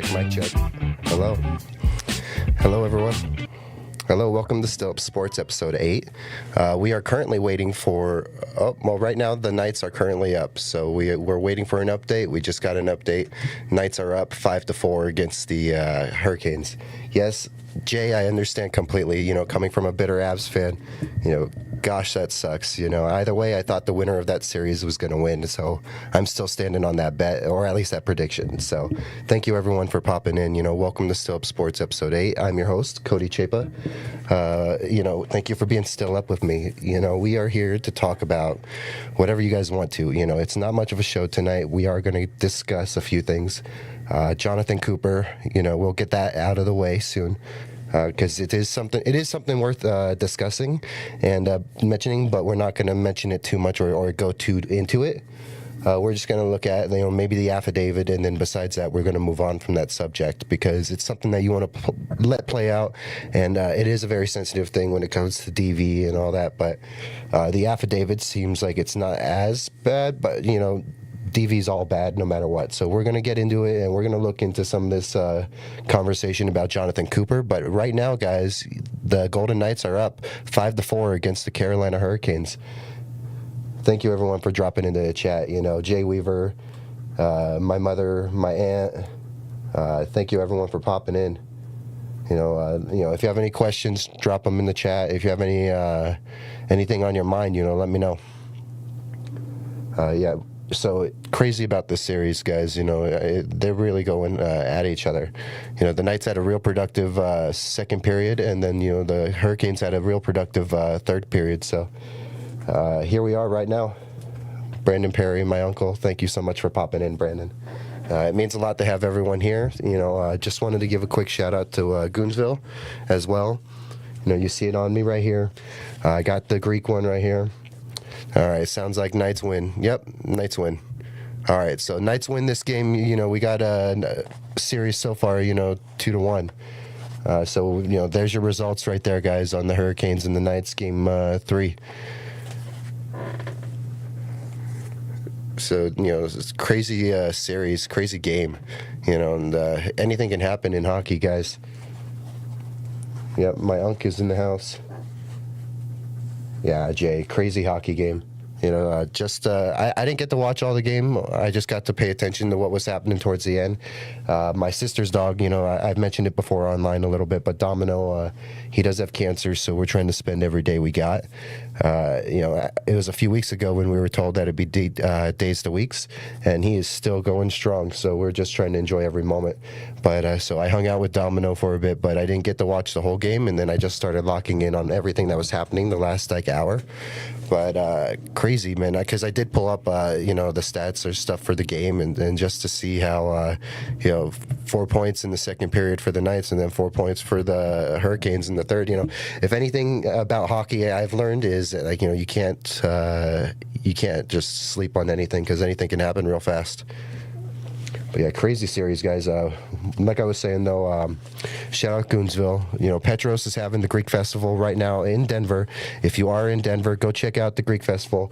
check, mic check. Hello. Hello, everyone. Hello, welcome to Still Up Sports, episode 8. We are currently waiting for, right now the Knights are currently up, so we're waiting for an update. We just got an update. Knights are up 5-4 against the Hurricanes. Yes, Jay, I understand completely, coming from a bitter Avs fan, gosh, that sucks. Either way, I thought the winner of that series was going to win, so I'm still standing on that bet, or at least that prediction. So thank you, everyone, for popping in. Welcome to Still Up Sports, episode 8. I'm your host, Cody Chapa. Thank you for being still up with me. We are here to talk about whatever you guys want to. It's not much of a show tonight. We are going to discuss a few things. Jonathan Cooper, we'll get that out of the way soon. Because it is something worth discussing and mentioning, but we're not going to mention it too much or go too into it. We're just going to look at maybe the affidavit, and then besides that, we're going to move on from that subject because it's something that you want to let play out, and it is a very sensitive thing when it comes to DV and all that. But the affidavit seems like it's not as bad, but DV's all bad no matter what. So we're going to get into it, and we're going to look into some of this conversation about Jonathan Cooper. But right now, guys, the Golden Knights are up 5-4 against the Carolina Hurricanes. Thank you, everyone, for dropping into the chat. Jay Weaver, my mother, my aunt. Thank you, everyone, for popping in. If you have any questions, drop them in the chat. If you have anything on your mind, let me know. Yeah. So crazy about this series, guys. They're really going at each other. The Knights had a real productive second period, and then the Hurricanes had a real productive third period. So here we are right now. Brandon Perry, my uncle. Thank you so much for popping in, Brandon. It means a lot to have everyone here. Just wanted to give a quick shout out to Goonsville as well. You see it on me right here. I got the Greek one right here. All right, sounds like Knights win. Yep, Knights win. All right, so Knights win this game. We got a series so far, 2-1. So, there's your results right there, guys, on the Hurricanes and the Knights, game 3. So, it's a crazy series, crazy game, and anything can happen in hockey, guys. Yep, my unc is in the house. Yeah, Jay, crazy hockey game. I didn't get to watch all the game. I just got to pay attention to what was happening towards the end. My sister's dog, I've mentioned it before online a little bit, but Domino, he does have cancer, so we're trying to spend every day we got. It was a few weeks ago when we were told that it'd be days to weeks, and he is still going strong, so we're just trying to enjoy every moment. But so I hung out with Domino for a bit, but I didn't get to watch the whole game, and then I just started locking in on everything that was happening the last hour. But crazy, man, because I did pull up, the stats or stuff for the game, and just to see how, 4 points in the second period for the Knights and then 4 points for the Hurricanes in the third. If anything about hockey I've learned is that, you can't just sleep on anything because anything can happen real fast. But yeah, crazy series, guys. Like I was saying, though, shout out Goonsville. Petros is having the Greek Festival right now in Denver. If you are in Denver, go check out the Greek Festival.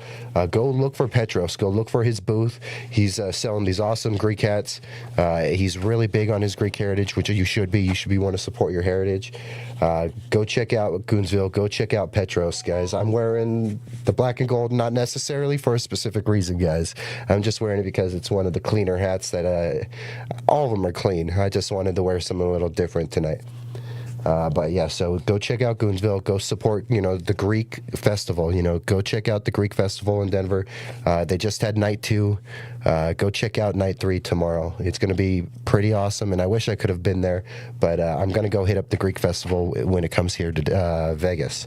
Go look for Petros. Go look for his booth. He's selling these awesome Greek hats. He's really big on his Greek heritage, which you should be. You should want to support your heritage. Go check out Goonsville. Go check out Petros, guys. I'm wearing the black and gold, not necessarily for a specific reason, guys. I'm just wearing it because it's one of the cleaner hats that all of them are clean. I just wanted to wear something a little different tonight. But yeah, so go check out Goonsville. Go support, the Greek Festival. Go check out the Greek Festival in Denver. They just had night 2. Go check out night 3 tomorrow. It's going to be pretty awesome, and I wish I could have been there. But I'm going to go hit up the Greek Festival when it comes here to Vegas.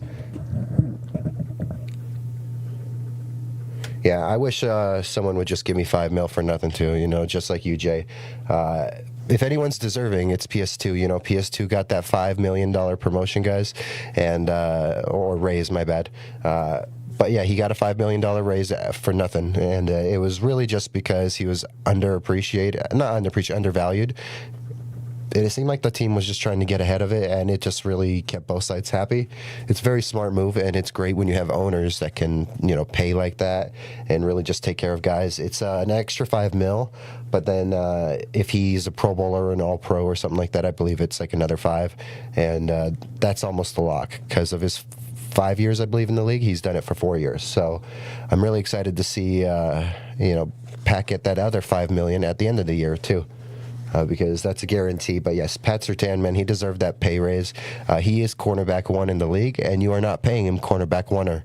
Yeah, I wish someone would just give me $5 million for nothing too, just like you, Jay. If anyone's deserving, it's PS2. PS2 got that $5 million promotion, guys, and or raise, my bad. But yeah, he got a $5 million raise for nothing, and it was really just because he was undervalued. it seemed like the team was just trying to get ahead of it, and it just really kept both sides happy. It's a very smart move, and it's great when you have owners that can, pay like that and really just take care of guys. It's an extra $5 million, but then if he's a Pro Bowler or an All Pro or something like that, I believe it's like another five, and that's almost a lock because of his 5 years, I believe, in the league. He's done it for 4 years, so I'm really excited to see Pat get that other $5 million at the end of the year too. Because that's a guarantee. But yes, Pat Surtain, man, he deserved that pay raise. He is cornerback one in the league, and you are not paying him cornerback one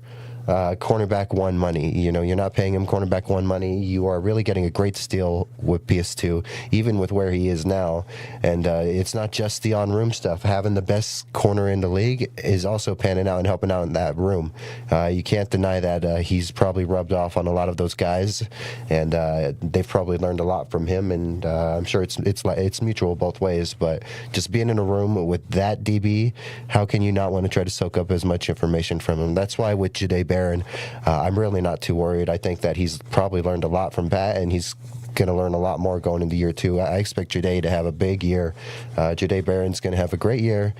money. You're not paying him cornerback one money. You are really getting a great steal with PS2, even with where he is now. And it's not just the on-room stuff. Having the best corner in the league is also panning out and helping out in that room. You can't deny that he's probably rubbed off on a lot of those guys, and they've probably learned a lot from him. And I'm sure it's mutual both ways. But just being in a room with that DB, how can you not want to try to soak up as much information from him? That's why with Jahdae Barron, I'm really not too worried. I think that he's probably learned a lot from Pat, and he's going to learn a lot more going into year two. I expect Jahdae to have a big year. Jahdae Barron's going to have a great year,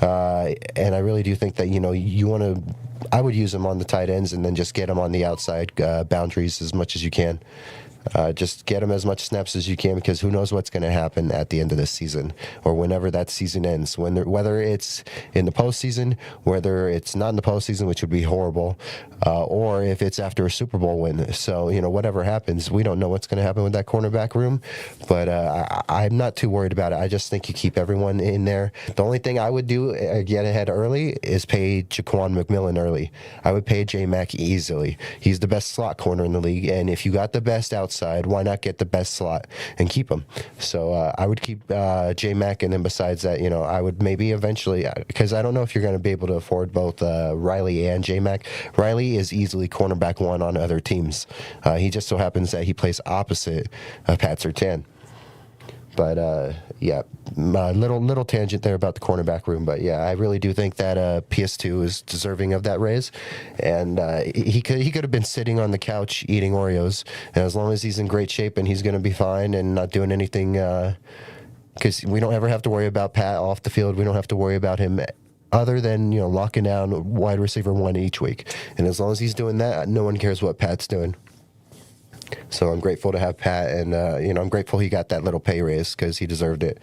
and I really do think that you want to. I would use him on the tight ends and then just get him on the outside boundaries as much as you can. Just get him as much snaps as you can, because who knows what's going to happen at the end of this season or whenever that season ends. Whether it's in the postseason, whether it's not in the postseason, which would be horrible, or if it's after a Super Bowl win. So, whatever happens, we don't know what's going to happen with that cornerback room. But I'm not too worried about it. I just think you keep everyone in there. The only thing I would do, get ahead early, is pay Jaquan McMillan early. I would pay J-Mac easily. He's the best slot corner in the league, and if you got the best outside, why not get the best slot and keep him? So I would keep J-Mac, and then besides that, I would maybe eventually, because I don't know if you're going to be able to afford both Riley and J-Mac. Riley is easily cornerback one on other teams. He just so happens that he plays opposite Pat Surtain. But yeah, little tangent there about the cornerback room. But yeah, I really do think that PS2 is deserving of that raise, and he could have been sitting on the couch eating Oreos, and as long as he's in great shape and he's going to be fine and not doing anything, because we don't ever have to worry about Pat off the field. We don't have to worry about him other than locking down wide receiver one each week, and as long as he's doing that, no one cares what Pat's doing. So I'm grateful to have Pat, and I'm grateful he got that little pay raise because he deserved it.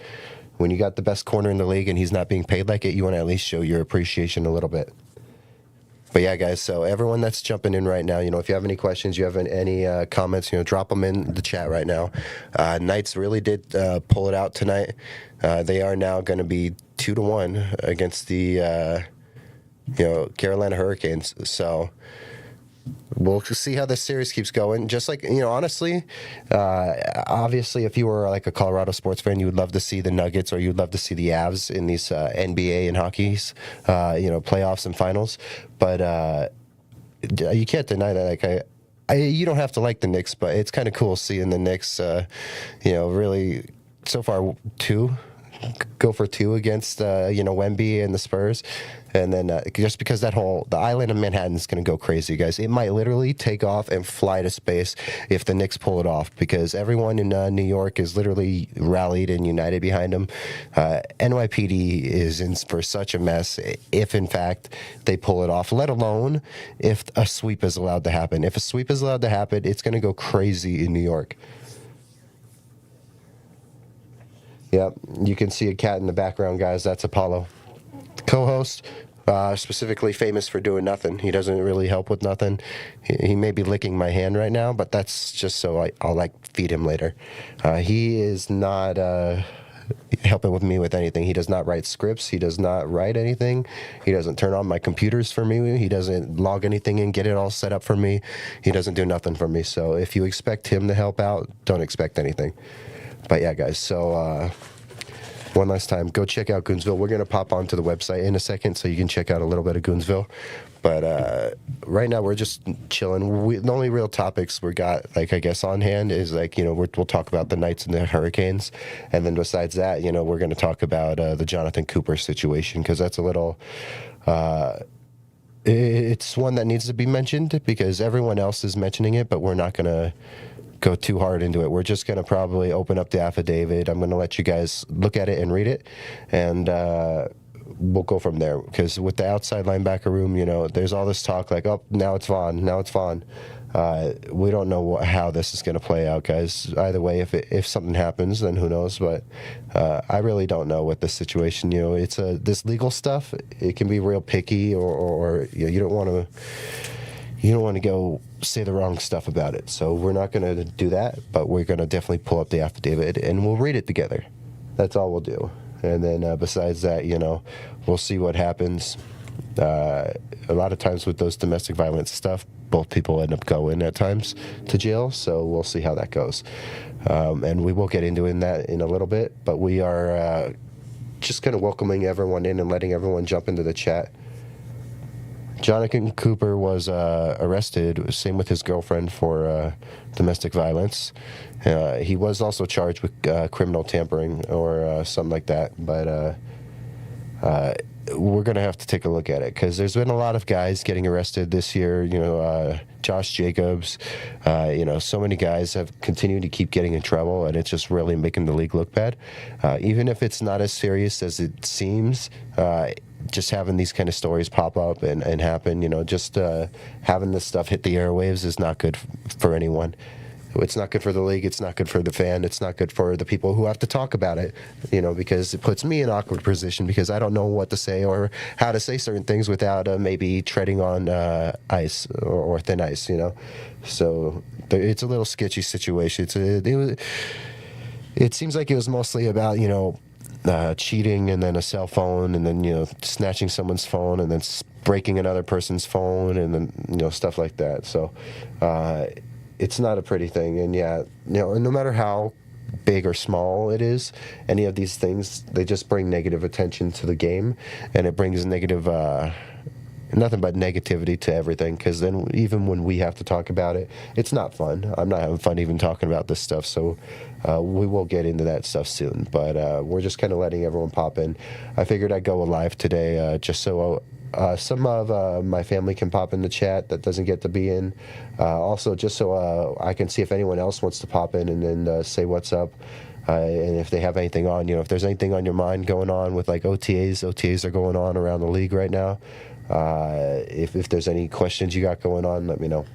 When you got the best corner in the league and he's not being paid like it, you want to at least show your appreciation a little bit. But yeah, guys, so everyone that's jumping in right now, if you have any questions, you have any comments, drop them in the chat right now. Knights really did pull it out tonight. They are now going to be 2-1 against the Carolina Hurricanes. So we'll see how this series keeps going. Just like, honestly, obviously, if you were like a Colorado sports fan, you would love to see the Nuggets or you'd love to see the Avs in these NBA and hockey's, playoffs and finals. But you can't deny that. Like, you don't have to like the Knicks, but it's kind of cool seeing the Knicks, really so far go for two against Wemby and the Spurs, and then just because the island of Manhattan is going to go crazy, guys. It might literally take off and fly to space if the Knicks pull it off, because everyone in New York is literally rallied and united behind them. NYPD is in for such a mess if in fact they pull it off, let alone if a sweep is allowed to happen. If a sweep is allowed to happen, it's going to go crazy in New York. Yep, you can see a cat in the background, guys. That's Apollo. Co-host, specifically famous for doing nothing. He doesn't really help with nothing. He may be licking my hand right now, but that's just so I'll feed him later. He is not helping with me with anything. He does not write scripts. He does not write anything. He doesn't turn on my computers for me. He doesn't log anything in, get it all set up for me. He doesn't do nothing for me. So if you expect him to help out, don't expect anything. But yeah, guys, so one last time, go check out Goonsville. We're going to pop onto the website in a second so you can check out a little bit of Goonsville. But right now we're just chilling. The only real topics we got, on hand is, we'll talk about the Knights and the Hurricanes. And then besides that, we're going to talk about the Jonathan Cooper situation, because that's a little... it's one that needs to be mentioned because everyone else is mentioning it, but we're not going to go too hard into it. We're just going to probably open up the affidavit. I'm going to let you guys look at it and read it, and we'll go from there. Because with the outside linebacker room, there's all this talk like, oh, now it's Vaughn, now it's Vaughn. We don't know how this is going to play out, guys. Either way, if something happens, then who knows? But I really don't know what the situation. It's this legal stuff. It can be real picky, or you don't want to go say the wrong stuff about it. So we're not going to do that, but we're going to definitely pull up the affidavit and we'll read it together. That's all we'll do. And then besides that, we'll see what happens. A lot of times with those domestic violence stuff, both people end up going at times to jail, so we'll see how that goes. And we will get into that in a little bit, but we are just kind of welcoming everyone in and letting everyone jump into the chat. Jonathan Cooper was arrested, same with his girlfriend, for domestic violence. He was also charged with criminal tampering or something like that, but we're going to have to take a look at it because there's been a lot of guys getting arrested this year. Josh Jacobs, so many guys have continued to keep getting in trouble, and it's just really making the league look bad. Even if it's not as serious as it seems, just having these kind of stories pop up and happen, just having this stuff hit the airwaves is not good for anyone. It's not good for the league. It's not good for the fan. It's not good for the people who have to talk about it, because it puts me in an awkward position because I don't know what to say or how to say certain things without maybe treading on ice or thin ice, So it's a little sketchy situation. It seems like it was mostly about, cheating and then a cell phone and then, snatching someone's phone and then breaking another person's phone and then, stuff like that. So, it's not a pretty thing, and no matter how big or small it is, any of these things, they just bring negative attention to the game, and it brings nothing but negativity to everything, because then even when we have to talk about it, it's not fun. I'm not having fun even talking about this stuff, so we will get into that stuff soon, but we're just kind of letting everyone pop in. I figured I'd go live today just so some of my family can pop in the chat that doesn't get to be in. Also, just so I can see if anyone else wants to pop in and then say what's up. And if they have anything on, if there's anything on your mind going on with like OTAs are going on around the league right now. If there's any questions you got going on, let me know.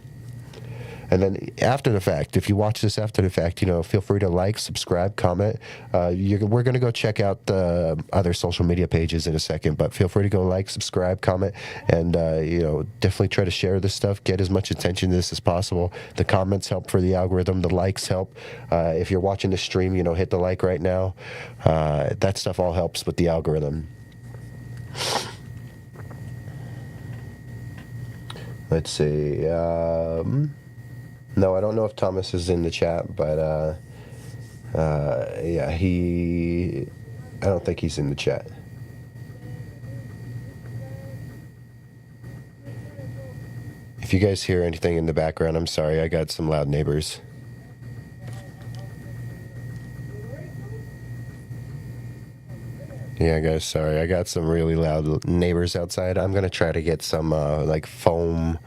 And then after the fact, if you watch this after the fact, feel free to like, subscribe, comment. We're going to go check out the other social media pages in a second, but feel free to go like, subscribe, comment, and, definitely try to share this stuff. Get as much attention to this as possible. The comments help for the algorithm. The likes help. If you're watching the stream, hit the like right now. That stuff all helps with the algorithm. Let's see. No, I don't know if Thomas is in the chat, but I don't think he's in the chat. If you guys hear anything in the background, I'm sorry. I got some loud neighbors. Yeah, guys, sorry. I got some really loud neighbors outside. I'm going to try to get some foam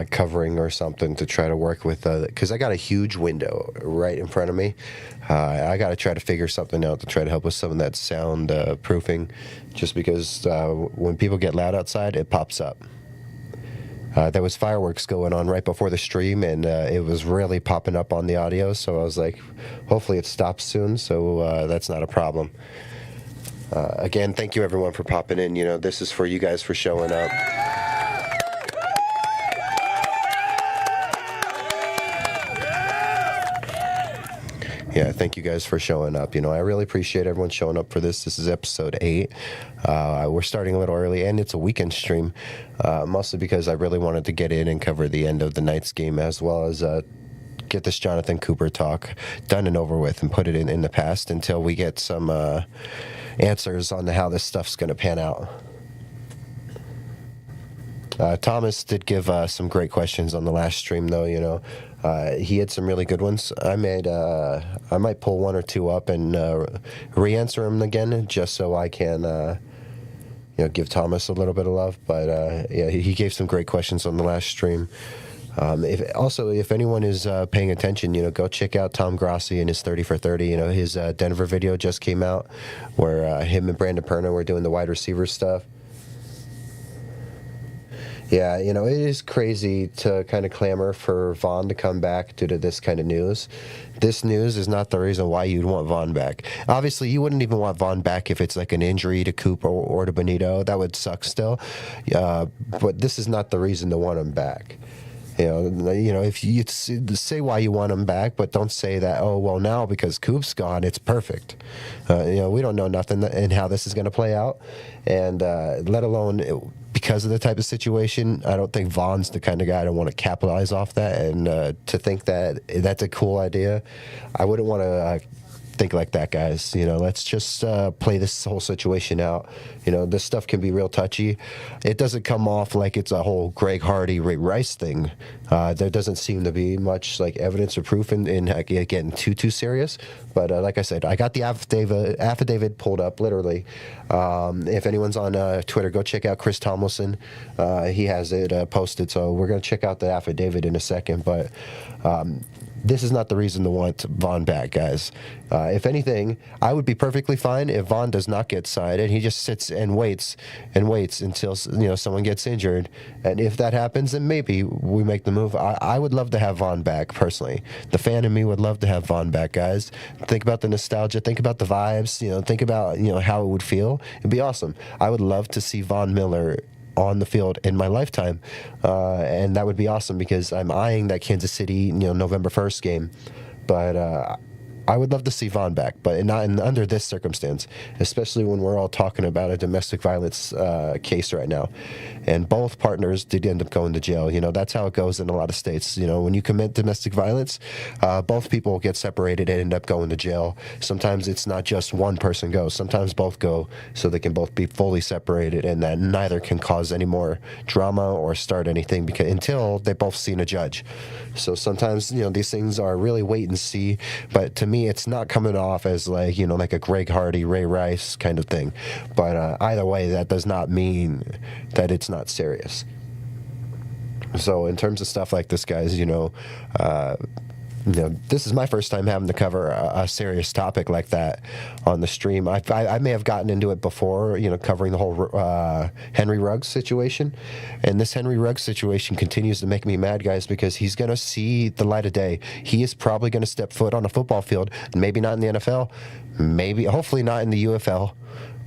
covering or something to try to work with, because I got a huge window right in front of me. I got to try to figure something out to try to help with some of that sound proofing, just because when people get loud outside, it pops up. There was fireworks going on right before the stream, and it was really popping up on the audio, so I was like, hopefully it stops soon, so that's not a problem. Again, thank you everyone for popping in. This is for you guys for showing up. Yeah, thank you guys for showing up. I really appreciate everyone showing up for this. This is episode 8. We're starting a little early, and it's a weekend stream, mostly because I really wanted to get in and cover the end of the Knights game, as well as get this Jonathan Cooper talk done and over with and put it in the past until we get some answers on how this stuff's going to pan out. Thomas did give some great questions on the last stream, though. He had some really good ones. I might pull one or two up and re-answer them again, just so I can, give Thomas a little bit of love. But yeah, he gave some great questions on the last stream. If anyone is paying attention, go check out Tom Grossi and his 30 for 30. His Denver video just came out where him and Brandon Perna were doing the wide receiver stuff. Yeah, it is crazy to kind of clamor for Vaughn to come back due to this kind of news. This news is not the reason why you'd want Vaughn back. Obviously, you wouldn't even want Vaughn back if it's like an injury to Cooper or to Benito. That would suck still. But this is not the reason to want him back. If you say why you want him back, but don't say that, oh, well, now because Coop's gone, it's perfect. We don't know nothing and how this is going to play out. And let alone because of the type of situation, I don't think Vaughn's the kind of guy to want to capitalize off that. And to think that that's a cool idea, I wouldn't want to think like that, guys. Let's just play this whole situation out. This stuff can be real touchy. It doesn't come off like it's a whole Greg Hardy, Ray Rice thing. There doesn't seem to be much like evidence or proof in getting too serious. But like I said, I got the affidavit pulled up, literally. If anyone's on Twitter, go check out Chris Tomlinson. He has it posted, so we're going to check out the affidavit in a second. But this is not the reason to want Vaughn back, guys. If anything, I would be perfectly fine if Vaughn does not get signed and he just sits and waits until someone gets injured. And if that happens, then maybe we make the move. I would love to have Vaughn back, personally. The fan in me would love to have Vaughn back, guys. Think about the nostalgia. Think about the vibes. Think about how it would feel. It'd be awesome. I would love to see Von Miller on the field in my lifetime, and that would be awesome because I'm eyeing that Kansas City November 1st game. But I would love to see Vaughn back, but not under this circumstance, especially when we're all talking about a domestic violence case right now. And both partners did end up going to jail. That's how it goes in a lot of states. When you commit domestic violence, both people get separated and end up going to jail. Sometimes it's not just one person goes. Sometimes both go so they can both be fully separated and that neither can cause any more drama or start anything until they both seen a judge. So sometimes, these things are really wait and see. But to me, it's not coming off as like a Greg Hardy, Ray Rice kind of thing. But either way, that does not mean that it's not serious. So in terms of stuff like this, guys, this is my first time having to cover a serious topic like that on the stream. I may have gotten into it before, covering the whole Henry Ruggs situation. And this Henry Ruggs situation continues to make me mad, guys, because he's going to see the light of day. He is probably going to step foot on a football field, maybe not in the NFL, hopefully not in the UFL.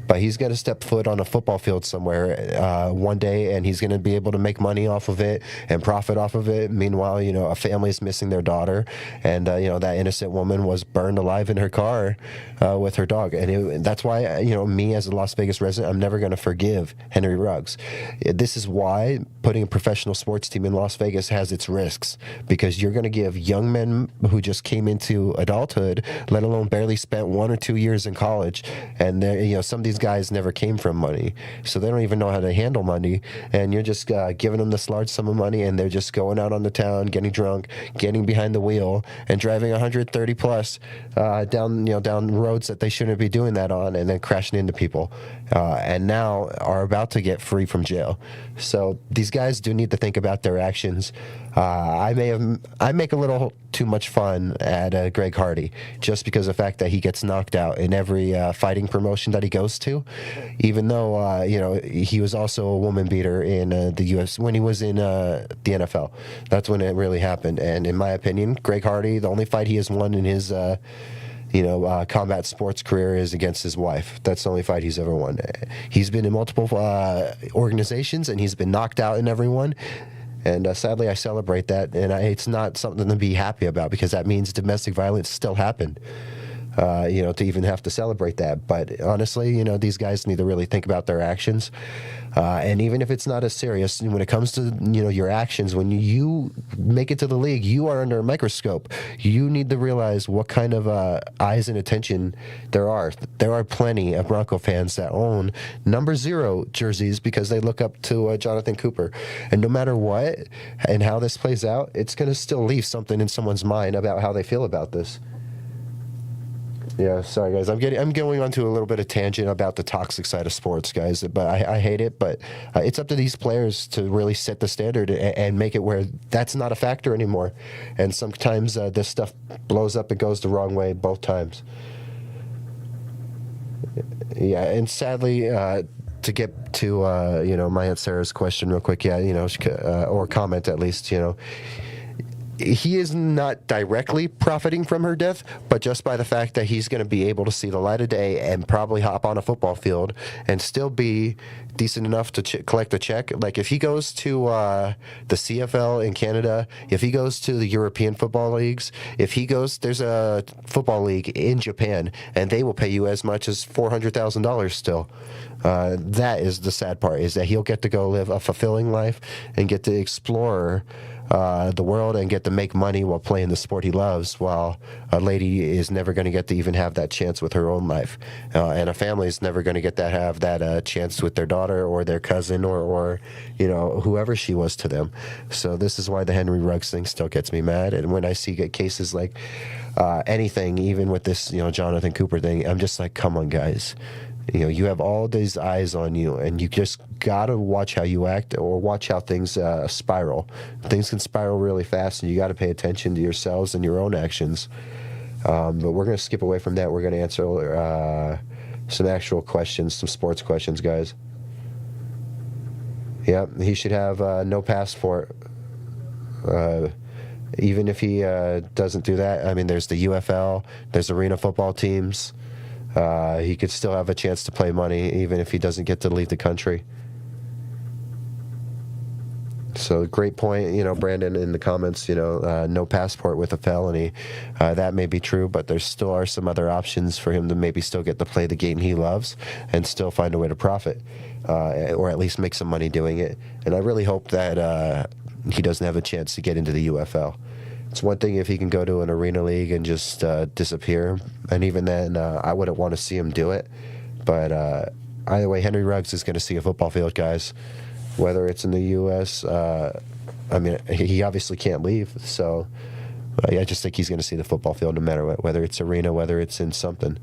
But he's going to step foot on a football field somewhere one day, and he's going to be able to make money off of it and profit off of it. Meanwhile, a family is missing their daughter, and that innocent woman was burned alive in her car with her dog. And that's why, me as a Las Vegas resident, I'm never going to forgive Henry Ruggs. This is why putting a professional sports team in Las Vegas has its risks, because you're going to give young men who just came into adulthood, let alone barely spent 1 or 2 years in college, and some of these guys never came from money, so they don't even know how to handle money, and you're just giving them this large sum of money, and they're just going out on the town, getting drunk, getting behind the wheel, and driving 130 plus down roads that they shouldn't be doing that on, and then crashing into people, and now are about to get free from jail. So these guys do need to think about their actions. I make a little too much fun at Greg Hardy just because of the fact that he gets knocked out in every fighting promotion that he goes to, even though he was also a woman beater in the US when he was in the NFL. That's when it really happened. And in my opinion, Greg Hardy, the only fight he has won in his combat sports career is against his wife. That's the only fight he's ever won. He's been in multiple organizations, and he's been knocked out in every one. And sadly, I celebrate that, and it's not something to be happy about, because that means domestic violence still happened. To even have to celebrate that. But honestly, these guys need to really think about their actions. And even if it's not as serious, when it comes to, your actions, when you make it to the league, you are under a microscope. You need to realize what kind of eyes and attention there are. There are plenty of Bronco fans that own number 0 jerseys because they look up to Jonathan Cooper. And no matter what and how this plays out, it's going to still leave something in someone's mind about how they feel about this. Yeah, sorry guys. I'm going onto a little bit of tangent about the toxic side of sports, guys. But I hate it. But it's up to these players to really set the standard and make it where that's not a factor anymore. And sometimes this stuff blows up and goes the wrong way both times. Yeah, and sadly, to get to my Aunt Sarah's question real quick, yeah, or comment at least, he is not directly profiting from her death, but just by the fact that he's going to be able to see the light of day and probably hop on a football field and still be decent enough to collect a check. Like if he goes to the CFL in Canada, if he goes to the European football leagues, if he goes, there's a football league in Japan, and they will pay you as much as $400,000 still. That is the sad part, is that he'll get to go live a fulfilling life and get to explore the world and get to make money while playing the sport he loves, while a lady is never going to get to even have that chance with her own life, and a family is never going to get to have that chance with their daughter or their cousin or whoever she was to them. So this is why the Henry Ruggs thing still gets me mad. And when I see cases like anything, even with this Jonathan Cooper thing, I'm just like, come on, guys. You have all these eyes on you, and you just gotta watch how you act, or watch how things spiral. Things can spiral really fast, and you gotta pay attention to yourselves and your own actions. But we're gonna skip away from that. We're gonna answer some actual questions, some sports questions, guys. Yeah, he should have no passport. Even if he doesn't do that, I mean, there's the UFL, there's arena football teams. He could still have a chance to play money even if he doesn't get to leave the country. So great point, Brandon, in the comments, no passport with a felony. That may be true, but there still are some other options for him to maybe still get to play the game he loves and still find a way to profit, or at least make some money doing it. And I really hope that he doesn't have a chance to get into the UFL. It's one thing if he can go to an arena league and just disappear, and even then, I wouldn't want to see him do it. But either way, Henry Ruggs is going to see a football field, guys. Whether it's in the U.S., I mean, he obviously can't leave, so I just think he's going to see the football field no matter what, whether it's arena, whether it's in something.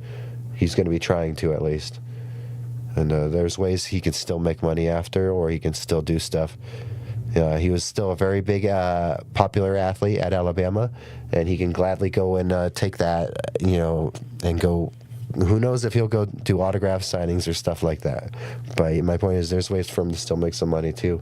He's going to be trying to, at least. And there's ways he can still make money after, or he can still do stuff. He was still a very big, popular athlete at Alabama, and he can gladly go and take that, and go. Who knows if he'll go do autograph signings or stuff like that. But my point is, there's ways for him to still make some money, too.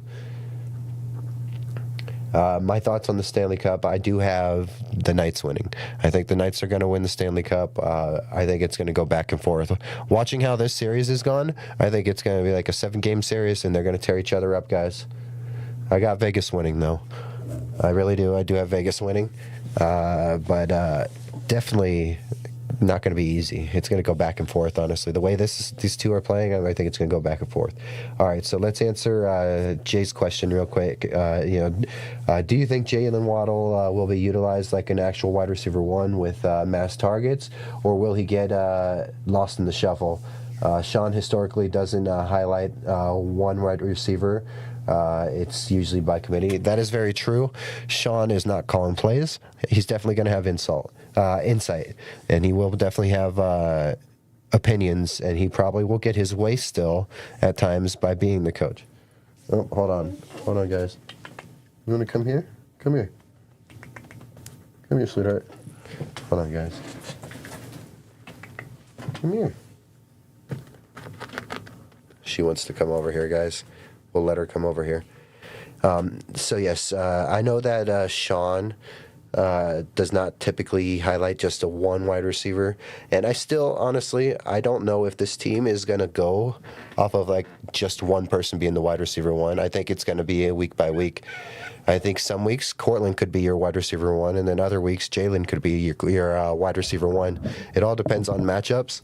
My thoughts on the Stanley Cup, I do have the Knights winning. I think the Knights are going to win the Stanley Cup. I think it's going to go back and forth. Watching how this series is gone, I think it's going to be like a 7-game series, and they're going to tear each other up, guys. I got Vegas winning, though. I really do. I do have Vegas winning. But definitely not going to be easy. It's going to go back and forth, honestly. The way these two are playing, I think it's going to go back and forth. All right, so let's answer Jay's question real quick. Do you think Jalen Waddle will be utilized like an actual wide receiver one with mass targets, or will he get lost in the shuffle? Sean historically doesn't highlight one wide receiver. It's usually by committee. That is very true. Sean is not calling plays. He's definitely going to have insight, and he will definitely have opinions, and he probably will get his way still at times by being the coach. Oh, hold on, guys. You want to come here? Come here, sweetheart. Hold on, guys. Come here. She wants to come over here, guys. We'll let her come over here. So yes, I know that Sean does not typically highlight just a one wide receiver, and I still, honestly, I don't know if this team is going to go off of like just one person being the wide receiver one. I think it's going to be a week by week. I think some weeks Cortland could be your wide receiver one, and then other weeks Jalen could be your wide receiver one. It all depends on matchups,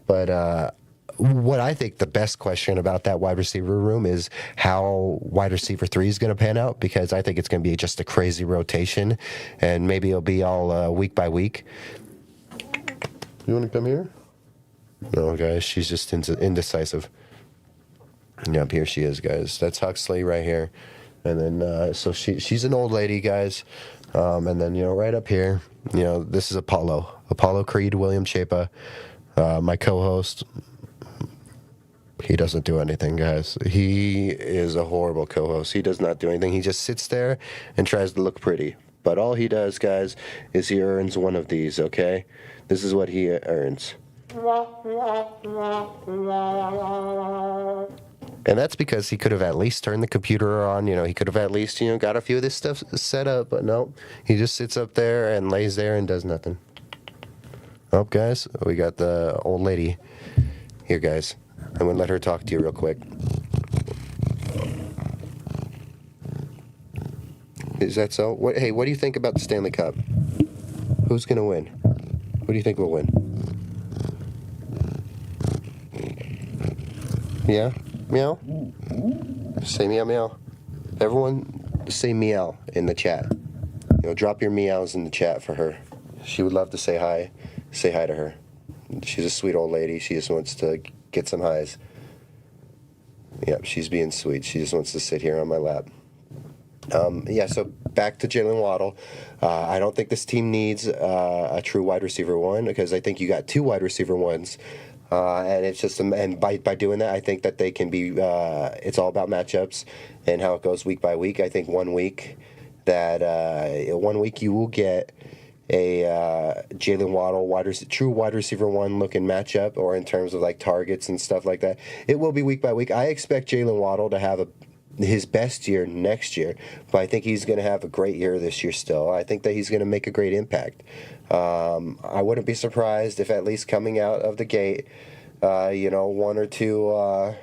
but what I think the best question about that wide receiver room is how wide receiver 3 is going to pan out, because I think it's going to be just a crazy rotation, and maybe it'll be all week by week. You want to come here? No, guys, she's just indecisive. Yep, here she is, guys. That's Huxley right here. And then, so she's an old lady, guys. And then, right up here, this is Apollo Creed, William Chapa, my co-host. He doesn't do anything, guys. He is a horrible co-host. He does not do anything. He just sits there and tries to look pretty. But all he does, guys, is he earns one of these, okay? This is what he earns. And that's because he could have at least turned the computer on. He could have at least, got a few of this stuff set up. But no, he just sits up there and lays there and does nothing. Oh, guys, we got the old lady. Here, guys. I'm going to let her talk to you real quick. Is that so? What do you think about the Stanley Cup? Who's going to win? Who do you think will win? Yeah? Meow? Say meow meow. Everyone say meow in the chat. Drop your meows in the chat for her. She would love to say hi. Say hi to her. She's a sweet old lady. She just wants to get some highs. Yep, she's being sweet. She just wants to sit here on my lap. So back to Jalen Waddle. I don't think this team needs a true wide receiver one, because I think you got two wide receiver ones. And it's just, and by doing that, I think that they can be, it's all about matchups and how it goes week by week. I think 1 week you will get a Jalen Waddle true wide receiver one looking matchup, or in terms of like targets and stuff like that. It will be week by week. I expect Jalen Waddle to have his best year next year, but I think he's going to have a great year this year still. I think that he's going to make a great impact. I wouldn't be surprised if at least coming out of the gate, one or two,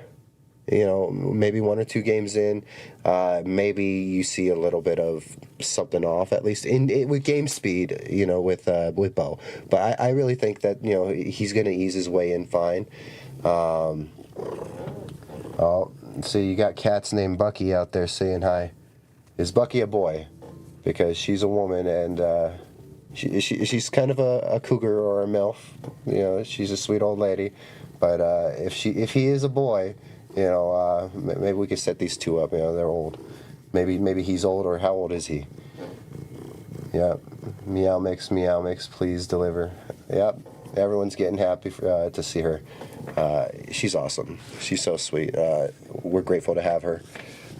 maybe 1 or 2 games in, maybe you see a little bit of something off, at least with game speed, with Bo. But I really think that, he's going to ease his way in fine. So you got cats named Bucky out there saying hi. Is Bucky a boy? Because she's a woman, and she's kind of a cougar or a MILF. She's a sweet old lady. But if he is a boy, maybe we could set these two up. They're old. Maybe he's old, or how old is he? Yeah. Meow mix, please deliver. Yep. Everyone's getting happy to see her. She's awesome. She's so sweet. We're grateful to have her.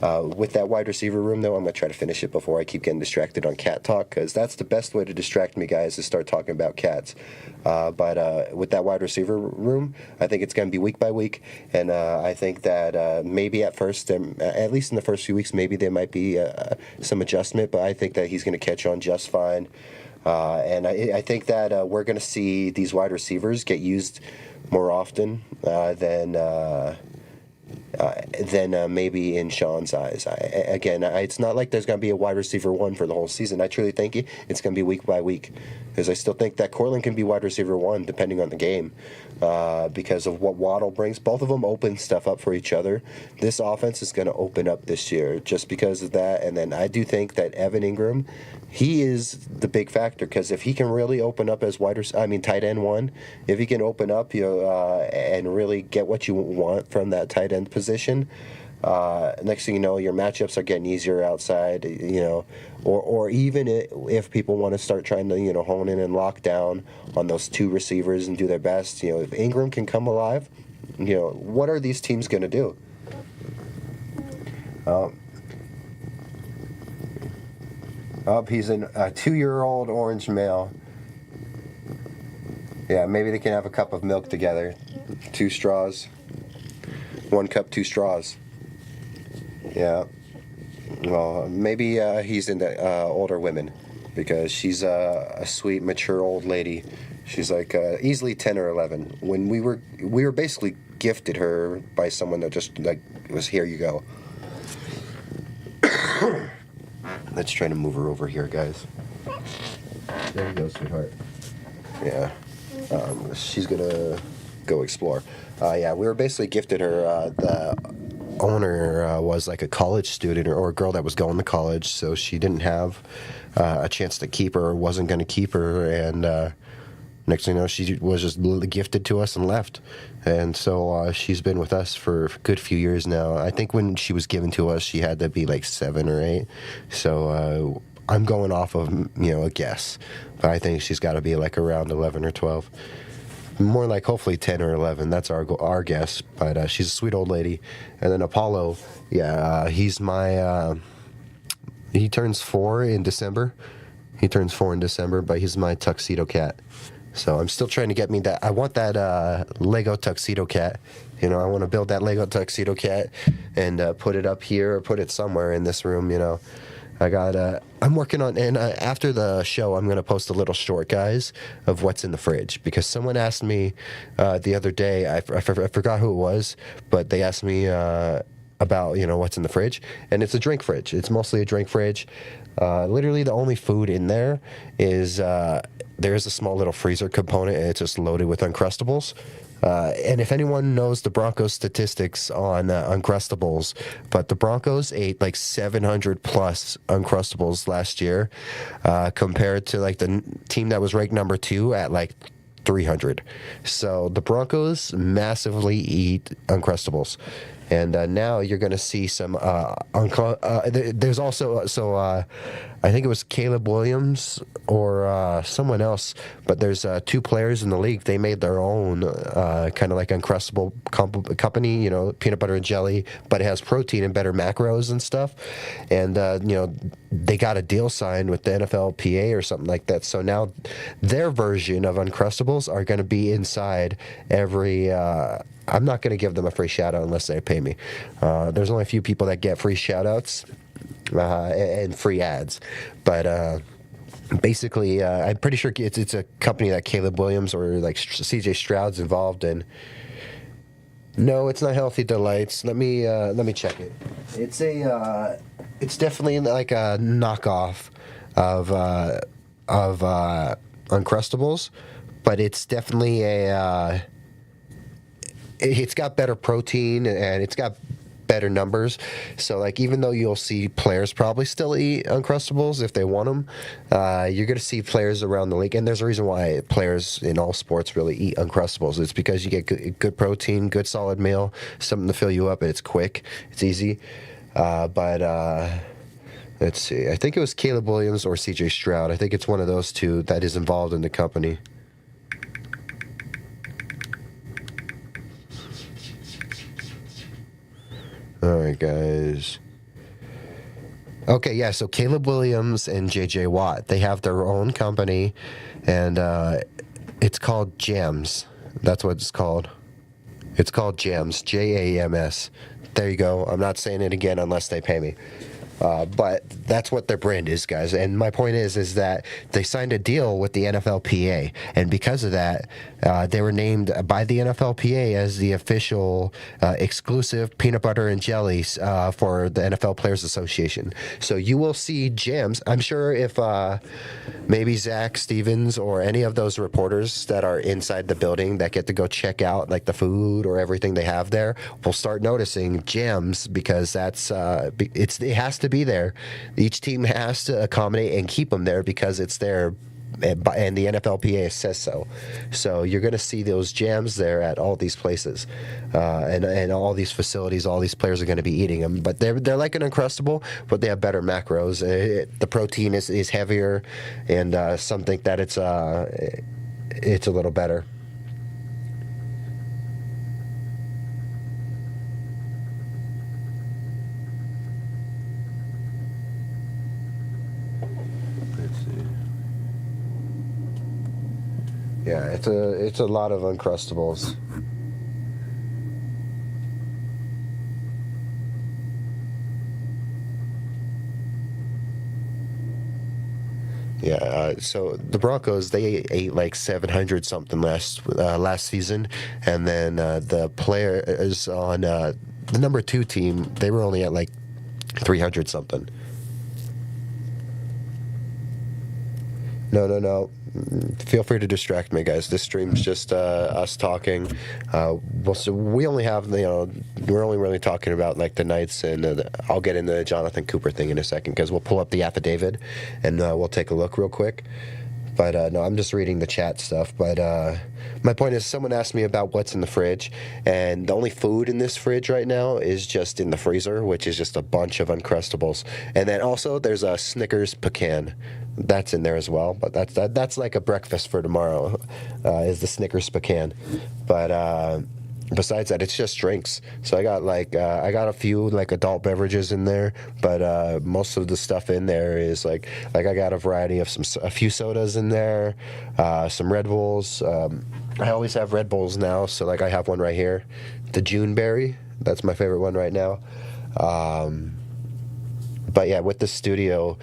With that wide receiver room, though, I'm going to try to finish it before I keep getting distracted on cat talk, because that's the best way to distract me, guys, is start talking about cats. But with that wide receiver room, I think it's going to be week by week, and I think that maybe at first, at least in the first few weeks, maybe there might be some adjustment, but I think that he's going to catch on just fine. And I think that we're going to see these wide receivers get used more often than maybe in Sean's eyes. It's not like there's going to be a wide receiver one for the whole season. I truly think it's going to be week by week, because I still think that Courtland can be wide receiver one depending on the game, because of what Waddle brings. Both of them open stuff up for each other. This offense is going to open up this year just because of that. And then I do think that Evan Ingram, he is the big factor, because if he can really open up as tight end one, if he can open up, and really get what you want from that tight end position, next thing you know, your matchups are getting easier outside, or even if people want to start trying to, hone in and lock down on those two receivers and do their best, if Ingram can come alive, what are these teams going to do? He's a 2-year-old orange male. Yeah, maybe they can have a cup of milk together. 2 straws. 1 cup, 2 straws. Yeah. Well, maybe he's into older women, because she's a sweet, mature old lady. She's like easily 10 or 11. When we were basically gifted her by someone that just was, here you go. Let's try to move her over here, guys. There you go, sweetheart. Yeah. She's gonna go explore. We were basically gifted her. The owner was like a college student or a girl that was going to college, so she didn't have a chance to keep her, or wasn't going to keep her, and next thing you know, she was just gifted to us and left. And so she's been with us for a good few years now. I think when she was given to us, she had to be like 7 or 8. So I'm going off of a guess, but I think she's got to be like around 11 or 12. More like hopefully 10 or 11. That's our guess. But she's a sweet old lady. And then Apollo, yeah, he's my. He turns 4 in December. But he's my tuxedo cat. So I'm still trying to get me that. I want that Lego tuxedo cat. I want to build that Lego tuxedo cat and put it up here or put it somewhere in this room. I'm working on, and after the show, I'm going to post a little short, guys, of what's in the fridge. Because someone asked me the other day, I forgot who it was, but they asked me about, what's in the fridge. And it's a drink fridge. It's mostly a drink fridge. Literally the only food in there is there's a small little freezer component, and it's just loaded with Uncrustables. And if anyone knows the Broncos statistics on Uncrustables, but the Broncos ate like 700 plus Uncrustables last year, compared to like the team that was ranked number 2 at like 300. So the Broncos massively eat Uncrustables. And now you're going to see some. There's also I think it was Caleb Williams or someone else, but there's 2 players in the league. They made their own kind of like Uncrustable company, peanut butter and jelly, but it has protein and better macros and stuff. And they got a deal signed with the NFLPA or something like that. So now their version of Uncrustables are going to be inside every. I'm not going to give them a free shout out unless they pay me. There's only a few people that get free shout outs and free ads. But basically, I'm pretty sure it's a company that Caleb Williams or like CJ Stroud's involved in. No, it's not Healthy Delights. Let me check it. It's definitely like a knockoff of Uncrustables, but it's definitely it's got better protein and it's got better numbers. So like even though you'll see players probably still eat Uncrustables if they want them, you're going to see players around the league, and there's a reason why players in all sports really eat Uncrustables. It's because you get good protein, good solid meal, something to fill you up, and it's quick, it's easy. But let's see, I think it was Caleb Williams or CJ Stroud. I think it's one of those two that is involved in the company. All right, guys. Okay, yeah, so Caleb Williams and J.J. Watt, they have their own company, and it's called Jams. That's what it's called. It's called Jams, Jams. There you go. I'm not saying it again unless they pay me. But that's what their brand is, guys. And my point is that they signed a deal with the NFLPA, and because of that, they were named by the NFLPA as the official exclusive peanut butter and jellies for the NFL Players Association. So you will see Jams. I'm sure if maybe Zach Stevens or any of those reporters that are inside the building that get to go check out like the food or everything they have there will start noticing Jams, because that's it has to be there. Each team has to accommodate and keep them there because it's there, and the NFLPA says so. So you're going to see those Jams there at all these places, and all these facilities. All these players are going to be eating them, but they're like an Uncrustable, but they have better macros. The protein is heavier, and some think that it's a little better. Yeah, it's a lot of Uncrustables. Yeah, so the Broncos, they ate like 700 something last season, and then the players on the number 2 team, they were only at like 300 something. No. Feel free to distract me, guys. This stream's just us talking. So we only have, we're only really talking about like the Knights, and I'll get into the Jonathan Cooper thing in a second because we'll pull up the affidavit and we'll take a look real quick. But no, I'm just reading the chat stuff. But my point is, someone asked me about what's in the fridge, and the only food in this fridge right now is just in the freezer, which is just a bunch of Uncrustables. And then also there's a Snickers pecan. That's in there as well. But that's like a breakfast for tomorrow, is the Snickers pecan. But besides that, it's just drinks. So I got a few like adult beverages in there, but most of the stuff in there is like I got a variety of a few sodas in there, some Red Bulls. I always have Red Bulls now, so like I have one right here, the June Berry. That's my favorite one right now. But yeah, with the studio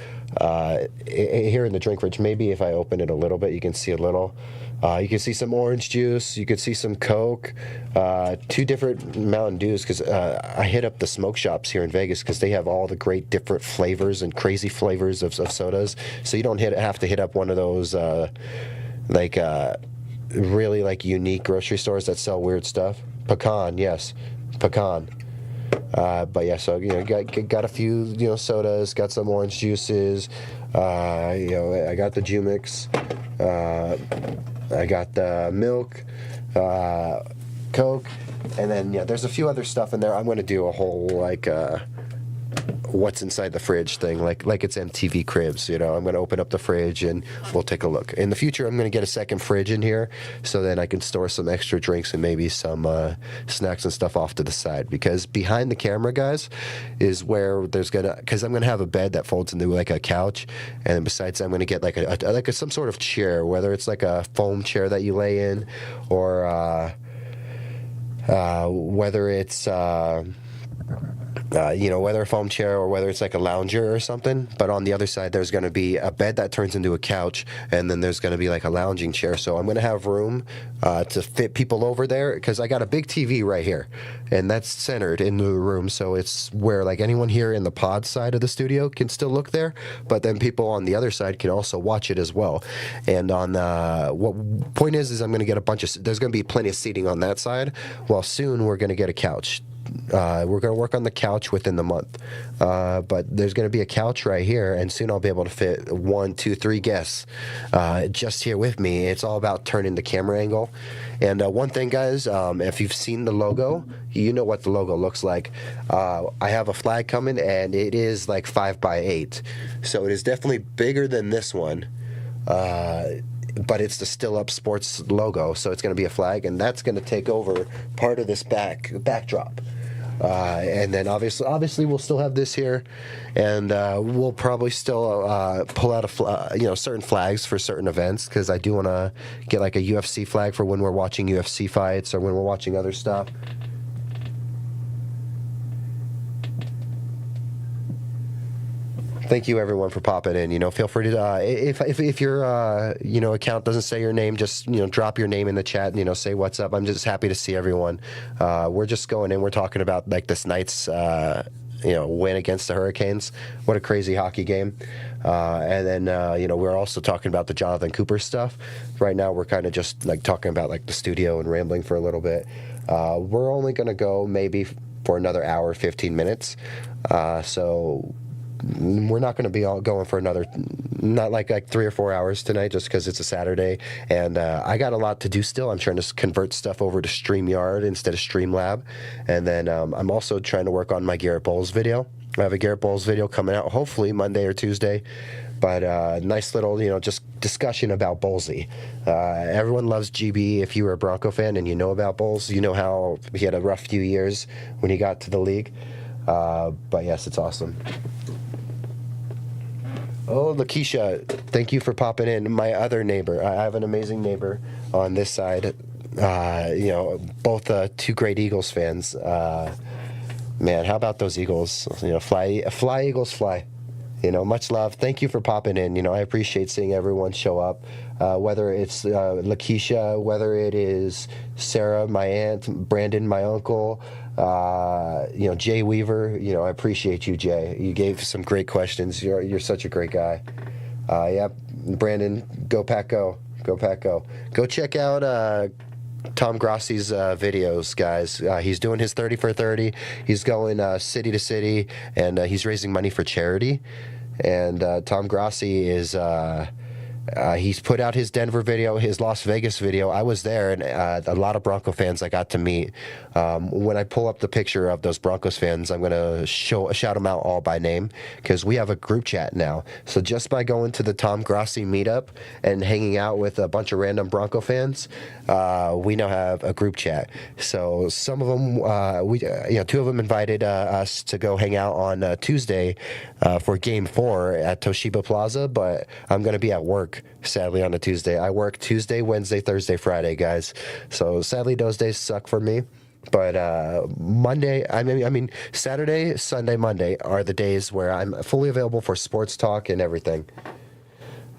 here in the drink fridge, maybe if I open it a little bit, you can see a little. You can see some orange juice. You can see some Coke, 2 different Mountain Dews, because I hit up the smoke shops here in Vegas because they have all the great different flavors and crazy flavors of sodas. So you don't have to hit up one of those like really like unique grocery stores that sell weird stuff. Pecan, yes, pecan. But yeah, so got a few sodas, got some orange juices. I got the Jumix. I got the milk, Coke, and then there's a few other stuff in there. I'm gonna do a whole like what's inside the fridge thing, like it's MTV Cribs. I'm gonna open up the fridge and we'll take a look. In the future, I'm gonna get a second fridge in here so then I can store some extra drinks and maybe some snacks and stuff off to the side. Because behind the camera, guys, is where because I'm gonna have a bed that folds into like a couch, and then besides, I'm gonna get like some sort of chair, whether it's like a foam chair that you lay in, or whether it's whether a foam chair or whether it's like a lounger or something. But on the other side, there's going to be a bed that turns into a couch, and then there's going to be like a lounging chair. So I'm going to have room to fit people over there, because I got a big TV right here, and that's centered into the room. So it's where like anyone here in the pod side of the studio can still look there, but then people on the other side can also watch it as well. And on what point is I'm going to get there's going to be plenty of seating on that side, while soon we're going to get a couch. We're going to work on the couch within the month, but there's going to be a couch right here, and soon I'll be able to fit 1, 2, 3 guests just here with me. It's all about turning the camera angle. And one thing, guys, if you've seen the logo, you know what the logo looks like. I have a flag coming, and it is like 5x8, so it is definitely bigger than this one. But it's the Still Up Sports logo, so it's going to be a flag, and that's going to take over part of this backdrop. And then obviously we'll still have this here, and we'll probably still pull out certain flags for certain events, because I do want to get like a UFC flag for when we're watching UFC fights or when we're watching other stuff. Thank you, everyone, for popping in. Feel free to, if your, account doesn't say your name, just, drop your name in the chat, say what's up. I'm just happy to see everyone. We're just going in. We're talking about, like, this night's, win against the Hurricanes. What a crazy hockey game. And then, we're also talking about the Jonathan Cooper stuff. Right now, we're kind of just, like, talking about, like, the studio and rambling for a little bit. We're only going to go maybe for another hour, 15 minutes. So we're not going to be all going for another, not like 3 or 4 hours tonight, just because it's a Saturday, and I got a lot to do still. I'm trying to convert stuff over to StreamYard instead of Streamlab, and then I'm also trying to work on my Garrett Bowles video. I have a Garrett Bowles video coming out hopefully Monday or Tuesday, but nice little just discussion about Bowlesy. Everyone loves GB. If you were a Bronco fan and you know about Bowles, you know how he had a rough few years when he got to the league. But yes, it's awesome. Oh, Lakeisha, thank you for popping in. My other neighbor. I have an amazing neighbor on this side. Both 2 great Eagles fans. Man, how about those Eagles? Fly Eagles fly. Much love. Thank you for popping in. I appreciate seeing everyone show up. Whether it's Lakeisha, whether it is Sarah, my aunt, Brandon, my uncle, Jay Weaver. I appreciate you, Jay. You gave some great questions. You're such a great guy. Brandon, go Pack Go. Go Pack Go. Go check out Tom Grossi's videos, guys. He's doing his 30 for 30. He's going city to city, and he's raising money for charity. And Tom Grossi is He's put out his Denver video, his Las Vegas video. I was there, and a lot of Bronco fans I got to meet. When I pull up the picture of those Broncos fans, I'm going to shout them out all by name because we have a group chat now. So just by going to the Tom Grossi meetup and hanging out with a bunch of random Bronco fans, we now have a group chat. So some of them, two of them invited us to go hang out on Tuesday for Game 4 at Toshiba Plaza, but I'm going to be at work. Sadly, on a Tuesday. I work Tuesday, Wednesday, Thursday, Friday, guys. So sadly, those days suck for me. But Monday, I mean, Saturday, Sunday, Monday are the days where I'm fully available for sports talk and everything.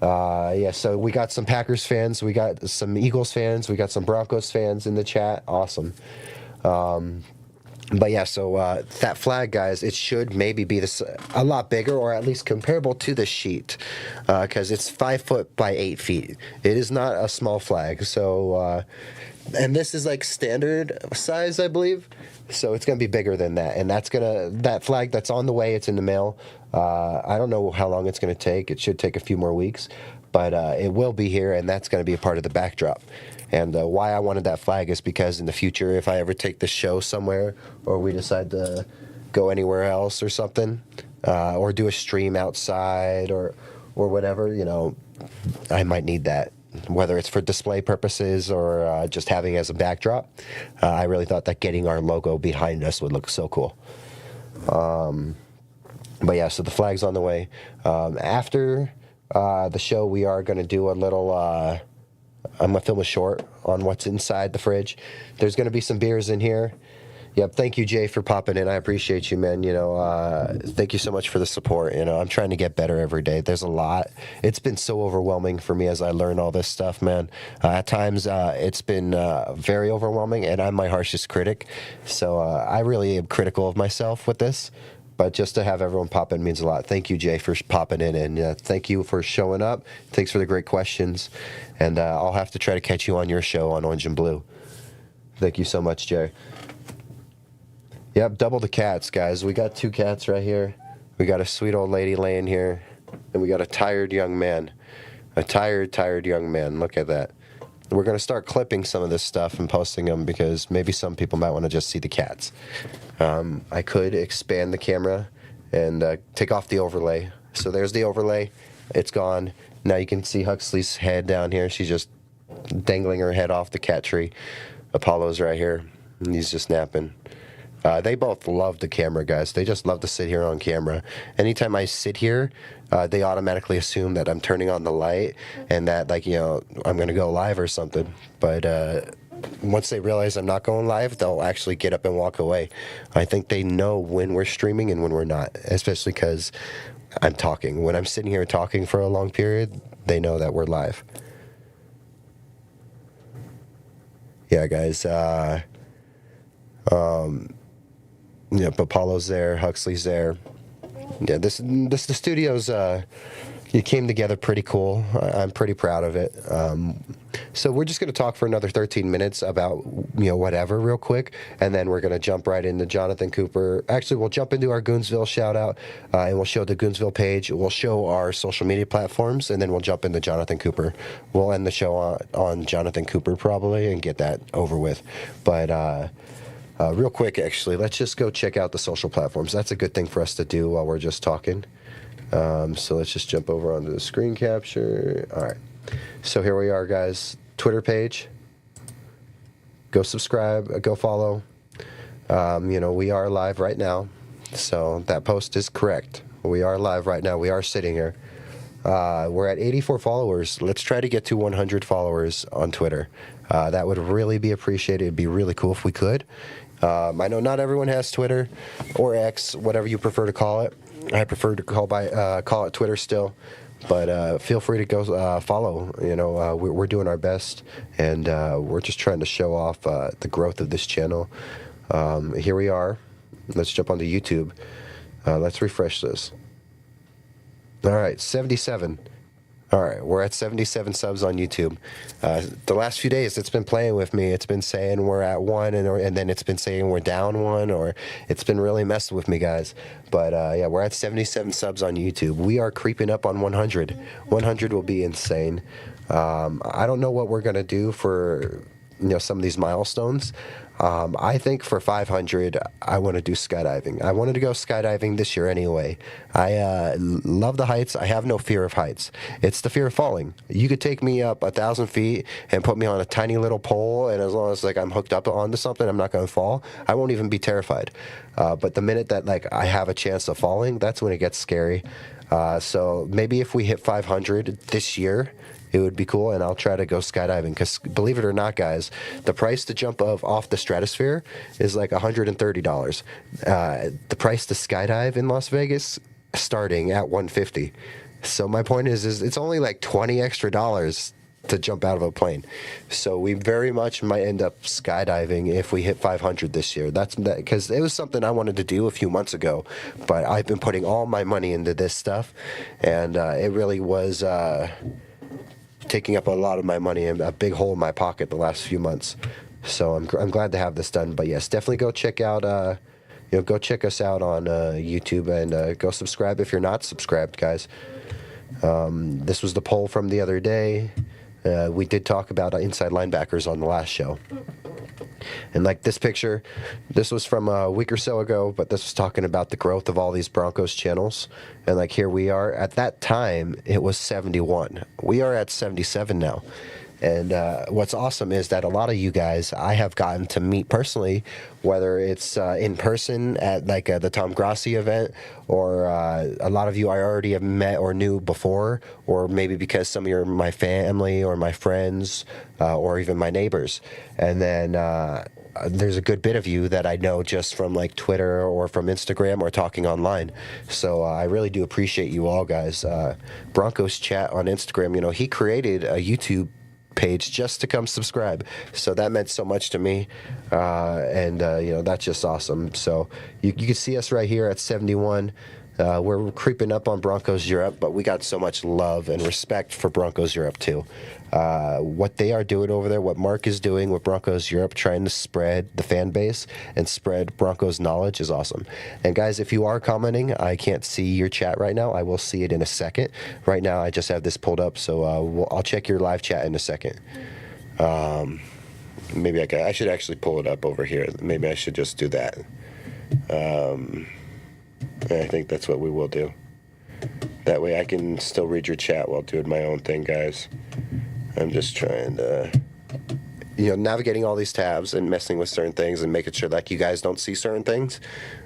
So we got some Packers fans, we got some Eagles fans, we got some Broncos fans in the chat. Awesome. But yeah, so that flag, guys, it should maybe be a lot bigger, or at least comparable to the sheet, because it's 5 foot by 8 feet. It is not a small flag. So, and this is like standard size, I believe. So it's gonna be bigger than that, and that flag that's on the way. It's in the mail. I don't know how long it's gonna take. It should take a few more weeks, but it will be here, and that's gonna be a part of the backdrop. And why I wanted that flag is because in the future, if I ever take the show somewhere, or we decide to go anywhere else or something, or do a stream outside or whatever, I might need that, whether it's for display purposes or just having it as a backdrop. I really thought that getting our logo behind us would look so cool. But yeah, so the flag's on the way. After the show, we are going to do a little... I'm going to film a short on what's inside the fridge. There's going to be some beers in here. Yep, thank you, Jay, for popping in. I appreciate you, man. Thank you so much for the support. I'm trying to get better every day. There's a lot. It's been so overwhelming for me as I learn all this stuff, man. At times, it's been very overwhelming, and I'm my harshest critic. So I really am critical of myself with this. But just to have everyone pop in means a lot. Thank you, Jay, for popping in, and thank you for showing up. Thanks for the great questions. And I'll have to try to catch you on your show on Orange and Blue. Thank you so much, Jay. Yep, double the cats, guys. We got 2 cats right here. We got a sweet old lady laying here, and we got a tired young man. A tired young man. Look at that. We're going to start clipping some of this stuff and posting them because maybe some people might want to just see the cats. I could expand the camera and take off the overlay. So there's the overlay. It's gone. Now you can see Huxley's head down here. She's just dangling her head off the cat tree. Apollo's right here. And he's just napping. They both love the camera, guys. They just love to sit here on camera. Anytime I sit here, they automatically assume that I'm turning on the light and that, I'm going to go live or something. But once they realize I'm not going live, they'll actually get up and walk away. I think they know when we're streaming and when we're not, especially because I'm talking. When I'm sitting here talking for a long period, they know that we're live. Yeah, guys. Apollo's there, Huxley's there. Yeah, the studio's it came together pretty cool. I'm pretty proud of it. So we're just going to talk for another 13 minutes about whatever real quick, and then we're going to jump right into Jonathan Cooper. Actually, we'll jump into our Goonsville shout out, and we'll show the Goonsville page. We'll show our social media platforms, and then we'll jump into Jonathan Cooper. We'll end the show on Jonathan Cooper probably and get that over with. But real quick, actually, let's just go check out the social platforms. That's a good thing for us to do while we're just talking. So let's just jump over onto the screen capture. All right. So here we are, guys. Twitter page. Go subscribe. Go follow. We are live right now. So that post is correct. We are live right now. We are sitting here. We're at 84 followers. Let's try to get to 100 followers on Twitter. That would really be appreciated. It'd be really cool if we could. I know not everyone has Twitter or X, whatever you prefer to call it. I prefer to call it Twitter still, but feel free to go follow. We're doing our best, and we're just trying to show off the growth of this channel. Here we are. Let's jump onto YouTube. Let's refresh this. All right, 77. All right, we're at 77 subs on YouTube. The last few days, it's been playing with me. It's been saying we're at one, and then it's been saying we're down one, or it's been really messing with me, guys. But yeah, we're at 77 subs on YouTube. We are creeping up on 100. 100 will be insane. I don't know what we're gonna do for some of these milestones. I think for 500, I want to do skydiving. I wanted to go skydiving this year anyway. I love the heights. I have no fear of heights. It's the fear of falling. You could take me up 1,000 feet and put me on a tiny little pole, and as long as I'm hooked up onto something, I'm not going to fall. I won't even be terrified. But the minute that I have a chance of falling, that's when it gets scary. So maybe if we hit 500 this year, it would be cool, and I'll try to go skydiving, because believe it or not, guys, the price to jump off the stratosphere is like $130. The price to skydive in Las Vegas starting at $150. So my point is it's only like $20 extra to jump out of a plane. So we very much might end up skydiving if we hit 500 this year. That's because it was something I wanted to do a few months ago, but I've been putting all my money into this stuff, and it really was taking up a lot of my money and a big hole in my pocket the last few months. So I'm glad to have this done. But yes, definitely go check out go check us out on YouTube, and go subscribe if you're not subscribed, guys. This was the poll from the other day. We did talk about inside linebackers on the last show. And this picture, this was from a week or so ago, but this was talking about the growth of all these Broncos channels. And here we are. At that time, it was 71. We are at 77 now. And what's awesome is that a lot of you guys I have gotten to meet personally, whether it's in person at the Tom Grassi event, or a lot of you I already have met or knew before, or maybe because some of you are my family or my friends, or even my neighbors. And then there's a good bit of you that I know just from Twitter or from Instagram or talking online. So I really do appreciate you all, guys. Broncos Chat on Instagram, he created a YouTube page just to come subscribe, so that meant so much to me, and that's just awesome. So you can see us right here at 71. We're creeping up on Broncos Europe, but we got so much love and respect for Broncos Europe too. What they are doing over there, what Mark is doing with Broncos Europe, trying to spread the fan base and spread Broncos knowledge, is awesome. And guys, if you are commenting, I can't see your chat right now. I will see it in a second. Right now, I just have this pulled up, so I'll check your live chat in a second. Maybe I should actually pull it up over here. Maybe I should just do that. I think that's what we will do. That way I can still read your chat while doing my own thing, guys. I'm just trying to, navigating all these tabs and messing with certain things and making sure you guys don't see certain things,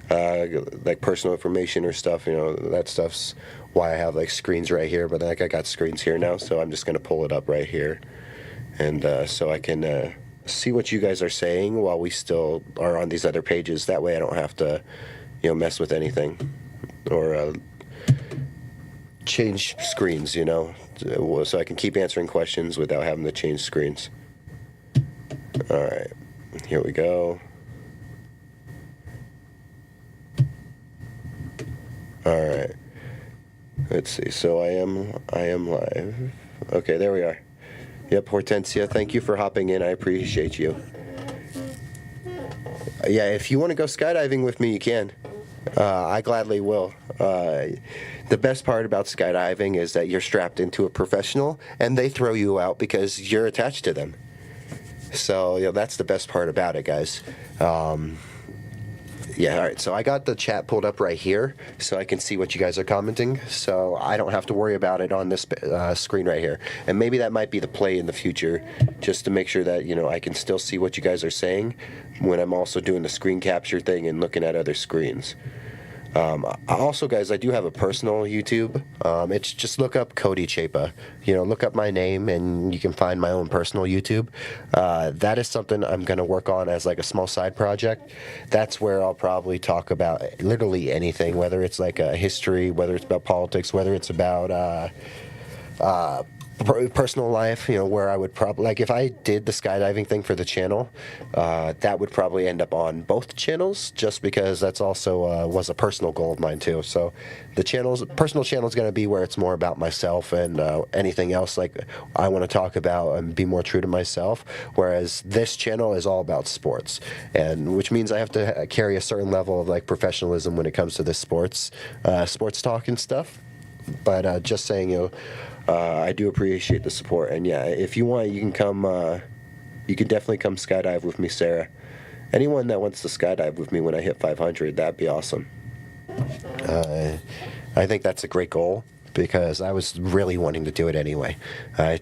like personal information or stuff. That stuff's why I have screens right here. But I got screens here now, so I'm just gonna pull it up right here, and so I can see what you guys are saying while we still are on these other pages. That way I don't have to, mess with anything or change screens, so I can keep answering questions without having to change screens. All right, here we go. All right, let's see. So I am live. Okay, there we are. Yep, Hortensia, thank you for hopping in. I appreciate you. Yeah, if you want to go skydiving with me, you can. I gladly will. The best part about skydiving is that you're strapped into a professional, and they throw you out because you're attached to them. So that's the best part about it, guys. Yeah, all right. So I got the chat pulled up right here, so I can see what you guys are commenting. So I don't have to worry about it on this screen right here. And maybe that might be the play in the future, just to make sure that I can still see what you guys are saying when I'm also doing the screen capture thing and looking at other screens. Also, guys, I do have a personal YouTube. It's just look up Cody Chapa. Look up my name, and you can find my own personal YouTube. That is something I'm going to work on as a small side project. That's where I'll probably talk about literally anything, whether it's a history, whether it's about politics, whether it's about personal life, where I would probably, like, if I did the skydiving thing for the channel, that would probably end up on both channels, just because that's also was a personal goal of mine too. So the personal channel is going to be where it's more about myself, and anything else like I want to talk about and be more true to myself. Whereas this channel is all about sports, and which means I have to carry a certain level of like professionalism when it comes to this sports talk and stuff. But just saying, I do appreciate the support, and yeah, if you want, you can come. You can definitely come skydive with me, Sarah. Anyone that wants to skydive with me when I hit 500, that'd be awesome. I think that's a great goal because I was really wanting to do it anyway. I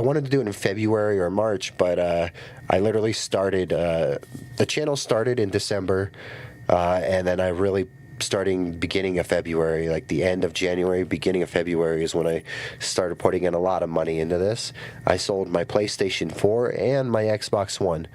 wanted to do it in February or March, but I literally started. The channel started in December, and then I really starting beginning of February, like the end of January, beginning of February is when I started putting in a lot of money into this. I sold my PlayStation 4 and my Xbox One.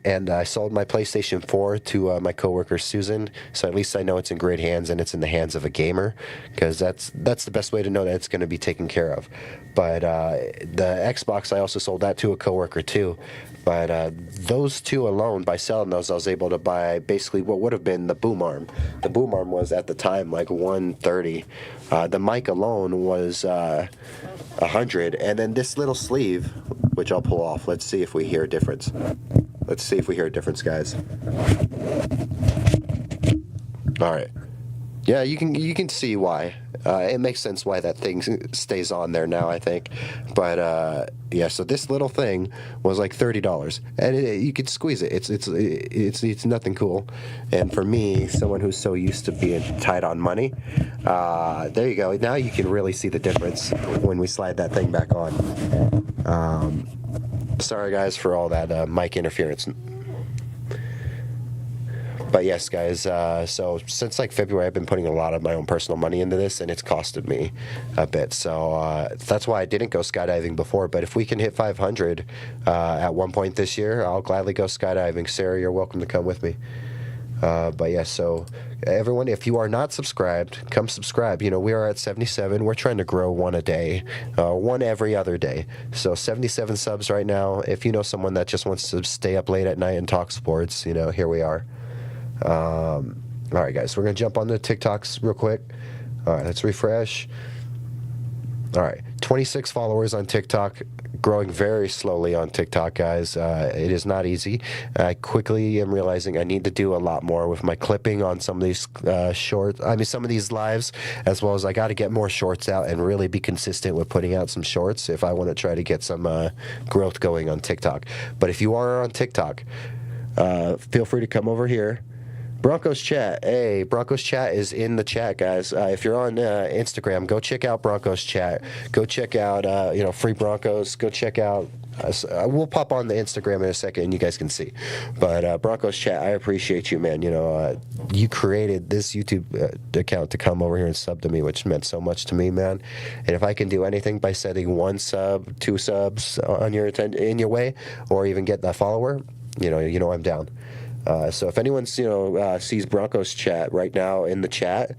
And I sold my PlayStation 4 to my coworker Susan, so at least I know it's in great hands and it's in the hands of a gamer, because that's the best way to know that it's going to be taken care of. But the Xbox, I also sold that to a coworker too. But those two alone, by selling those, I was able to buy basically what would have been the boom arm. The boom arm was at the time like $130. The mic alone was $100, and then this little sleeve, which I'll pull off. Let's see if we hear a difference. Let's see if we hear a difference, guys. All right. Yeah, you can see why. It makes sense why that thing stays on there now, I think. But yeah, so this little thing was like $30, and you could squeeze it. It's nothing cool. And for me, someone who's so used to being tight on money, there you go. Now you can really see the difference when we slide that thing back on. Sorry, guys, for all that mic interference. But yes, guys, so since like February, I've been putting a lot of my own personal money into this, and it's costed me a bit. So that's why I didn't go skydiving before. But if we can hit 500 at one point this year, I'll gladly go skydiving. Sarah, you're welcome to come with me. But yeah, so everyone, if you are not subscribed, come subscribe. We are at 77. We're trying to grow one a day, one every other day. So 77 subs right now. If you know someone that just wants to stay up late at night and talk sports, here we are. All right, guys, we're gonna jump on the TikToks real quick. All right, let's refresh. All right, 26 followers on TikTok, growing very slowly on TikTok, guys. It is not easy. I quickly am realizing I need to do a lot more with my clipping on some of these some of these lives, as well as I got to get more shorts out and really be consistent with putting out some shorts if I want to try to get some growth going on TikTok. But if you are on TikTok, feel free to come over here. Broncos Chat. Hey, Broncos Chat is in the chat, guys. If you're on Instagram, go check out Broncos Chat. Go check out, Free Broncos. Go check out. We'll pop on the Instagram in a second, and you guys can see. But Broncos Chat, I appreciate you, man. You created this YouTube account to come over here and sub to me, which meant so much to me, man. And if I can do anything by sending 1 sub, 2 subs on in your way, or even get that follower, I'm down. So if anyone sees Broncos Chat right now in the chat,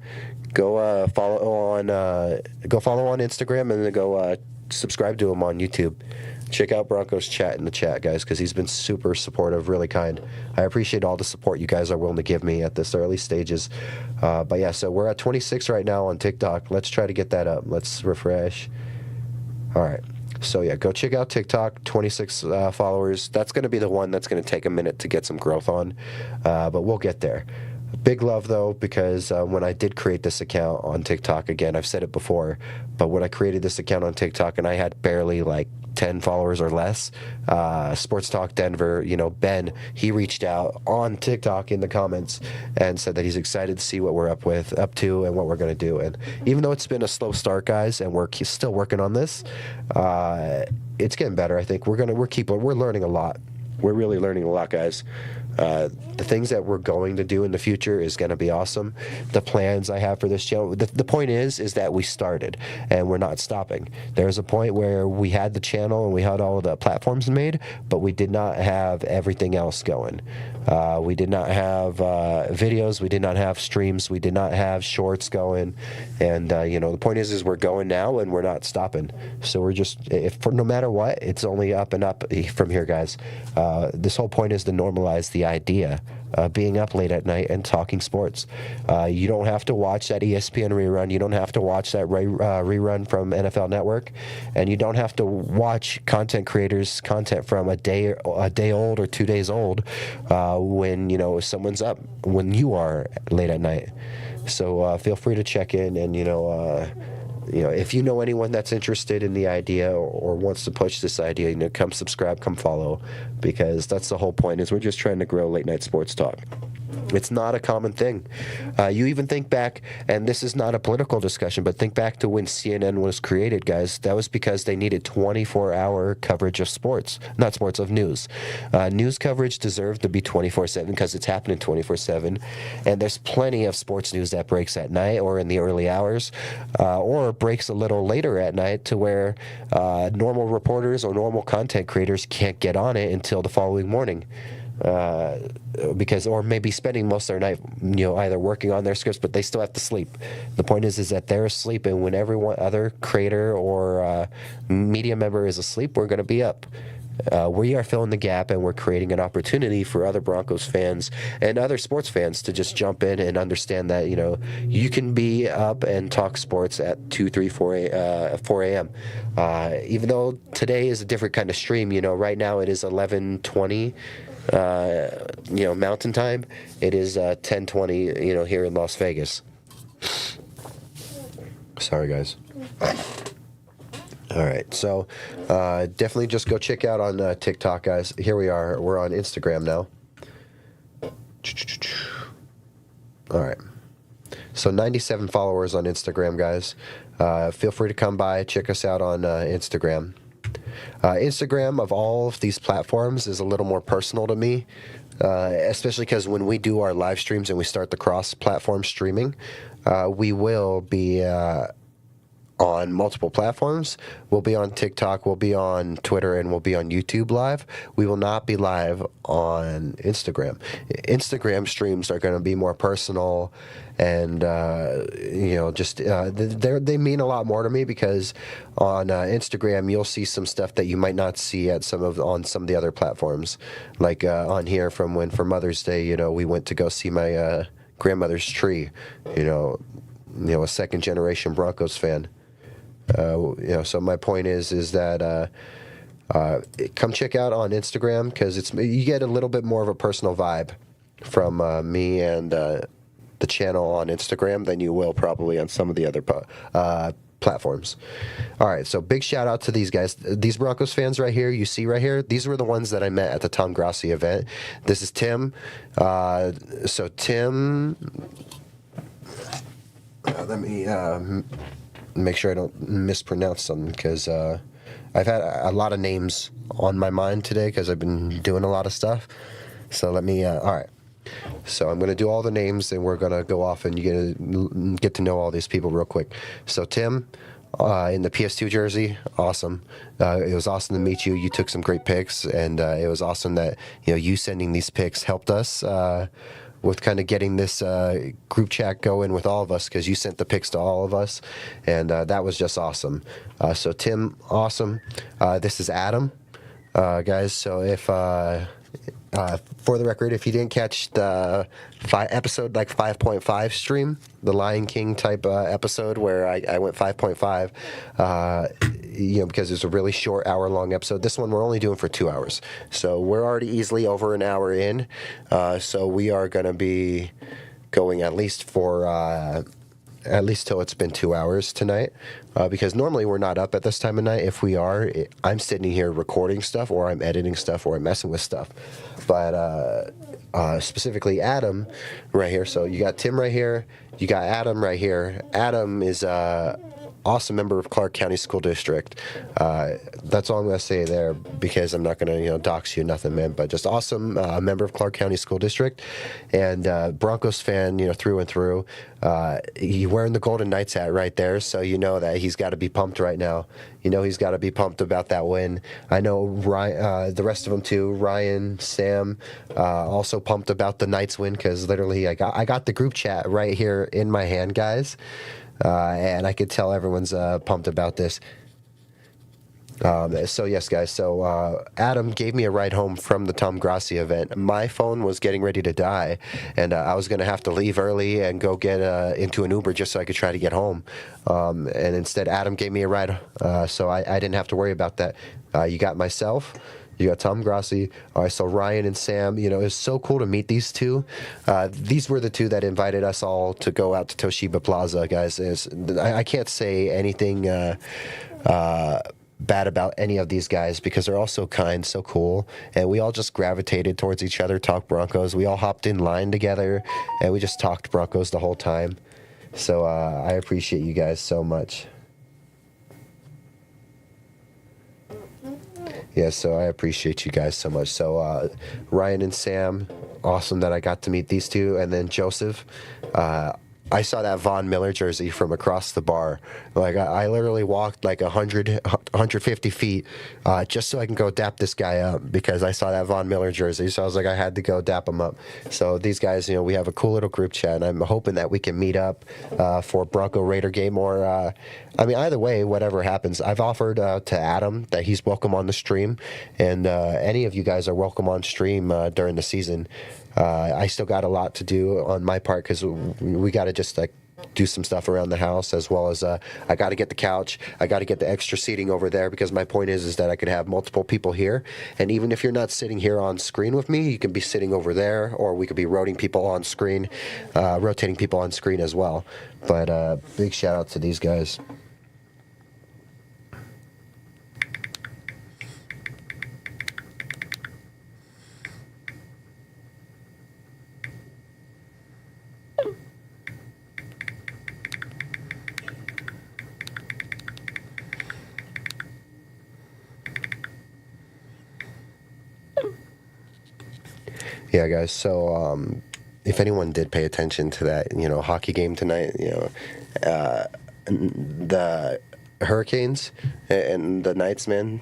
go follow on Instagram, and then go subscribe to him on YouTube. Check out Broncos Chat in the chat, guys, because he's been super supportive, really kind. I appreciate all the support you guys are willing to give me at this early stages. But yeah, so we're at 26 right now on TikTok. Let's try to get that up. Let's refresh. All right. So yeah, go check out TikTok, 26 followers. That's going to be the one that's going to take a minute to get some growth on, but we'll get there. Big love, though, because when I did create this account on TikTok, again, I've said it before, but when I created this account on TikTok and I had barely like 10 followers or less, Sports Talk Denver, Ben, he reached out on TikTok in the comments and said that he's excited to see what we're up to and what we're going to do. And even though it's been a slow start, guys, and we're still working on this, it's getting better. I think we're learning a lot. We're really learning a lot, guys. The things that we're going to do in the future is going to be awesome. The plans I have for this channel. The point is that we started and we're not stopping. There's a point where we had the channel and we had all of the platforms made, but we did not have everything else going. We did not have videos. We did not have streams. We did not have shorts going. And the point is we're going now and we're not stopping. So we're just, no matter what, it's only up and up from here, guys. This whole point is to normalize the idea of being up late at night and talking sports. You don't have to watch that ESPN rerun. You don't have to watch that rerun from NFL Network, and you don't have to watch content creators' content from a day old or 2 days old when someone's up when you are late at night. So feel free to check in and if you know anyone that's interested in the idea or wants to push this idea, come subscribe, come follow, because that's the whole point. Is we're just trying to grow late night sports talk. It's not a common thing. You even think back, and this is not a political discussion, but think back to when CNN was created, guys. That was because they needed 24-hour coverage of sports, not sports, of news. News coverage deserved to be 24/7 because it's happening 24/7. And there's plenty of sports news that breaks at night or in the early hours, or breaks a little later at night to where normal reporters or normal content creators can't get on it until the following morning. Or maybe spending most of their night, either working on their scripts, but they still have to sleep. The point is that they're asleep, and when everyone other creator or media member is asleep, we're going to be up. We are filling the gap, and we're creating an opportunity for other Broncos fans and other sports fans to just jump in and understand that you can be up and talk sports at 2, 3, 4 a.m. Even though today is a different kind of stream. Right now it is 11:20. Mountain time. It is 10:20. Here in Las Vegas. Sorry, guys. All right, so definitely just go check out on TikTok, guys. Here we are. We're on Instagram now. All right. So 97 followers on Instagram, guys. Feel free to come by, check us out on Instagram. Instagram, of all of these platforms, is a little more personal to me, especially because when we do our live streams and we start the cross-platform streaming, we will be on multiple platforms. We'll be on TikTok, we'll be on Twitter, and we'll be on YouTube live. We will not be live on Instagram. Instagram streams are going to be more personal, and they mean a lot more to me because on Instagram you'll see some stuff that you might not see on some of the other platforms. Like on here, for Mother's Day, we went to go see my grandmother's tree. A second generation Broncos fan. So my point is that come check out on Instagram because you get a little bit more of a personal vibe from me and the channel on Instagram than you will probably on some of the other platforms. All right, so big shout out to these guys. These Broncos fans right here, you see right here, these were the ones that I met at the Tom Grassi event. This is Tim. So Tim, let me make sure I don't mispronounce something because I've had a lot of names on my mind today because I've been doing a lot of stuff. So let me, all right. So I'm going to do all the names and we're going to go off and you get to know all these people real quick. So Tim, in the PS2 jersey, awesome. It was awesome to meet you. You took some great pics, and it was awesome that you sending these pics helped us with kind of getting this group chat going with all of us because you sent the pics to all of us, and that was just awesome. So Tim, awesome. This is Adam, guys. So if for the record, if you didn't catch the episode like 5.5 stream, the Lion King type episode where I went 5.5, because it's a really short hour-long episode. This one we're only doing for 2 hours, so we're already easily over an hour in. So we are going to be going at least till it's been 2 hours tonight, because normally we're not up at this time of night. If we are, I'm sitting here recording stuff, or I'm editing stuff, or I'm messing with stuff. But specifically Adam right here. So you got Tim right here. You got Adam right here. Adam is awesome member of Clark County School District. That's all I'm gonna say there because I'm not gonna dox you, nothing, man. But just awesome member of Clark County School District, and Broncos fan, through and through. He wearing the Golden Knights hat right there, so you know that he's got to be pumped right now. He's got to be pumped about that win. I know Ryan, the rest of them too. Ryan, Sam, also pumped about the Knights win because literally I got the group chat right here in my hand, guys, and I could tell everyone's pumped about this. So yes, guys. So Adam gave me a ride home from the Tom Grassi event. My phone was getting ready to die, and I was going to have to leave early and go get into an Uber just so I could try to get home. And instead, Adam gave me a ride, so I didn't have to worry about that. You got myself. You got Tom Grassi. I saw Ryan and Sam. It was so cool to meet these two. These were the two that invited us all to go out to Toshiba Plaza, guys. I can't say anything bad about any of these guys because they're all so kind, so cool, and we all just gravitated towards each other, talked Broncos. We all hopped in line together, and we just talked Broncos the whole time. So I appreciate you guys so much. Yeah, so I appreciate you guys so much. So Ryan and Sam, awesome that I got to meet these two, and then Joseph. I saw that Von Miller jersey from across the bar. Like I literally walked like 150 feet just so I can go dap this guy up because I saw that Von Miller jersey. So I was like, I had to go dap him up. So these guys, we have a cool little group chat, and I'm hoping that we can meet up for Bronco Raider game or, either way, whatever happens. I've offered to Adam that he's welcome on the stream, and any of you guys are welcome on stream during the season. I still got a lot to do on my part because we got to just like do some stuff around the house, as well as I got to get the couch. I got to get the extra seating over there because my point is that I could have multiple people here, and even if you're not sitting here on screen with me, you can be sitting over there, or we could be rotating people on screen as well. But big shout out to these guys. Yeah, guys. So, if anyone did pay attention to that, hockey game tonight, the Hurricanes and the Knights, man.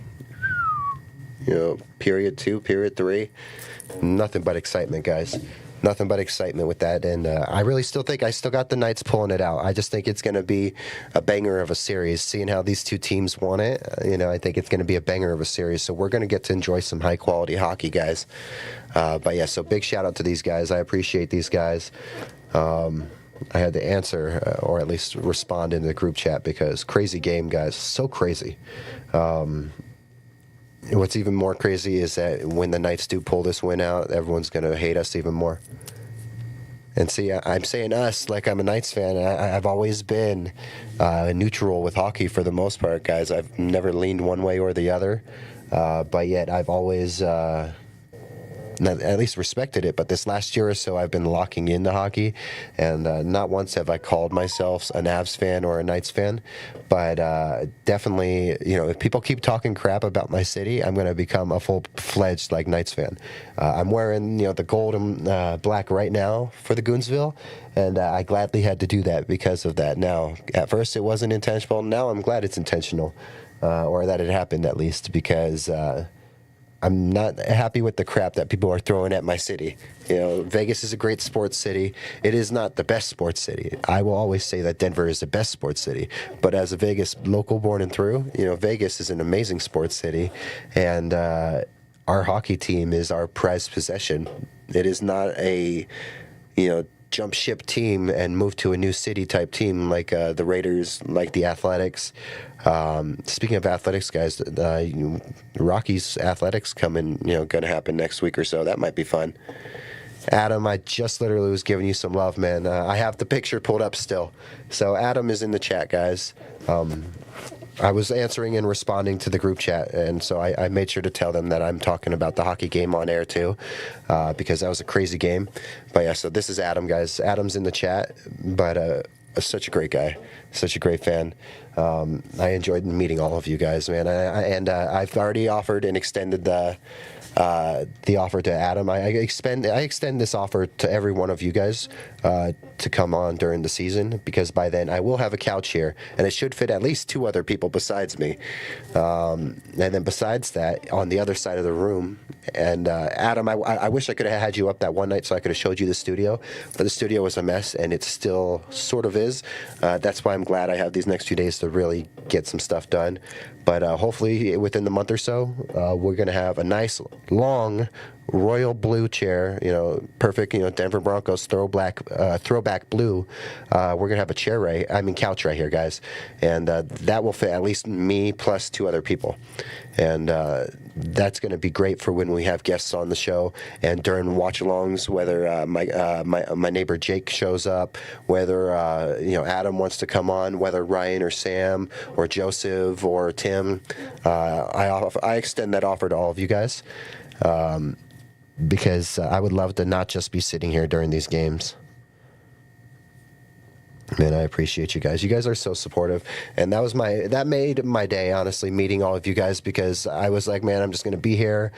Period 2, period 3, nothing but excitement, guys. Nothing but excitement with that, and I really still think I still got the Knights pulling it out. I just think it's going to be a banger of a series. Seeing how these two teams won it, I think it's going to be a banger of a series. So we're going to get to enjoy some high quality hockey, guys. But yeah, so big shout out to these guys. I appreciate these guys. I had to answer or at least respond in the group chat because crazy game, guys, so crazy. What's even more crazy is that when the Knights do pull this win out, everyone's going to hate us even more. And see, I'm saying us like I'm a Knights fan. I've always been neutral with hockey for the most part, guys. I've never leaned one way or the other. But yet I've always at least respected it. But this last year or so, I've been locking into hockey. And not once have I called myself an Avs fan or a Knights fan. But definitely, if people keep talking crap about my city, I'm going to become a full-fledged Knights fan. I'm wearing the gold and black right now for the Goonsville, and I gladly had to do that because of that. Now, at first it wasn't intentional. Now I'm glad it's intentional, or that it happened at least, because I'm not happy with the crap that people are throwing at my city. Vegas is a great sports city. It is not the best sports city. I will always say that Denver is the best sports city. But as a Vegas local born and through, Vegas is an amazing sports city. And our hockey team is our prized possession. It is not a, jump ship team and move to a new city type team like the Raiders, like the Athletics. Speaking of athletics, guys, Rockies athletics coming, going to happen next week or so. That might be fun. Adam, I just literally was giving you some love, man. I have the picture pulled up still. So Adam is in the chat, guys. I was answering and responding to the group chat, and so I made sure to tell them that I'm talking about the hockey game on air too, because that was a crazy game. But yeah, so this is Adam, guys. Adam's in the chat, but such a great guy, such a great fan. I enjoyed meeting all of you guys, man. I've already offered and extended the offer to Adam. I extend this offer to every one of you guys to come on during the season, because by then I will have a couch here, and it should fit at least 2 other people besides me. And then besides that, on the other side of the room, and Adam, I wish I could have had you up that one night so I could have showed you the studio, but the studio was a mess, and it still sort of is. That's why I'm glad I have these next few days to really get some stuff done. But hopefully within the month or so, we're going to have a nice, long, royal blue chair, perfect, Denver Broncos throwback blue. We're going to have a couch right here, guys. And that will fit at least me plus 2 other people. And that's going to be great for when we have guests on the show and during watch-alongs, whether my neighbor Jake shows up, whether Adam wants to come on, whether Ryan or Sam or Joseph or Tim. I extend that offer to all of you guys, because I would love to not just be sitting here during these games. Man, I appreciate you guys. You guys are so supportive, and that made my day, honestly, meeting all of you guys, because I was like, man, I'm just going to be here,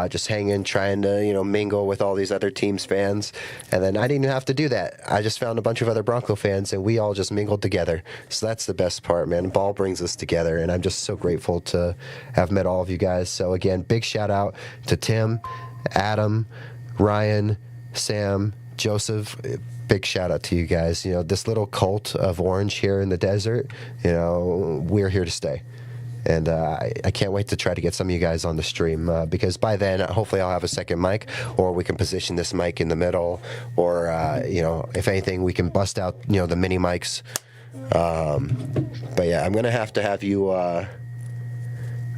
just hanging, trying to, mingle with all these other teams' fans, and then I didn't even have to do that. I just found a bunch of other Bronco fans, and we all just mingled together. So that's the best part, man. Ball brings us together, and I'm just so grateful to have met all of you guys. So again, big shout out to Tim, Adam, Ryan, Sam, Joseph. Big shout out to you guys. This little cult of orange here in the desert, we're here to stay. And I can't wait to try to get some of you guys on the stream, because by then, hopefully I'll have a second mic, or we can position this mic in the middle, or, if anything, we can bust out, the mini mics. But yeah, I'm going to have you...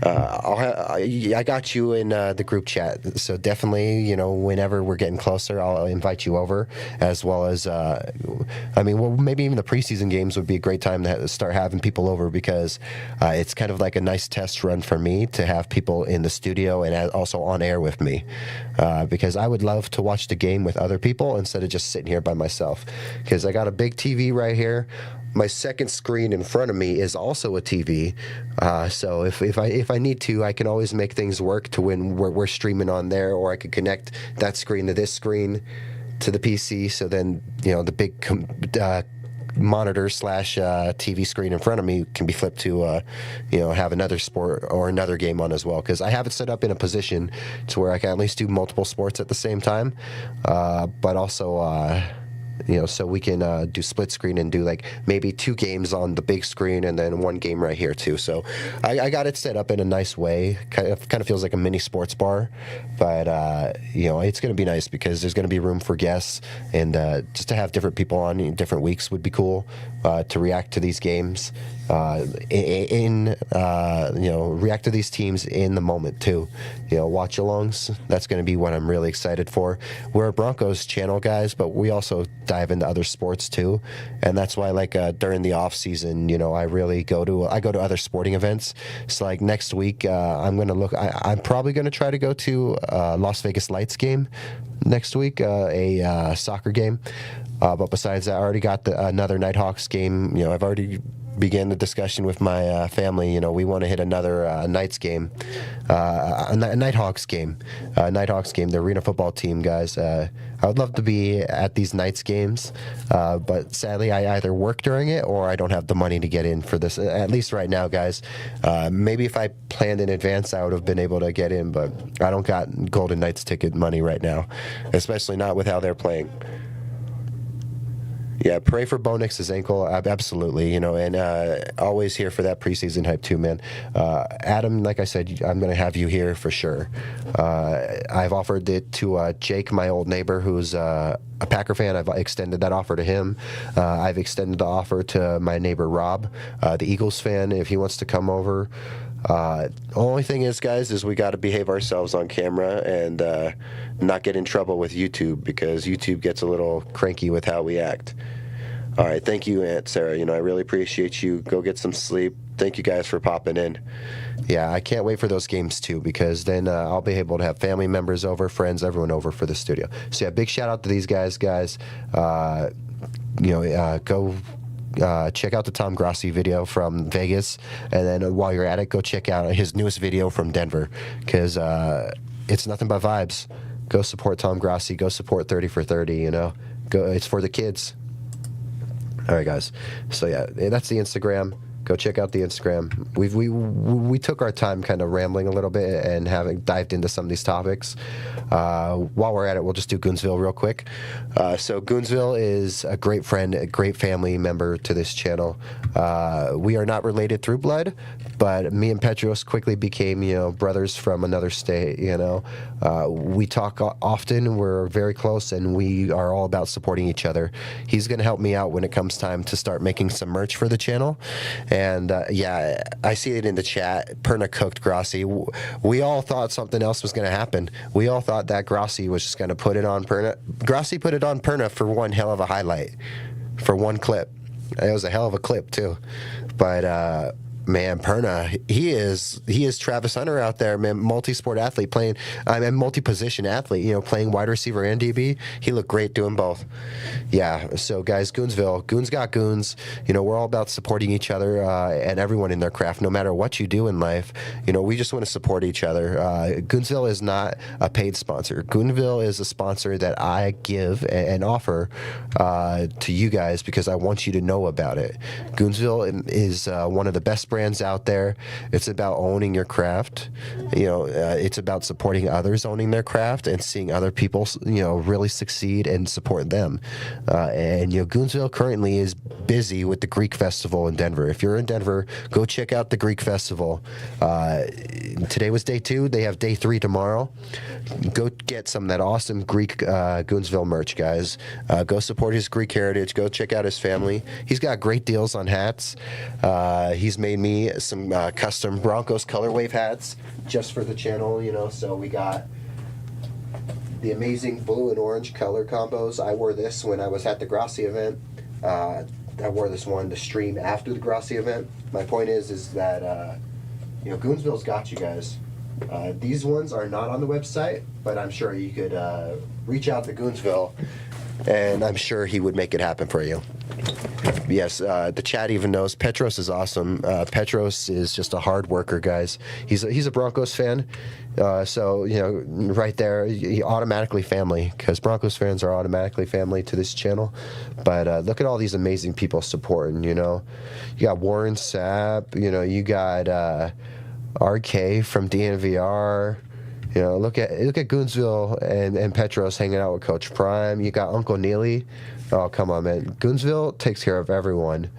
I got you in the group chat, so definitely, whenever we're getting closer, I'll invite you over, as well as, maybe even the preseason games would be a great time to start having people over, because it's kind of like a nice test run for me to have people in the studio and also on air with me, because I would love to watch the game with other people instead of just sitting here by myself, because I got a big TV right here. My second screen in front of me is also a TV, so if I need to, I can always make things work to when we're streaming on there, or I could connect that screen to this screen to the PC. So then the big monitor / TV screen in front of me can be flipped to have another sport or another game on as well, because I have it set up in a position to where I can at least do multiple sports at the same time, but also. So we can do split screen and do like maybe 2 games on the big screen and then 1 game right here too. So I got it set up in a nice way. Kind of feels like a mini sports bar, but it's going to be nice because there's going to be room for guests, and just to have different people on in different weeks would be cool, to react to these games, react to these teams in the moment too. Watch-alongs. That's going to be what I'm really excited for. We're a Broncos channel, guys, but we also dive into other sports too, and that's why during the off season, I really go to other sporting events. So like next week, I'm probably going to try to go to Las Vegas Lights game next week, a soccer game. But besides that, I already got another Nighthawks game. I've already began the discussion with my family. We want to hit another Knights game, a Nighthawks game. Nighthawks game, the arena football team, guys. I would love to be at these Knights games, but sadly, I either work during it or I don't have the money to get in for this. At least right now, guys. Maybe if I planned in advance, I would have been able to get in, but I don't got Golden Knights ticket money right now, especially not with how they're playing. Yeah, pray for Bo Nix's ankle, absolutely, and always here for that preseason hype too, man. Adam, like I said, I'm going to have you here for sure. I've offered it to Jake, my old neighbor, who's a Packer fan. I've extended that offer to him. I've extended the offer to my neighbor Rob, the Eagles fan, if he wants to come over. Only thing is, guys, is we got to behave ourselves on camera and not get in trouble with YouTube, because YouTube gets a little cranky with how we act. All right, thank you, Aunt Sarah. I really appreciate you. Go get some sleep. Thank you guys for popping in. Yeah, I can't wait for those games too, because then I'll be able to have family members over, friends, everyone over for the studio. So yeah, big shout out to these guys. Go check out the Tom Grossi video from Vegas, and then while you're at it, go check out his newest video from Denver, because it's nothing but vibes. Go support Tom Grossi. Go support 30 for 30. You know, go. It's for the kids. All right, guys. So yeah, that's the Instagram. Go check out the Instagram. We took our time kind of rambling a little bit and having dived into some of these topics. While we're at it, we'll just do Goonsville real quick. So Goonsville is a great friend, a great family member to this channel. We are not related through blood, but me and Petros quickly became, brothers from another state. We talk often. We're very close, and we are all about supporting each other. He's going to help me out when it comes time to start making some merch for the channel. And yeah, I see it in the chat. Perna cooked Grossi. We all thought something else was going to happen. We all thought that Grossi was just going to put it on Perna. Grossi put it on Perna for one hell of a highlight, for one clip. It was a hell of a clip too. But man, Perna, he is Travis Hunter out there, man. Multi-sport athlete playing, multi-position athlete. Playing wide receiver and DB. He looked great doing both. Yeah. So guys, Goonsville, goons got goons. We're all about supporting each other and everyone in their craft, no matter what you do in life. We just want to support each other. Goonsville is not a paid sponsor. Goonsville is a sponsor that I give and offer to you guys because I want you to know about it. Goonsville is one of the best brands out there. It's about owning your craft. It's about supporting others owning their craft and seeing other people, really succeed and support them. And Goonsville currently is busy with the Greek Festival in Denver. If you're in Denver, go check out the Greek Festival. Today was day 2. They have day 3 tomorrow. Go get some of that awesome Greek Goonsville merch, guys. Go support his Greek heritage. Go check out his family. He's got great deals on hats. He's made me some custom Broncos color wave hats just for the channel. So we got the amazing blue and orange color combos. I wore this when I was at the Grossi event. I wore this one to stream after the Grossi event. My point is that Goonsville's got you guys. These ones are not on the website, but I'm sure you could reach out to Goonsville, and I'm sure he would make it happen for you. Yes, the chat even knows Petros is awesome. Petros is just a hard worker, guys. He's a Broncos fan, so right there, he automatically family, because Broncos fans are automatically family to this channel. But look at all these amazing people supporting. You got Warren Sapp. You got RK from DNVR. Look at Goonsville and Petros hanging out with Coach Prime. You got Uncle Neely. Oh, come on, man. Goonsville takes care of everyone.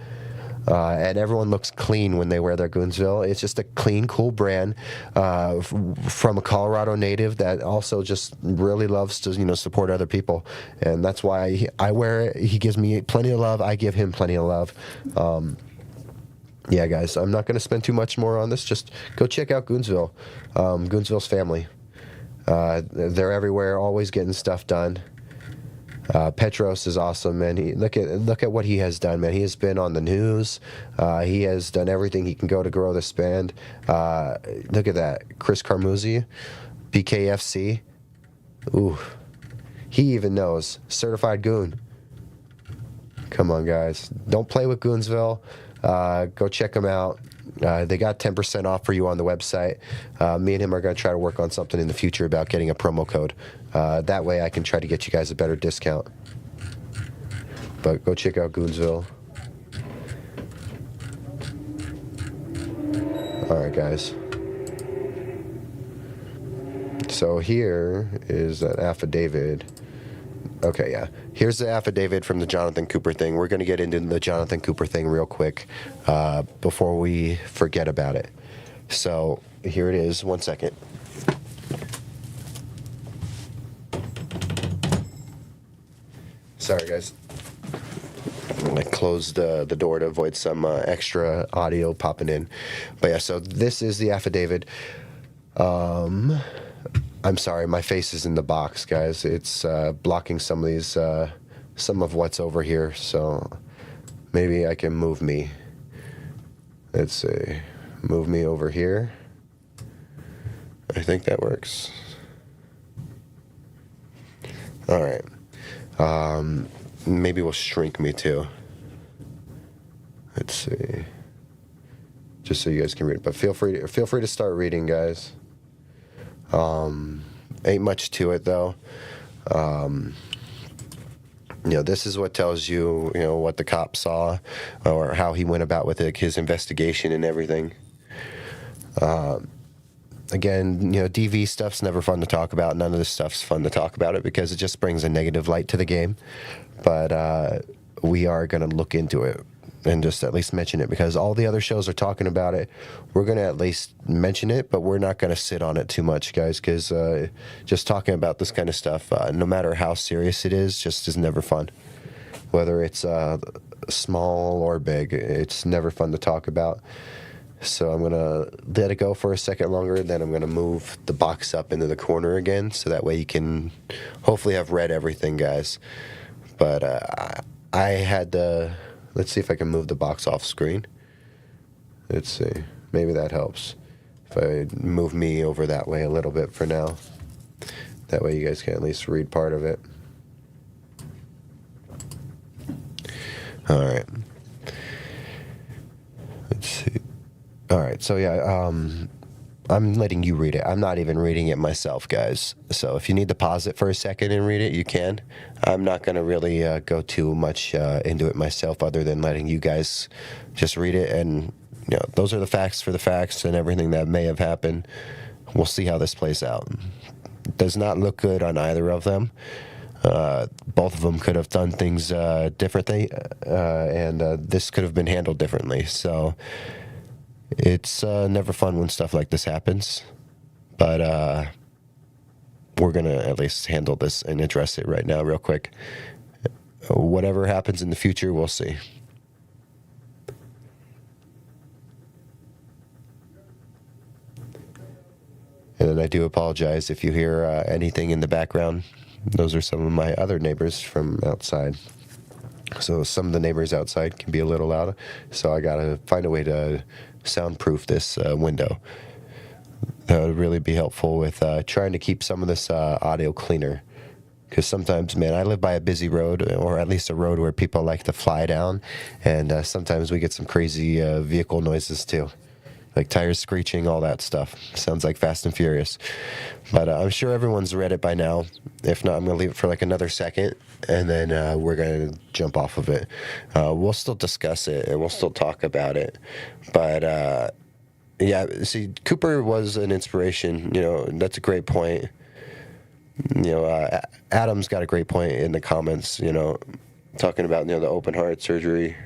And everyone looks clean when they wear their Goonsville. It's just a clean, cool brand from a Colorado native that also just really loves to, support other people. And that's why I wear it. He gives me plenty of love. I give him plenty of love. Yeah, guys, I'm not going to spend too much more on this. Just go check out Goonsville. Goonsville's family. They're everywhere, always getting stuff done. Petros is awesome, man. Look at what he has done, man. He has been on the news. He has done everything he can go to grow this band. Look at that. Chris Carmuzzi, BKFC. Ooh. He even knows. Certified Goon. Come on, guys. Don't play with Goonsville. Go check them out. They got 10% off for you on the website. Me and him are going to try to work on something in the future about getting a promo code. That way I can try to get you guys a better discount. But go check out Goonsville. All right, guys. So here is an affidavit. Okay, yeah. Here's the affidavit from the Jonathan Cooper thing. We're going to get into the Jonathan Cooper thing real quick before we forget about it. So here it is. 1 second. Sorry, guys. I closed the door to avoid some extra audio popping in. But yeah, so this is the affidavit. I'm sorry, my face is in the box, guys. It's blocking some of these, some of what's over here. So maybe I can move me. Let's see, move me over here. I think that works. All right. Maybe we'll shrink me too. Let's see. Just so you guys can read it, but feel free to start reading, guys. Ain't much to it though. This is what tells you, what the cop saw, or how he went about with it, his investigation and everything. Again, DV stuff's never fun to talk about. None of this stuff's fun to talk about it because it just brings a negative light to the game. But we are going to look into it and just at least mention it because all the other shows are talking about it. We're going to at least mention it, but we're not going to sit on it too much, guys, because just talking about this kind of stuff, no matter how serious it just is never fun. Whether it's small or big, it's never fun to talk about. So I'm going to let it go for a second longer, then I'm going to move the box up into the corner again, so that way you can hopefully have read everything, guys. But I had to... Let's see if I can move the box off screen. Let's see. Maybe that helps. If I move me over that way a little bit for now. That way you guys can at least read part of it. All right. Let's see. All right. So, yeah, I'm letting you read it. I'm not even reading it myself, guys. So if you need to pause it for a second and read it, you can. I'm not going to really go too much into it myself other than letting you guys just read it. And, those are the facts for the facts and everything that may have happened. We'll see how this plays out. It does not look good on either of them. Both of them could have done things differently, and this could have been handled differently. So... It's never fun when stuff like this happens, but we're going to at least handle this and address it right now real quick. Whatever happens in the future, we'll see. And then I do apologize if you hear anything in the background. Those are some of my other neighbors from outside. So some of the neighbors outside can be a little loud, so I got to find a way to soundproof this window. That would really be helpful with trying to keep some of this audio cleaner. Because sometimes, man, I live by a busy road, or at least a road where people like to fly down, and sometimes we get some crazy vehicle noises too. Like tires screeching, all that stuff. Sounds like Fast and Furious. But I'm sure everyone's read it by now. If not, I'm going to leave it for like another second, and then we're going to jump off of it. We'll still discuss it, and we'll still talk about it. But, yeah, see, Cooper was an inspiration. That's a great point. Adam's got a great point in the comments, talking about, the open heart surgery.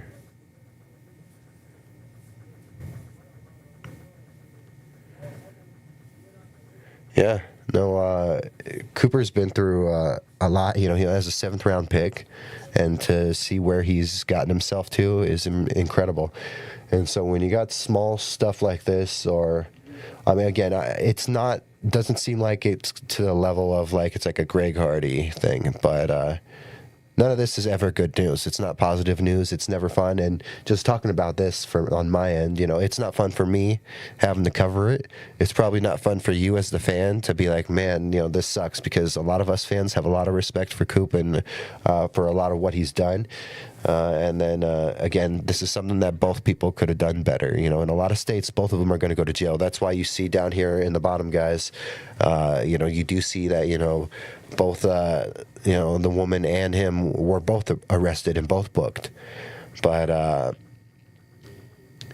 Yeah, no, Cooper's been through a lot. He has a 7th round pick, and to see where he's gotten himself to is incredible. And so when you got small stuff like this, or, I mean, again, doesn't seem like it's to the level of like it's like a Greg Hardy thing, but none of this is ever good news. It's not positive news. It's never fun. And just talking about this on my end, it's not fun for me having to cover it. It's probably not fun for you as the fan to be like, man, this sucks, because a lot of us fans have a lot of respect for Coop and for a lot of what he's done. And then, again, this is something that both people could have done better. In a lot of states, both of them are going to go to jail. That's why you see down here in the bottom, guys, you do see that, both, the woman and him were both arrested and both booked. But,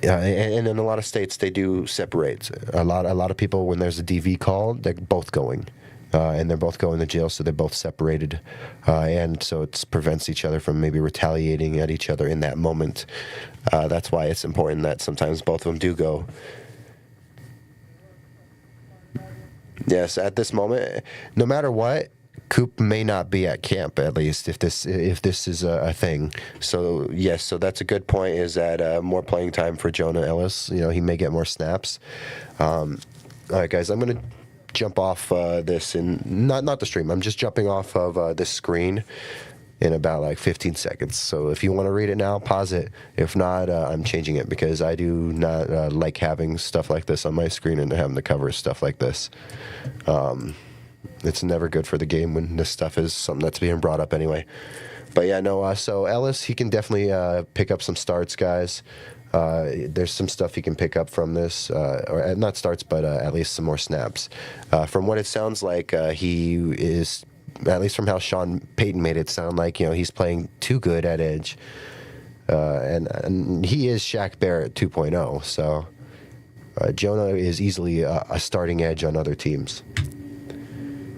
yeah, and in a lot of states, they do separate. A lot of people, when there's a DV call, they're both going. And they're both going to jail, so they're both separated. And so it prevents each other from maybe retaliating at each other in that moment. That's why it's important that sometimes both of them do go. Yes, at this moment, no matter what, Coop may not be at camp, at least, if this is a thing. So, yes, so that's a good point, is that more playing time for Jonah Ellis. He may get more snaps. All right, guys, I'm going to jump off this, and not the stream. I'm just jumping off of this screen in about like 15 seconds. So if you want to read it now, pause it. If not, I'm changing it, because I do not like having stuff like this on my screen and having to cover stuff like this. It's never good for the game when this stuff is something that's being brought up anyway. But yeah, no. So Ellis, he can definitely pick up some starts, guys. There's some stuff he can pick up from this, or not starts, but at least some more snaps. From what it sounds like, he is, at least from how Sean Payton made it sound like, he's playing too good at edge. And he is Shaq Barrett 2.0, so Jonah is easily a starting edge on other teams.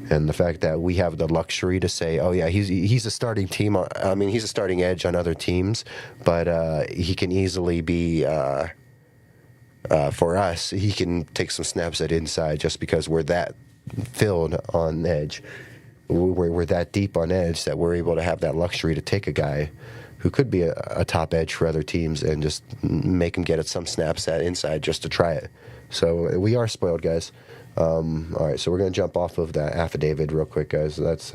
And the fact that we have the luxury to say, oh yeah, he's a starting team. I mean, he's a starting edge on other teams, but he can easily be, for us, he can take some snaps at inside just because we're that filled on edge. We're that deep on edge that we're able to have that luxury to take a guy who could be a top edge for other teams and just make him get at some snaps at inside just to try it. So we are spoiled, guys. All right, so we're going to jump off of that affidavit real quick, guys. That's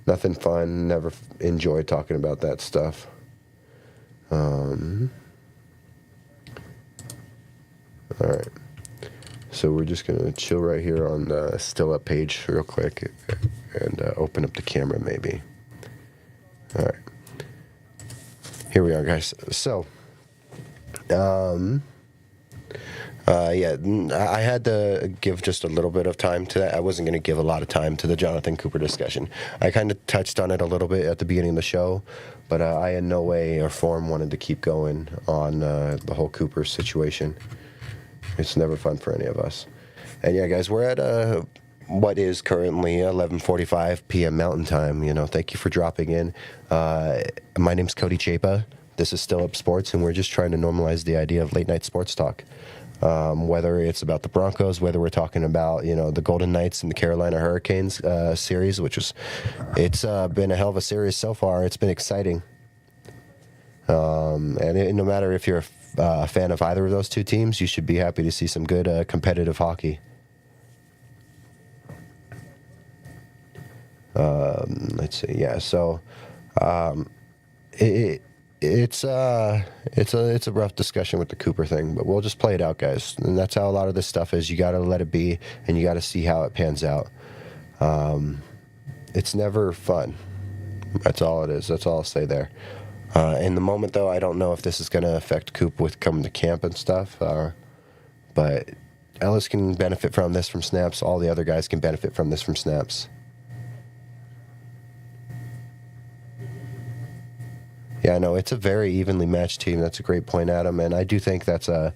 nothing fun. Never enjoy talking about that stuff. All right. So we're just going to chill right here on the still up page real quick and open up the camera maybe. All right. Here we are, guys. So, I had to give just a little bit of time to that. I wasn't going to give a lot of time to the Jonathan Cooper discussion. I kind of touched on it a little bit at the beginning of the show, but I in no way or form wanted to keep going on the whole Cooper situation. It's never fun for any of us. And yeah, guys, we're at what is currently 11:45 p.m. Mountain Time. Thank you for dropping in. My name's Cody Chapa. This is Still Up Sports, and we're just trying to normalize the idea of late night sports talk. Whether it's about the Broncos, whether we're talking about the Golden Knights and the Carolina Hurricanes series, it's been a hell of a series so far. It's been exciting, no matter if you're a fan of either of those two teams, you should be happy to see some good competitive hockey. Let's see. Yeah. So, it's a rough discussion with the Cooper thing, but we'll just play it out, guys. And that's how a lot of this stuff is. You got to let it be, and you got to see how it pans out. It's never fun. That's all it is. That's all I'll say there. In the moment, though, I don't know if this is going to affect Coop with coming to camp and stuff, but Ellis can benefit from this from snaps. All the other guys can benefit from this from snaps. Yeah, I know. It's a very evenly matched team. That's a great point, Adam, and I do think that's a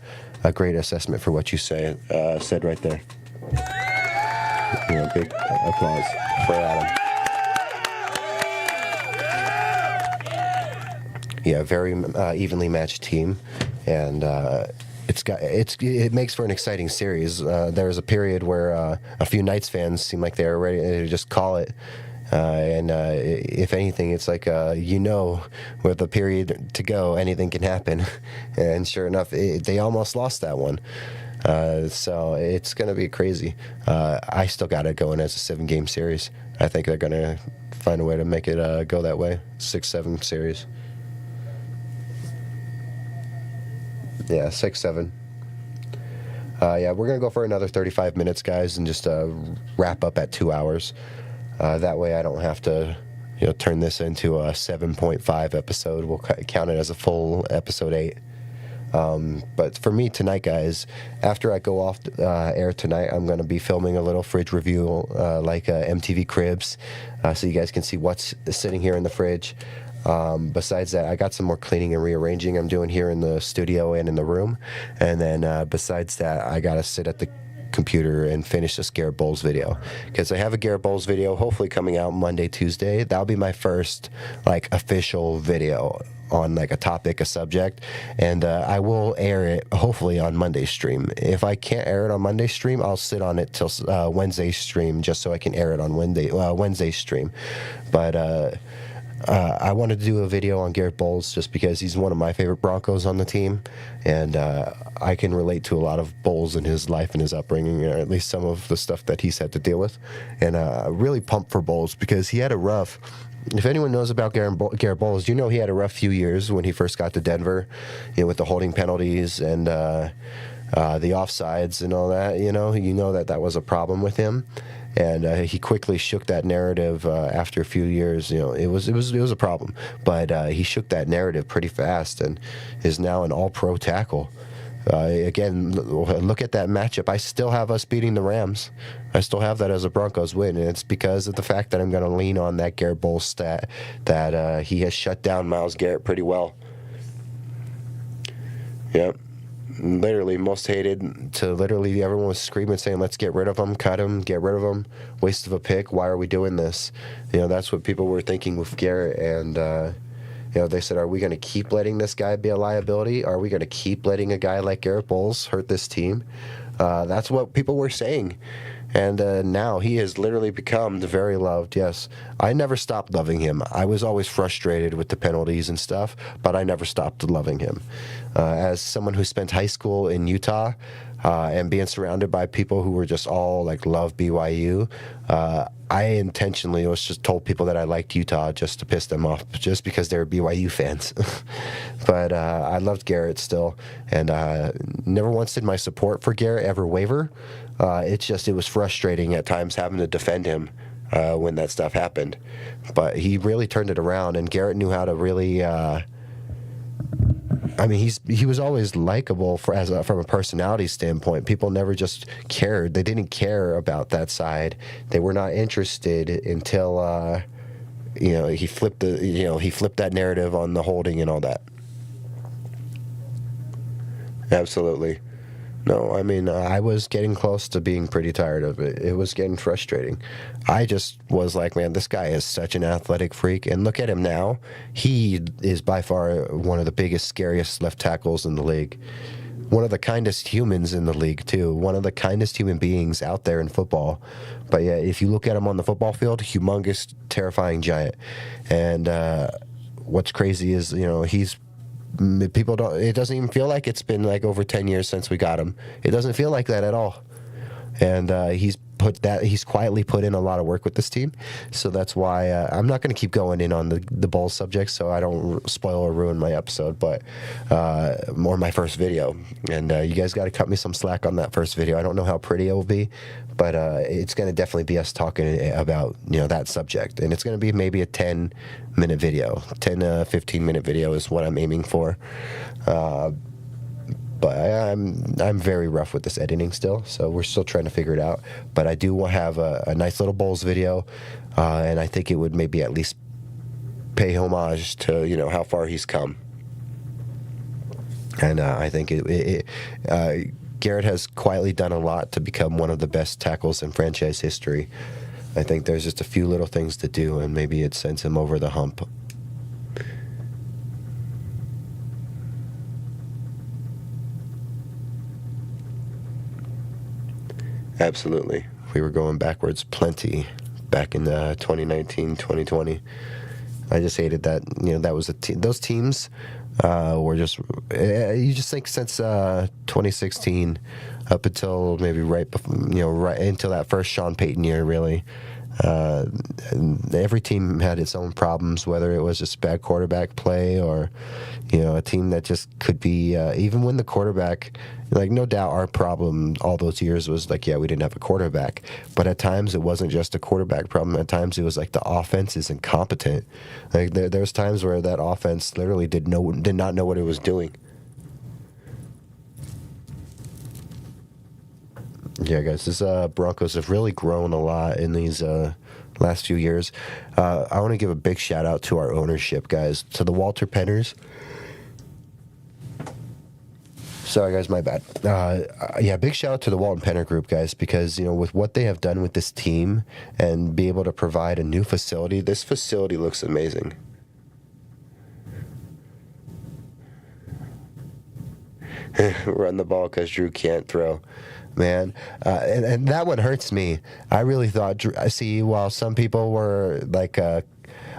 great assessment for what you said right there. Big applause for Adam. Yeah, very evenly matched team, and it makes for an exciting series. There was a period where a few Knights fans seemed like they were ready to just call it. If anything, it's like, with the period to go, anything can happen. And sure enough, they almost lost that one. So it's going to be crazy. I still got it going as a 7-game series. I think they're going to find a way to make it go that way. 6-7 series. Yeah, 6-7. We're going to go for another 35 minutes, guys, and just wrap up at 2 hours. That way I don't have to, turn this into a 7.5 episode. We'll count it as a full episode 8. But for me tonight, guys, after I go off air tonight, I'm going to be filming a little fridge review like MTV Cribs, so you guys can see what's sitting here in the fridge. Besides that, I got some more cleaning and rearranging I'm doing here in the studio and in the room. And then besides that, I got to sit at the computer and finish this Garrett Bowles video, because I have a Garrett Bowles video hopefully coming out Monday, Tuesday. That'll be my first official video on a topic, a subject, and I will air it hopefully on Monday's stream. If I can't air it on Monday's stream, I'll sit on it till Wednesday's stream, just so I can air it on Wednesday's stream. But I wanted to do a video on Garrett Bowles just because he's one of my favorite Broncos on the team, and I can relate to a lot of Bowles in his life and his upbringing, or at least some of the stuff that he's had to deal with. And really pumped for Bowles because he had a rough. If anyone knows about Garrett Bowles, he had a rough few years when he first got to Denver, with the holding penalties and the offsides and all that. You know that that was a problem with him, and he quickly shook that narrative after a few years. It was a problem, but he shook that narrative pretty fast and is now an All-Pro tackle. Again, look at that matchup. I still have us beating the Rams. I still have that as a Broncos win, and it's because of the fact that I'm going to lean on that Garett Bolles stat that he has shut down Myles Garrett pretty well. Yep. Literally most hated to literally everyone was screaming saying, let's get rid of him, cut him, get rid of him, waste of a pick, why are we doing this? That's what people were thinking with Garrett, and they said, are we going to keep letting this guy be a liability? Are we going to keep letting a guy like Garett Bolles hurt this team? That's what people were saying. And now he has literally become the very loved. Yes, I never stopped loving him. I was always frustrated with the penalties and stuff, but I never stopped loving him. As someone who spent high school in Utah and being surrounded by people who were just all like love BYU, I intentionally was just told people that I liked Utah just to piss them off, just because they were BYU fans. But I loved Garrett still, and never once did my support for Garrett ever waver. It was frustrating at times having to defend him when that stuff happened. But he really turned it around, and Garrett knew how to really. He was always likable from a personality standpoint. People never just cared. They didn't care about that side. They were not interested until he flipped that narrative on the holding and all that. Absolutely. No, I was getting close to being pretty tired of it. It was getting frustrating. I just was like, man, this guy is such an athletic freak. And look at him now. He is by far one of the biggest, scariest left tackles in the league. One of the kindest humans in the league, too. One of the kindest human beings out there in football. But yeah, if you look at him on the football field, humongous, terrifying giant. And what's crazy is, he's people don't. It doesn't even feel like it's been like over 10 years since we got him. It doesn't feel like that at all. And he's quietly put in a lot of work with this team. So that's why I'm not going to keep going in on the Bolles subject, so I don't spoil or ruin my episode, but or my first video. And you guys got to cut me some slack on that first video. I don't know how pretty it will be, but it's going to definitely be us talking about that subject, and it's going to be maybe a 10-minute video. 10 to 15-minute video is what I'm aiming for. But I'm very rough with this editing still, so we're still trying to figure it out. But I do have a nice little Bolles video, and I think it would maybe at least pay homage to how far he's come. And I think Garrett has quietly done a lot to become one of the best tackles in franchise history. I think there's just a few little things to do, and maybe it sends him over the hump. Absolutely. We were going backwards plenty back in 2019, 2020. I just hated that, that was those teams were just, you just think since 2016 up until maybe right until that first Sean Payton year, really. Every team had its own problems, whether it was just bad quarterback play or, a team that just could be, even when the quarterback, no doubt our problem all those years was we didn't have a quarterback. But at times it wasn't just a quarterback problem. At times it was the offense is incompetent. There was times where that offense literally did not know what it was doing. Yeah, guys, this Broncos have really grown a lot in these last few years. I want to give a big shout out to our ownership, guys, to the Walter Penners. Sorry, guys, my bad. Big shout out to the Walton Penner Group, guys, because, with what they have done with this team and be able to provide a new facility, this facility looks amazing. Run the ball because Drew can't throw. Man, and that one hurts me. I really thought, while some people were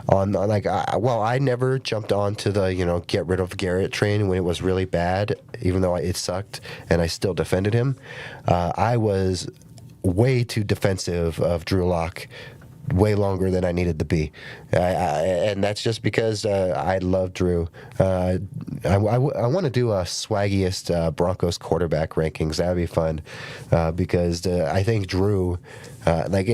I never jumped onto the get rid of Garrett train when it was really bad, even though it sucked, and I still defended him. I was way too defensive of Drew Lock way longer than I needed to be, and that's just because I love Drew. I want to do a swaggiest Broncos quarterback rankings. That'd be fun because I think Drew, like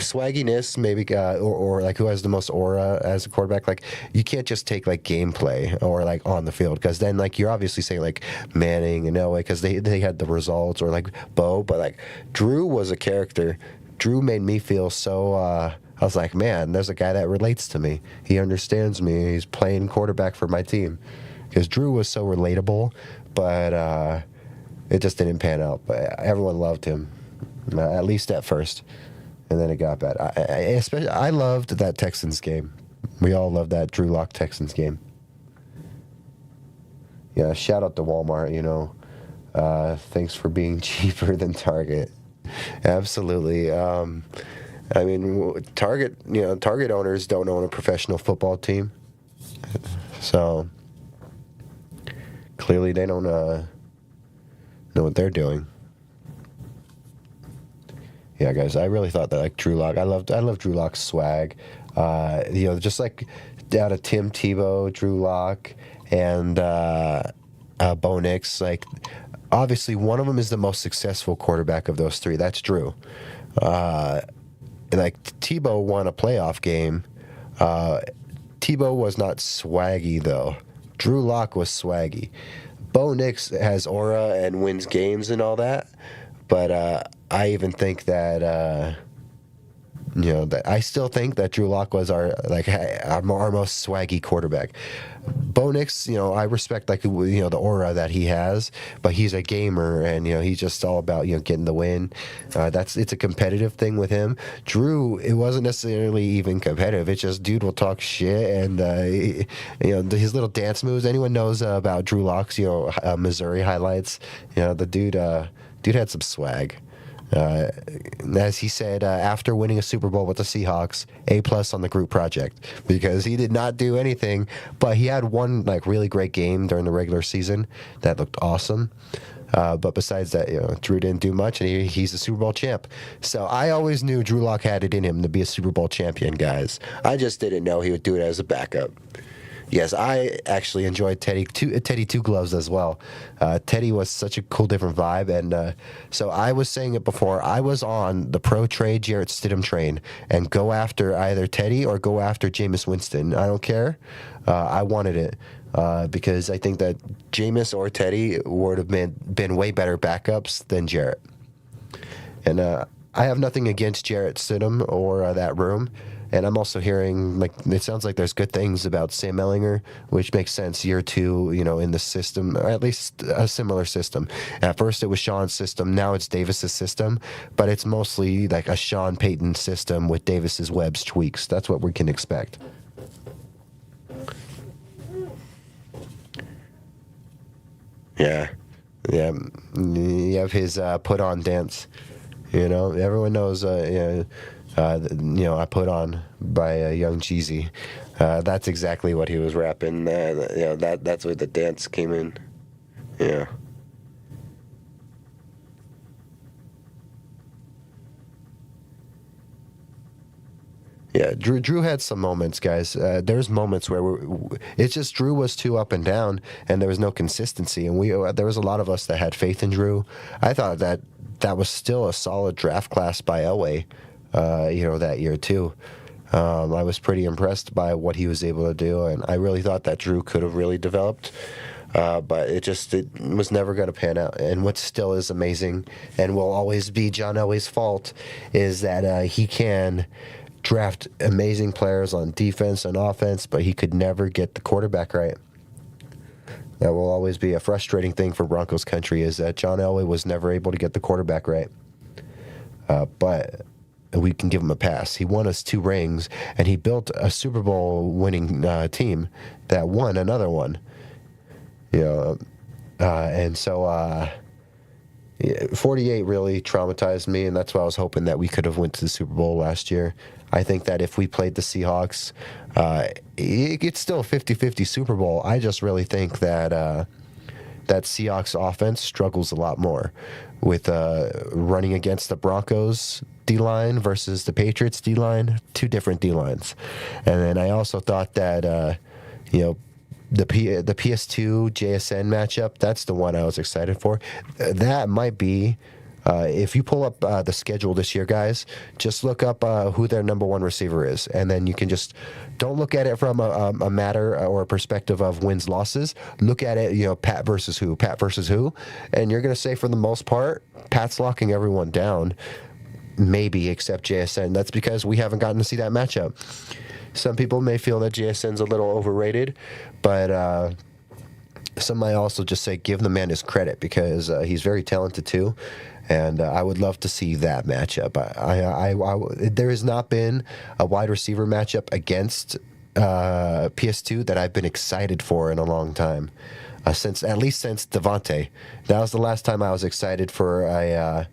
swagginess, maybe or like who has the most aura as a quarterback. Like you can't just take like gameplay or like on the field because then like you're obviously saying like Manning and Elway because they had the results or like Bo, but like Drew was a character. Drew made me feel so. I was like, man, there's a guy that relates to me. He understands me. He's playing quarterback for my team. Because Drew was so relatable, but it just didn't pan out. But everyone loved him, at least at first, and then it got bad. I loved that Texans game. We all loved that Drew Lock Texans game. Yeah, shout out to Walmart. Thanks for being cheaper than Target. Absolutely. I mean, Target owners don't own a professional football team, so clearly they don't know what they're doing. Yeah, guys, I really thought that like Drew Lock. I love Drew Lock's swag. Just like out of Tim Tebow, Drew Lock, and Bo Nix, like. Obviously, one of them is the most successful quarterback of those three. That's Drew. Like Tebow won a playoff game. Tebow was not swaggy though. Drew Lock was swaggy. Bo Nix has aura and wins games and all that. But I even think that that I still think that Drew Lock was our most swaggy quarterback. Bo Nix, I respect the aura that he has, but he's a gamer and he's just all about getting the win. It's a competitive thing with him. Drew, it wasn't necessarily even competitive. It's just dude will talk shit and his little dance moves. Anyone knows about Drew Lock's Missouri highlights? The dude had some swag. As he said, after winning a Super Bowl with the Seahawks, A+ on the group project because he did not do anything, but he had one really great game during the regular season that looked awesome. But besides that, Drew didn't do much, and he's a Super Bowl champ. So I always knew Drew Lock had it in him to be a Super Bowl champion, guys. I just didn't know he would do it as a backup. Yes, I actually enjoyed Teddy Two Gloves as well. Teddy was such a cool, different vibe, and so I was saying it before. I was on the pro trade Jarrett Stidham train and go after either Teddy or go after Jameis Winston. I don't care. I wanted it because I think that Jameis or Teddy would have been way better backups than Jarrett. And I have nothing against Jarrett Stidham or that room. And I'm also hearing, it sounds like there's good things about Sam Ehlinger, which makes sense. Year two, in the system, or at least a similar system. At first, it was Sean's system. Now it's Davis's system. But it's mostly like a Sean Payton system with Davis's Webb's tweaks. That's what we can expect. Yeah. Yeah. You have his put-on dance. Everyone knows, I Put On by Young Jeezy. That's exactly what he was rapping. That's where the dance came in. Yeah. Yeah, Drew had some moments, guys. There's moments where it's just Drew was too up and down, and there was no consistency. And there was a lot of us that had faith in Drew. I thought that was still a solid draft class by Elway. That year too. I was pretty impressed by what he was able to do, and I really thought that Drew could have really developed. But it was never going to pan out. And what still is amazing, and will always be John Elway's fault, is that he can draft amazing players on defense and offense, but he could never get the quarterback right. That will always be a frustrating thing for Broncos country, is that John Elway was never able to get the quarterback right. But we can give him a pass. He won us 2 rings, and he built a Super Bowl winning team that won another one. And so 48 really traumatized me, and that's why I was hoping that we could have went to the Super Bowl last year. I think that if we played the Seahawks, it's still a 50-50 Super Bowl. I just really think that that Seahawks offense struggles a lot more. with running against the Broncos D-line versus the Patriots D-line, two different D-lines. And then I also thought that, the PS2 JSN matchup, that's the one I was excited for. That might be, if you pull up the schedule this year, guys, just look up who their number one receiver is. And then you can just, don't look at it from a matter or a perspective of wins, losses. Look at it, Pat versus who. And you're going to say for the most part, Pat's locking everyone down, maybe except JSN. That's because we haven't gotten to see that matchup. Some people may feel that JSN's a little overrated, but some might also just say give the man his credit because he's very talented too. And I would love to see that matchup. There has not been a wide receiver matchup against PS2 that I've been excited for in a long time. At least since Devontae. That was the last time I was excited for a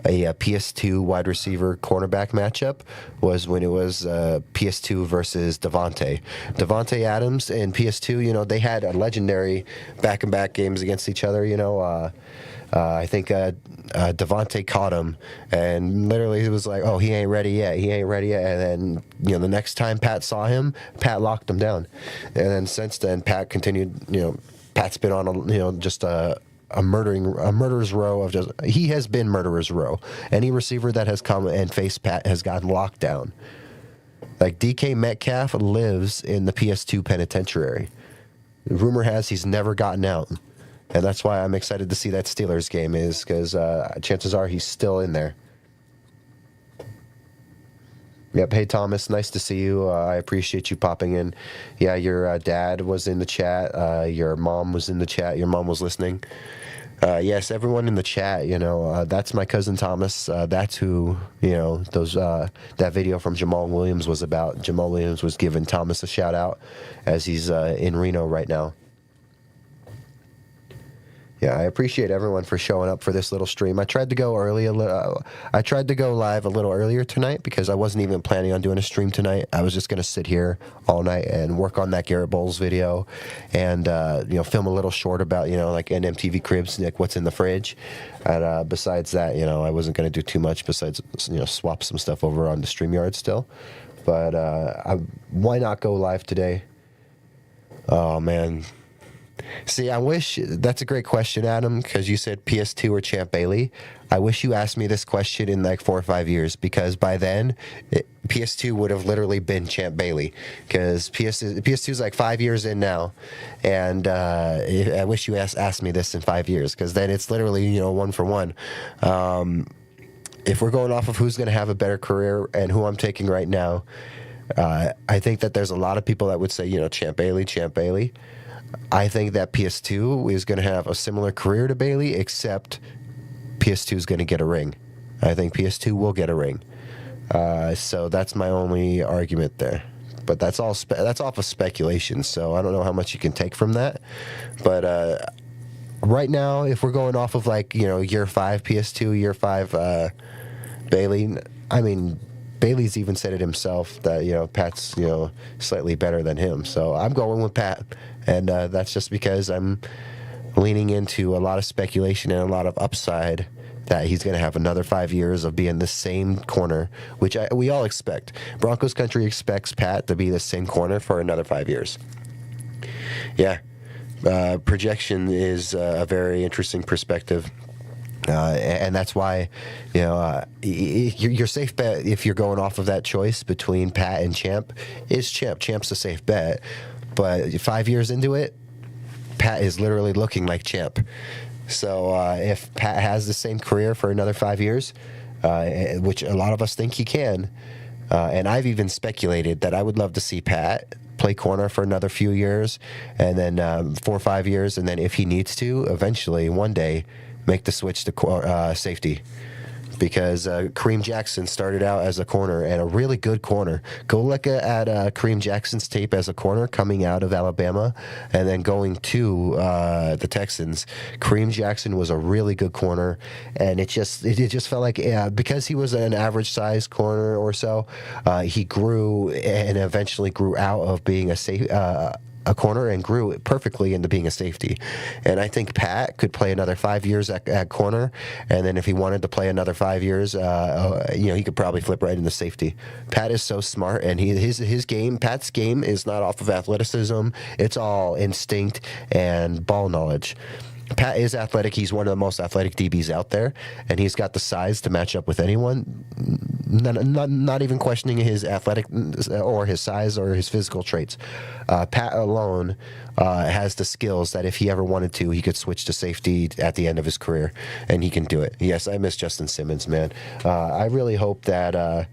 PS2 wide receiver cornerback matchup, was when it was PS2 versus Devontae. Devontae Adams and PS2, they had a legendary back-and-back games against each other. I think Devontae caught him, and literally he was like, "Oh, he ain't ready yet. And then, the next time Pat saw him, Pat locked him down. And then since then, Pat continued. Pat's been on just a murderer's row of just. He has been murderer's row. Any receiver that has come and faced Pat has gotten locked down. Like DK Metcalf lives in the PS2 penitentiary. Rumor has he's never gotten out. And that's why I'm excited to see that Steelers game is because chances are he's still in there. Yep. Hey, Thomas. Nice to see you. I appreciate you popping in. Yeah, your dad was in the chat. Your mom was in the chat. Your mom was listening. Yes, everyone in the chat, that's my cousin Thomas. That's who, that video from Jamal Williams was about. Jamal Williams was giving Thomas a shout out as he's in Reno right now. Yeah, I appreciate everyone for showing up for this little stream. I tried to go I tried to go live a little earlier tonight because I wasn't even planning on doing a stream tonight. I was just going to sit here all night and work on that Garrett Bowles video and, film a little short about, like NMTV Cribs, Nick, what's in the fridge. And besides that, I wasn't going to do too much besides, swap some stuff over on the StreamYard still. But why not go live today? Oh, man. See, I wish, that's a great question, Adam, because you said PS2 or Champ Bailey. I wish you asked me this question in like 4 or 5 years, because by then, PS2 would have literally been Champ Bailey, because PS2 is like 5 years in now, and I wish you asked me this in 5 years, because then it's literally, 1 for 1. If we're going off of who's going to have a better career and who I'm taking right now, I think that there's a lot of people that would say, Champ Bailey. I think that PS2 is going to have a similar career to Bailey, except PS2 is going to get a ring. I think PS2 will get a ring. So that's my only argument there. But that's all. That's off of speculation. So I don't know how much you can take from that. But right now, if we're going off of like year 5 PS2, year 5 Bailey, I mean. Bailey's even said it himself that Pat's slightly better than him, so I'm going with Pat, and that's just because I'm leaning into a lot of speculation and a lot of upside that he's going to have another 5 years of being the same corner, which we all expect. Broncos country expects Pat to be the same corner for another 5 years. Yeah, projection is a very interesting perspective. And that's why, your safe bet, if you're going off of that choice between Pat and Champ, is Champ. Champ's a safe bet. But 5 years into it, Pat is literally looking like Champ. So if Pat has the same career for another 5 years, which a lot of us think he can, and I've even speculated that I would love to see Pat play corner for another few years, and then 4 or 5 years, and then if he needs to, eventually, one day, make the switch to safety, because Kareem Jackson started out as a corner, and a really good corner. Go look at Kareem Jackson's tape as a corner coming out of Alabama and then going to the Texans. Kareem Jackson was a really good corner, and it just felt like because he was an average size corner or so, he grew and eventually grew out of being a a corner and grew perfectly into being a safety. And I think Pat could play another 5 years at corner, and then if he wanted to play another 5 years, he could probably flip right into safety. Pat is so smart, and Pat's game is not off of athleticism. It's all instinct and ball knowledge. Pat is athletic. He's one of the most athletic DBs out there, and he's got the size to match up with anyone. Not even questioning his athletic or his size or his physical traits. Pat alone has the skills that if he ever wanted to, he could switch to safety at the end of his career, and he can do it. Yes, I miss Justin Simmons, man. I really hope that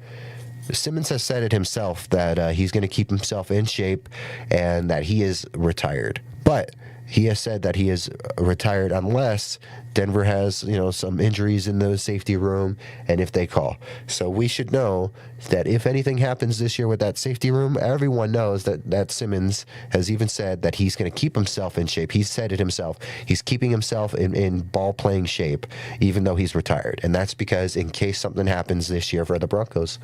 Simmons has said it himself that he's going to keep himself in shape and that he is retired. But he has said that he is retired unless Denver has, some injuries in the safety room and if they call. So we should know that if anything happens this year with that safety room, everyone knows that Simmons has even said that he's going to keep himself in shape. He said it himself. He's keeping himself in ball-playing shape, even though he's retired. And that's because in case something happens this year for the Broncos.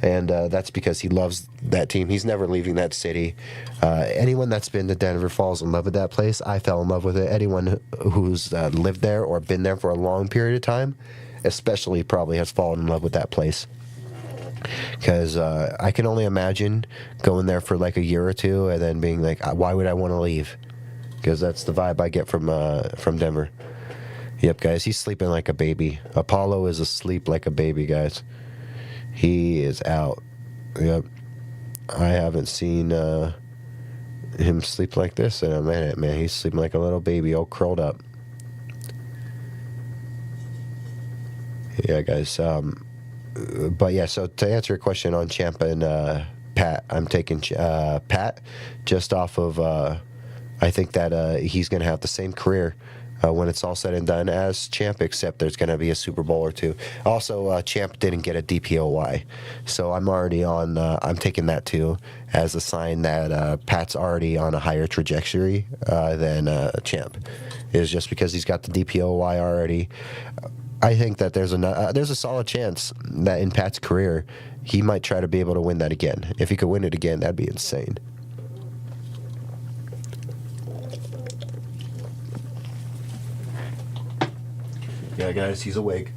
And that's because he loves that team. He's never leaving that city. Anyone that's been to Denver falls in love with that place. I fell in love with it. Anyone who's lived there or been there for a long period of time, especially probably has fallen in love with that place. Because I can only imagine going there for like a year or two and then being like, why would I want to leave? Because that's the vibe I get from Denver. Yep, guys, he's sleeping like a baby. Apollo is asleep like a baby, guys. He is out. Yep. I haven't seen him sleep like this in a minute, man. He's sleeping like a little baby, all curled up. Yeah, guys. But yeah, so to answer your question on Champ and Pat, I'm taking Pat just off of, I think that he's going to have the same career when it's all said and done as Champ, except there's going to be a Super Bowl or two. Also, Champ didn't get a DPOY, so I'm already on. I'm taking that too as a sign that Pat's already on a higher trajectory than Champ. Is just because he's got the DPOY already. I think that there's a solid chance that in Pat's career he might try to be able to win that again. If he could win it again, that'd be insane. Yeah, guys, he's awake.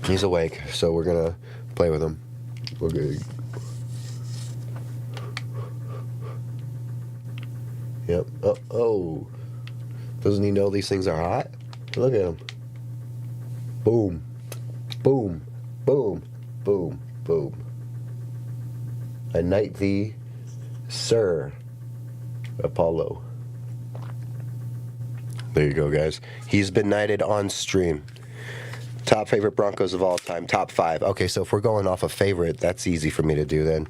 He's awake, so we're gonna play with him. We're good. Yep. Oh. Doesn't he know these things are hot? Look at him. Boom. Boom. Boom. Boom. Boom. A knight thee, Sir Apollo. There you go, guys. He's been knighted on stream. Top favorite Broncos of all time. Top 5. Okay, so if we're going off a favorite, that's easy for me to do then.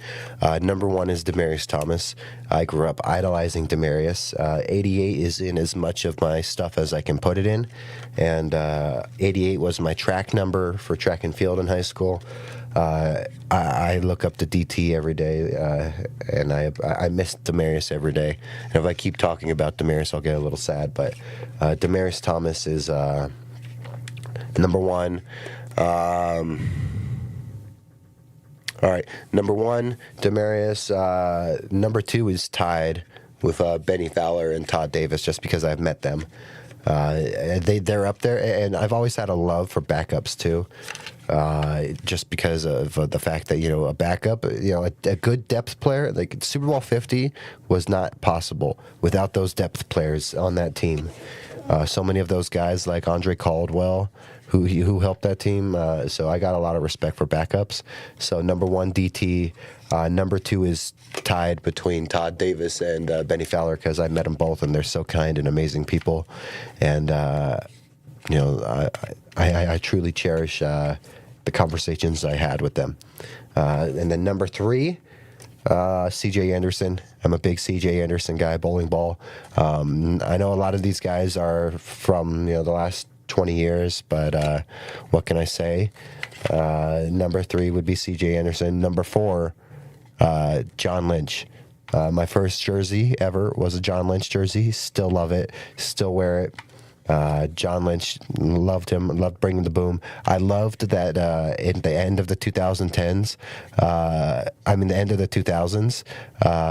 Number 1 is Demaryius Thomas. I grew up idolizing Demaryius. 88 is in as much of my stuff as I can put it in. And 88 was my track number for track and field in high school. I look up to DT every day, and I miss Demaryius every day. And if I keep talking about Demaryius, I'll get a little sad. But Demaryius Thomas is... number 1. All right. Number 1, Demaryius. Number 2 is tied with Benny Fowler and Todd Davis, just because I've met them. They're up there, and I've always had a love for backups too. Just because of the fact that a backup, a good depth player, like Super Bowl 50 was not possible without those depth players on that team. So many of those guys, like Andre Caldwell, who helped that team. So I got a lot of respect for backups. So number 1, DT. Number 2 is tied between Todd Davis and Benny Fowler, because I met them both, and they're so kind and amazing people. And I truly cherish the conversations I had with them. And then number 3. CJ Anderson. I'm a big CJ Anderson guy, bowling ball. I know a lot of these guys are from the last 20 years, but what can I say? Number 3 would be CJ Anderson. Number 4, John Lynch. My first jersey ever was a John Lynch jersey. Still love it. Still wear it. John Lynch, loved him, loved bringing the boom. I loved that in the end of the 2010s, the end of the 2000s,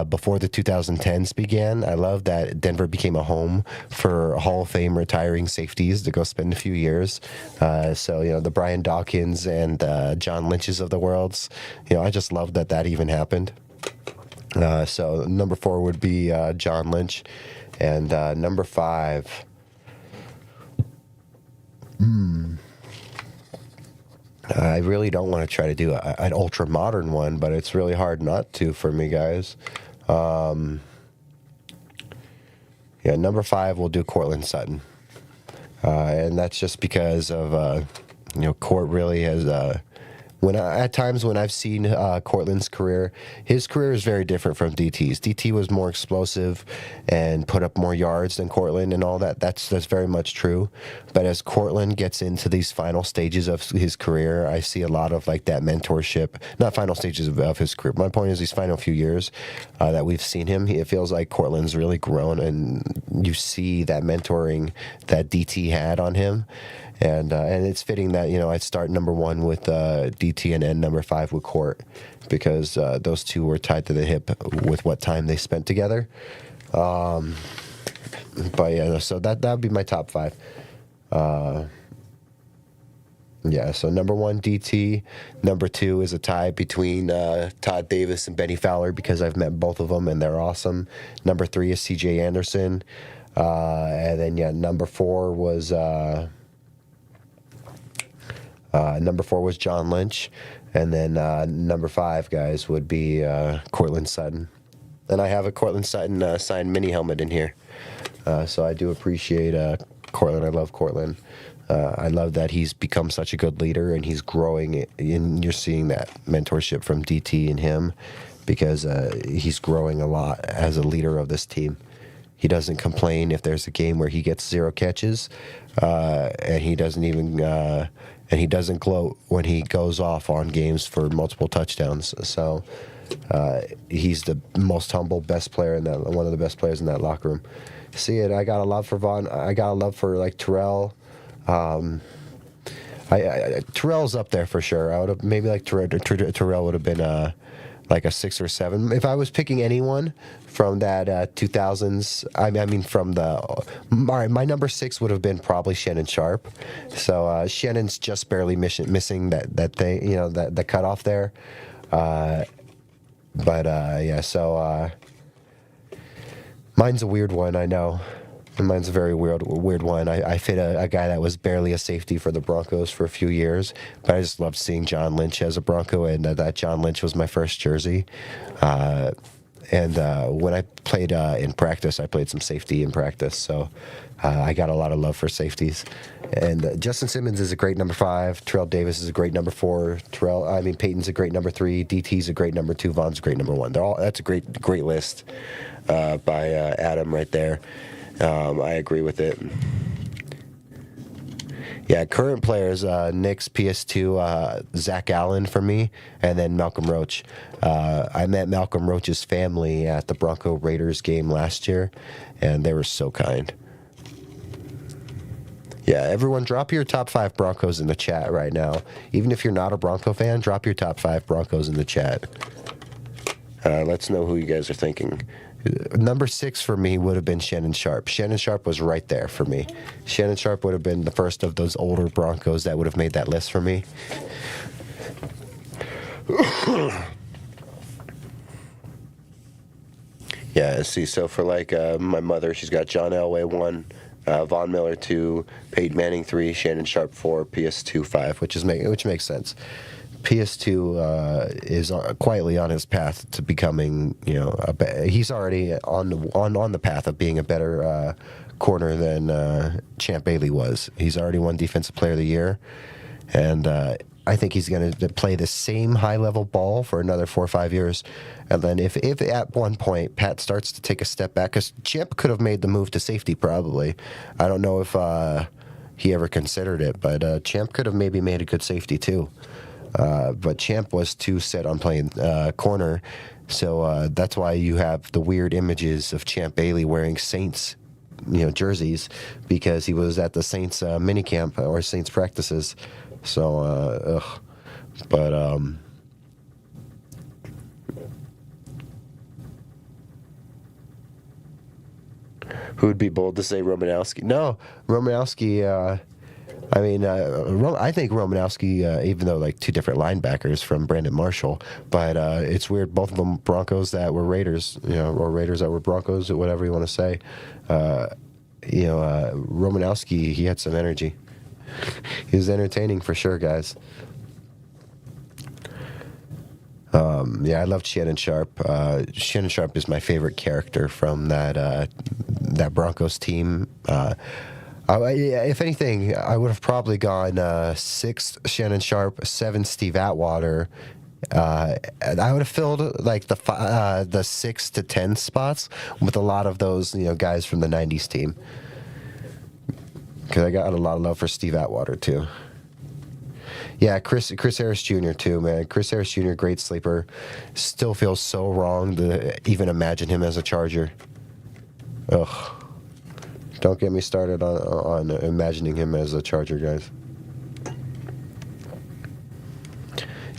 before the 2010s began, I loved that Denver became a home for Hall of Fame retiring safeties to go spend a few years. The Brian Dawkins and John Lynches of the worlds, I just loved that even happened. So number 4 would be John Lynch, and number 5. I really don't want to try to do an ultra modern one, but it's really hard not to for me, guys. Number 5, we'll do Courtland Sutton, and that's just because of Court really has. At times when I've seen Courtland's career, his career is very different from DT's. DT was more explosive and put up more yards than Courtland and all that. That's very much true. But as Courtland gets into these final stages of his career, I see a lot of like that mentorship. Not final stages of his career. My point is these final few years that we've seen him, it feels like Courtland's really grown, and you see that mentoring that DT had on him. And it's fitting that, I'd start number 1 with DT and end number 5 with Court, because those two were tied to the hip with what time they spent together. So that would be my top 5. So number 1, DT. Number 2 is a tie between Todd Davis and Benny Fowler, because I've met both of them and they're awesome. Number 3 is CJ Anderson. And then, number 4 was... number 4 was John Lynch, and then number 5, guys, would be Courtland Sutton. And I have a Courtland Sutton signed mini helmet in here, so I do appreciate Courtland. I love Courtland. I love that he's become such a good leader, and he's growing, and you're seeing that mentorship from DT and him, because he's growing a lot as a leader of this team. He doesn't complain if there's a game where he gets 0 catches, and he doesn't even... and he doesn't gloat when he goes off on games for multiple touchdowns. So he's the most humble, best player in that, one of the best players in that locker room. See it. I got a love for Vaughn. I got a love for like Terrell. Terrell's up there for sure. I would have maybe like Terrell would have been like a 6 or 7 if I was picking anyone from that 2000s. I mean from my number 6 would have been probably Shannon Sharp. So Shannon's just barely missing that thing, the cutoff there. So mine's a weird one, I know. Mine's a very weird one. I fit a guy that was barely a safety for the Broncos for a few years, but I just loved seeing John Lynch as a Bronco, and that John Lynch was my first jersey. And when I played in practice, I played some safety in practice, so I got a lot of love for safeties. And Justin Simmons is a great number 5. Terrell Davis is a great number 4. Peyton's a great number 3. DT's a great number 2. Vaughn's a great number 1. That's a great list by Adam right there. I agree with it. Yeah, current players, Knicks, PS2, Zach Allen for me, and then Malcolm Roach. I met Malcolm Roach's family at the Bronco Raiders game last year, and they were so kind. Yeah, everyone drop your top 5 Broncos in the chat right now. Even if you're not a Bronco fan, drop your top 5 Broncos in the chat. Let's know who you guys are thinking. Number 6 for me would have been Shannon Sharp. Shannon Sharp was right there for me. Shannon Sharp would have been the first of those older Broncos that would have made that list for me. Yeah, see, so for like my mother, she's got John Elway 1, Von Miller 2, Peyton Manning 3, Shannon Sharp 4, PS2 5, which makes sense. PS2 is quietly on his path to becoming, he's already on the path of being a better corner than Champ Bailey was. He's already won Defensive Player of the Year, and I think he's going to play the same high-level ball for another 4 or 5 years. And then if at one point Pat starts to take a step back, because Champ could have made the move to safety probably. I don't know if he ever considered it, but Champ could have maybe made a good safety too. But Champ was too set on playing corner, so that's why you have the weird images of Champ Bailey wearing Saints jerseys because he was at the Saints minicamp or Saints practices. So, but who would be bold to say Romanowski? No, Romanowski. I think Romanowski, even though like two different linebackers from Brandon Marshall, but it's weird. Both of them Broncos that were Raiders, or Raiders that were Broncos, or whatever you want to say. Romanowski, he had some energy. He was entertaining for sure, guys. I loved Shannon Sharp. Shannon Sharp is my favorite character from that Broncos team. If anything, I would have probably gone 6th Shannon Sharp, 7th Steve Atwater. I would have filled like the 6 to 10 spots with a lot of those guys from the '90s team. Because I got a lot of love for Steve Atwater too. Yeah, Chris Harris Jr. too, man. Chris Harris Jr. great sleeper. Still feels so wrong to even imagine him as a Charger. Ugh. Don't get me started on imagining him as a Charger, guys.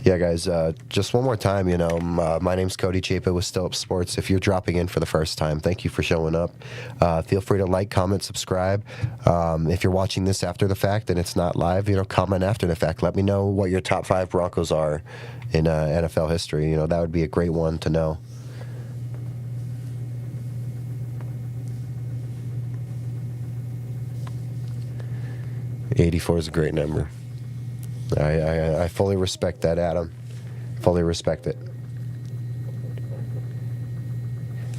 Yeah, guys, just one more time, my name's Cody Chapa with Still Up Sports. If you're dropping in for the first time, thank you for showing up. Feel free to like, comment, subscribe. If you're watching this after the fact and it's not live, comment after the fact. Let me know what your top 5 Broncos are in NFL history. That would be a great one to know. '84 is a great number. I fully respect that, Adam. Fully respect it.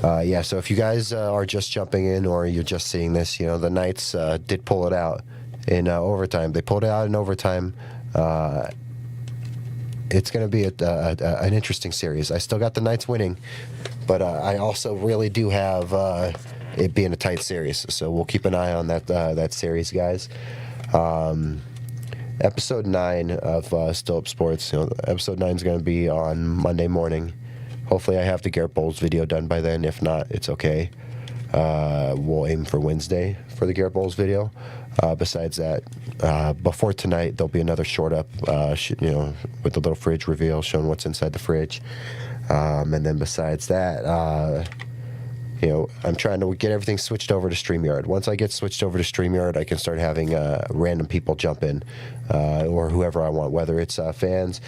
So if you guys are just jumping in or you're just seeing this, the Knights did pull it out in overtime. They pulled it out in overtime. It's going to be an interesting series. I still got the Knights winning, but I also really do have it being a tight series. So we'll keep an eye on that series, guys. Episode 9 of Still Up Sports. Episode 9 is going to be on Monday morning. Hopefully I have the Garrett Bowles video done by then. If not, it's okay. We'll aim for Wednesday for the Garrett Bowles video. Besides that, before tonight, there'll be another short up, with the little fridge reveal showing what's inside the fridge. And then besides that, I'm trying to get everything switched over to StreamYard. Once I get switched over to StreamYard, I can start having random people jump in, or whoever I want, whether it's fans.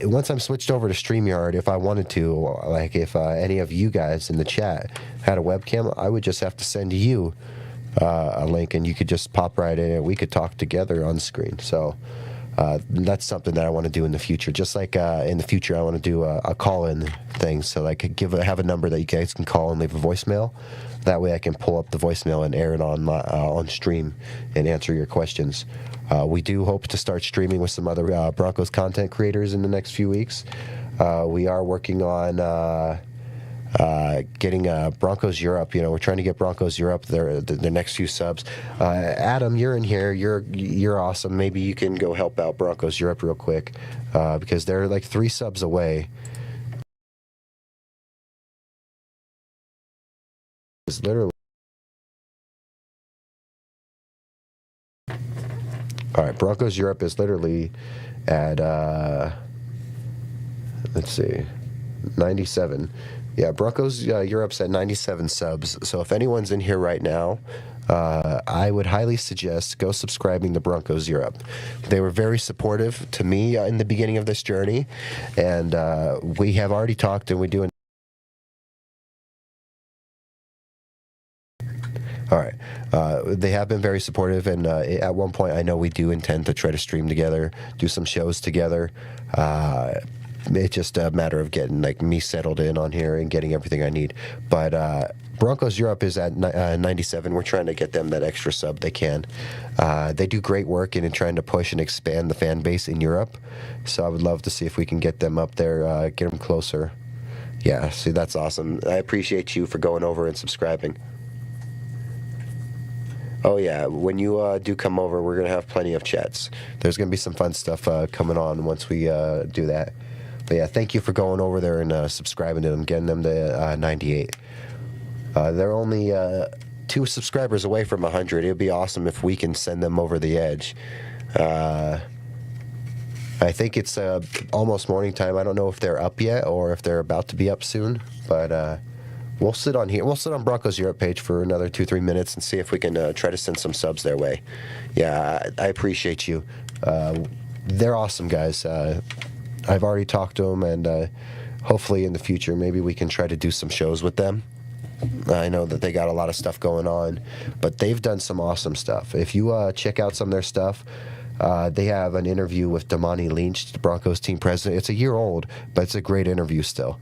Once I'm switched over to StreamYard, if I wanted to, like if any of you guys in the chat had a webcam, I would just have to send you a link, and you could just pop right in, and we could talk together on screen. So that's something that I want to do in the future. Just like in the future, I want to do a call-in thing. So I could have a number that you guys can call and leave a voicemail. That way I can pull up the voicemail and air it on stream and answer your questions. We do hope to start streaming with some other Broncos content creators in the next few weeks. We are working on getting Broncos Europe. We're trying to get Broncos Europe the next few subs. Adam, you're in here. You're awesome. Maybe you can go help out Broncos Europe real quick because they're like 3 subs away. It's literally. All right, Broncos Europe is literally at let's see, 97. Yeah, Broncos Europe's at 97 subs. So if anyone's in here right now, I would highly suggest go subscribing to Broncos Europe. They were very supportive to me in the beginning of this journey, and we have already talked, and we do. All right. They have been very supportive, and at one point, I know we do intend to try to stream together, do some shows together. It's just a matter of getting me settled in on here and getting everything I need. But Broncos Europe is at 97. We're trying to get them that extra sub they can. They do great work in trying to push and expand the fan base in Europe. So I would love to see if we can get them up there, get them closer. Yeah, see, that's awesome. I appreciate you for going over and subscribing. Oh, yeah, when you do come over, we're going to have plenty of chats. There's going to be some fun stuff coming on once we do that. But, yeah, thank you for going over there and subscribing to them, getting them to 98. They're only 2 subscribers away from 100. It would be awesome if we can send them over the edge. I think it's almost morning time. I don't know if they're up yet or if they're about to be up soon, but we'll sit on here. We'll sit on Broncos Europe page for another 2-3 minutes and see if we can try to send some subs their way. Yeah, I appreciate you. They're awesome guys. I've already talked to them, and hopefully in the future maybe we can try to do some shows with them. I know that they got a lot of stuff going on, but they've done some awesome stuff. If you check out some of their stuff, they have an interview with Damani Lynch, the Broncos team president. It's a year old, but it's a great interview still.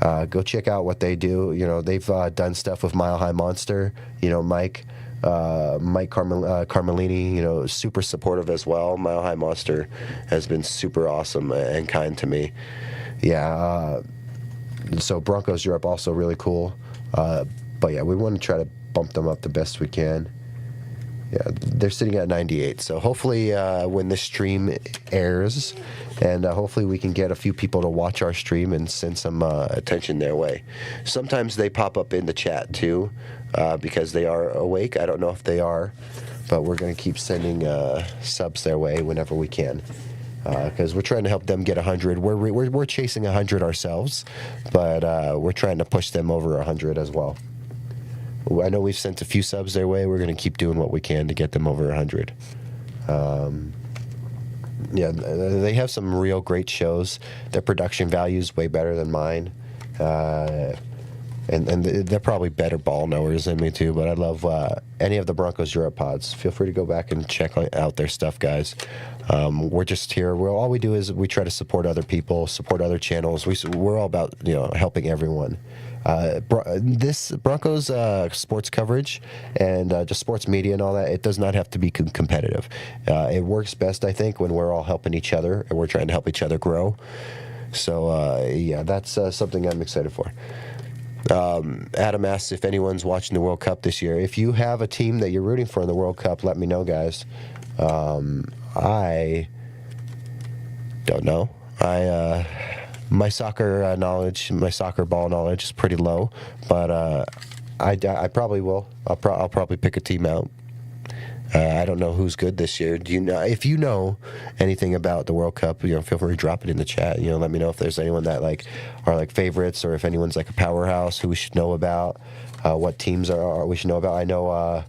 Go check out what they do. You know, they've done stuff with Mile High Monster. You know, Mike Carmelini, you know, super supportive as well. Mile High Monster has been super awesome and kind to me. Yeah, so Broncos Europe also really cool. But yeah, we want to try to bump them up the best we can. Yeah, they're sitting at 98. So hopefully when this stream airs, and hopefully we can get a few people to watch our stream and send some attention their way. Sometimes they pop up in the chat too, because they are awake. I don't know if they are, but we're going to keep sending subs their way whenever we can, because we're trying to help them get 100. We're chasing 100 ourselves, but we're trying to push them over 100 as well. I know we've sent a few subs their way. We're going to keep doing what we can to get them over 100. Yeah, they have some real great shows. Their production value is way better than mine. And they're probably better ball knowers than me too, but I love any of the Broncos Europe pods. Feel free to go back and check out their stuff, guys. We're just here. All we do is we try to support other people, support other channels. We're all about, you know, helping everyone. This Broncos sports coverage and just sports media and all that, it does not have to be competitive. It works best, I think, when we're all helping each other and we're trying to help each other grow. So, yeah, that's something I'm excited for. Adam asks if anyone's watching the World Cup this year. If you have a team that you're rooting for in the World Cup, let me know, guys. I don't know. My soccer knowledge, my soccer ball knowledge is pretty low, but I probably will. I'll probably pick a team out. I don't know who's good this year. Do you know? If you know anything about the World Cup, you know, feel free to drop it in the chat. You know, let me know if there's anyone that are favorites, or if anyone's like a powerhouse who we should know about. What teams we should know about? I know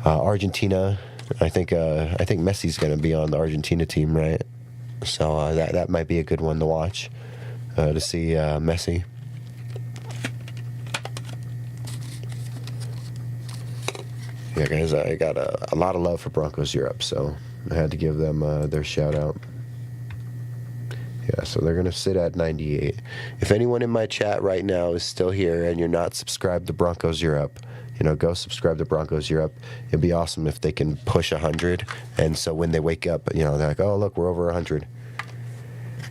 Argentina. I think Messi's going to be on the Argentina team, right? So that might be a good one to watch, to see Messi. Yeah, guys, I got a lot of love for Broncos Europe, so I had to give them their shout out. Yeah, so they're going to sit at 98. If anyone in my chat right now is still here and you're not subscribed to Broncos Europe, you know, go subscribe to Broncos Europe. It'd be awesome if they can push 100. And so when they wake up, you know, they're like, oh, look, we're over 100.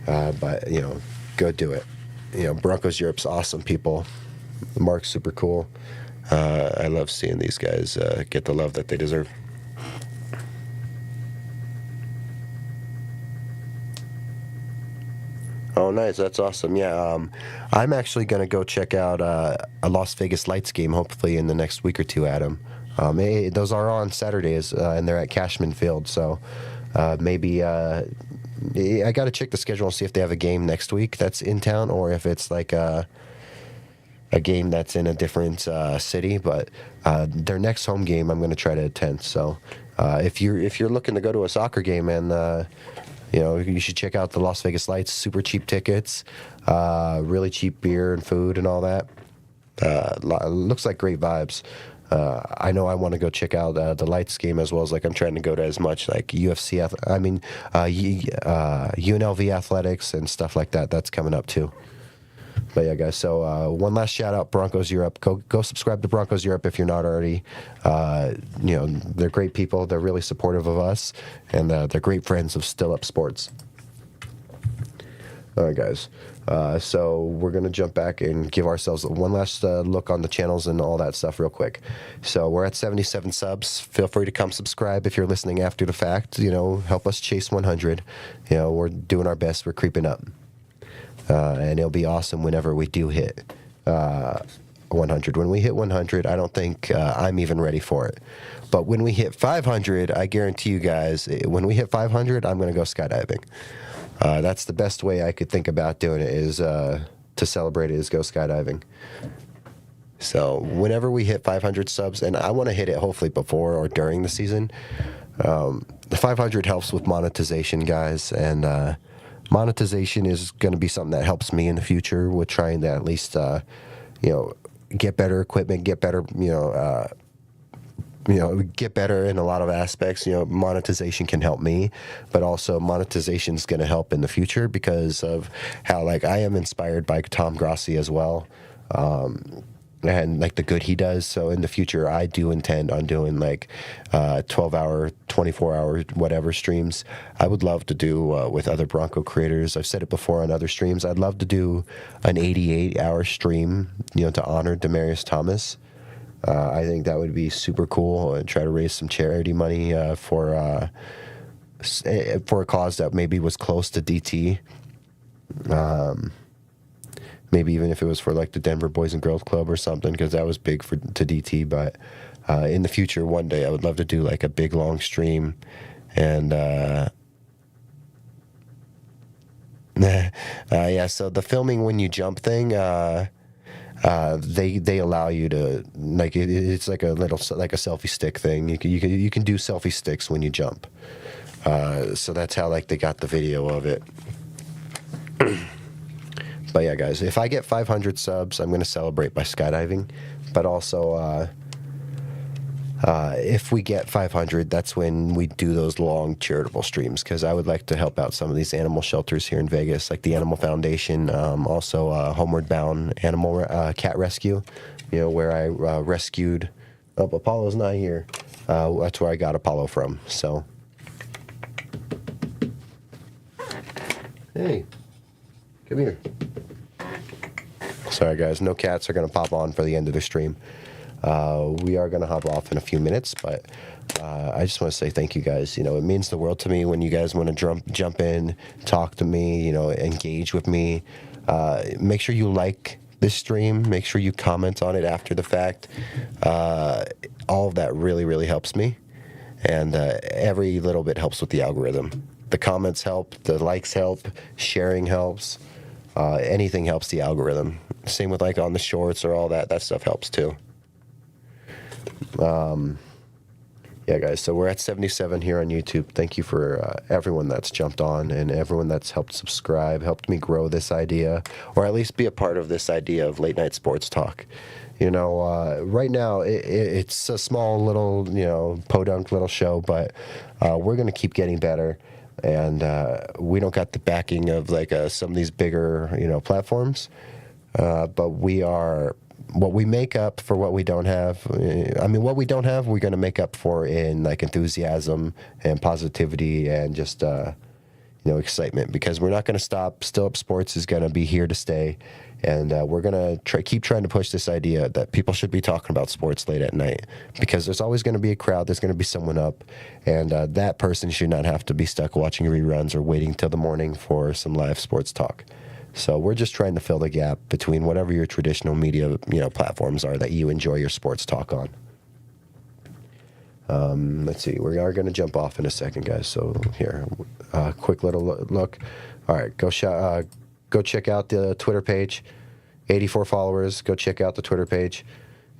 But, you know, go do it. You know, Broncos Europe's awesome people. Mark's super cool. I love seeing these guys get the love that they deserve. Oh, nice. That's awesome. Yeah, I'm actually going to go check out a Las Vegas Lights game, hopefully in the next week or two, Adam. Those are on Saturdays, and they're at Cashman Field. So maybe I got to check the schedule and see if they have a game next week that's in town, or if it's like a game that's in a different city. But their next home game, I'm going to try to attend. So if you're looking to go to a soccer game, and you know, you should check out the Las Vegas Lights. Super cheap tickets, really cheap beer and food and all that. Looks like great vibes. I know I want to go check out the Lights game, as well as I'm trying to go to as much UFC, UNLV athletics and stuff like that. That's coming up too. But yeah, guys, so one last shout out, Broncos Europe. Go subscribe to Broncos Europe if you're not already. You know, they're great people. They're really supportive of us, and they're great friends of Still Up Sports. All right, guys. So we're going to jump back and give ourselves one last look on the channels and all that stuff real quick. So we're at 77 subs. Feel free to come subscribe if you're listening after the fact. You know, help us chase 100. You know, we're doing our best. We're creeping up. And it'll be awesome whenever we do hit 100. When we hit 100, I don't think I'm even ready for it. But when we hit 500, I guarantee you guys, when we hit 500, I'm going to go skydiving. That's the best way I could think about doing it, is to celebrate it, is go skydiving. So whenever we hit 500 subs, and I want to hit it hopefully before or during the season, the 500 helps with monetization, guys, and monetization is going to be something that helps me in the future with trying to at least, get better equipment, get better, get better in a lot of aspects. Monetization can help me, but also monetization is going to help in the future because of how, like, I am inspired by Tom Grossi as well. And like the good he does. So in the future, I do intend on doing like 12-hour, 24-hour, whatever streams. I would love to do with other Bronco creators. I've said it before on other streams. I'd love to do an 88-hour stream, to honor Demaryius Thomas. I think that would be super cool, and try to raise some charity money for a cause that maybe was close to DT. Maybe even if it was for like the Denver Boys and Girls Club or something, because that was big to DT. But in the future, one day, I would love to do like a big long stream, and yeah. So the filming when you jump thing, they allow you to, like, it's like a little, like a selfie stick thing. You can do selfie sticks when you jump. So that's how, like, they got the video of it. But yeah, guys, if I get 500 subs, I'm going to celebrate by skydiving. But also, if we get 500, that's when we do those long charitable streams, because I would like to help out some of these animal shelters here in Vegas, like the Animal Foundation, also Homeward Bound Animal Cat Rescue, where I rescued. Oh, Apollo's not here. That's where I got Apollo from. So, hey, come here. Sorry, guys. No cats are going to pop on for the end of the stream. We are going to hop off in a few minutes, but I just want to say thank you, guys. It means the world to me when you guys want to jump in, talk to me, engage with me. Make sure you like this stream. Make sure you comment on it after the fact. All of that really, really helps me. And every little bit helps with the algorithm. The comments help. The likes help. Sharing helps. Anything helps the algorithm. Same with like on the shorts or all that. That stuff helps too. Yeah, guys. So we're at 77 here on YouTube. Thank you for everyone that's jumped on and everyone that's helped subscribe, helped me grow this idea, or at least be a part of this idea of late night sports talk. Right now it's a small little, podunk little show, but we're gonna keep getting better. And we don't got the backing of like some of these bigger, platforms. But we are, what we make up for what we don't have. What we don't have, we're going to make up for in like enthusiasm and positivity and just, excitement, because we're not going to stop. Still Up Sports is going to be here to stay. And we're going to keep trying to push this idea that people should be talking about sports late at night, because there's always going to be a crowd. There's going to be someone up, and that person should not have to be stuck watching reruns or waiting till the morning for some live sports talk. So we're just trying to fill the gap between whatever your traditional media, platforms are that you enjoy your sports talk on. Let's see. We are going to jump off in a second, guys. So here, quick little look. All right, go check out the Twitter page. 84 followers. Go check out the Twitter page.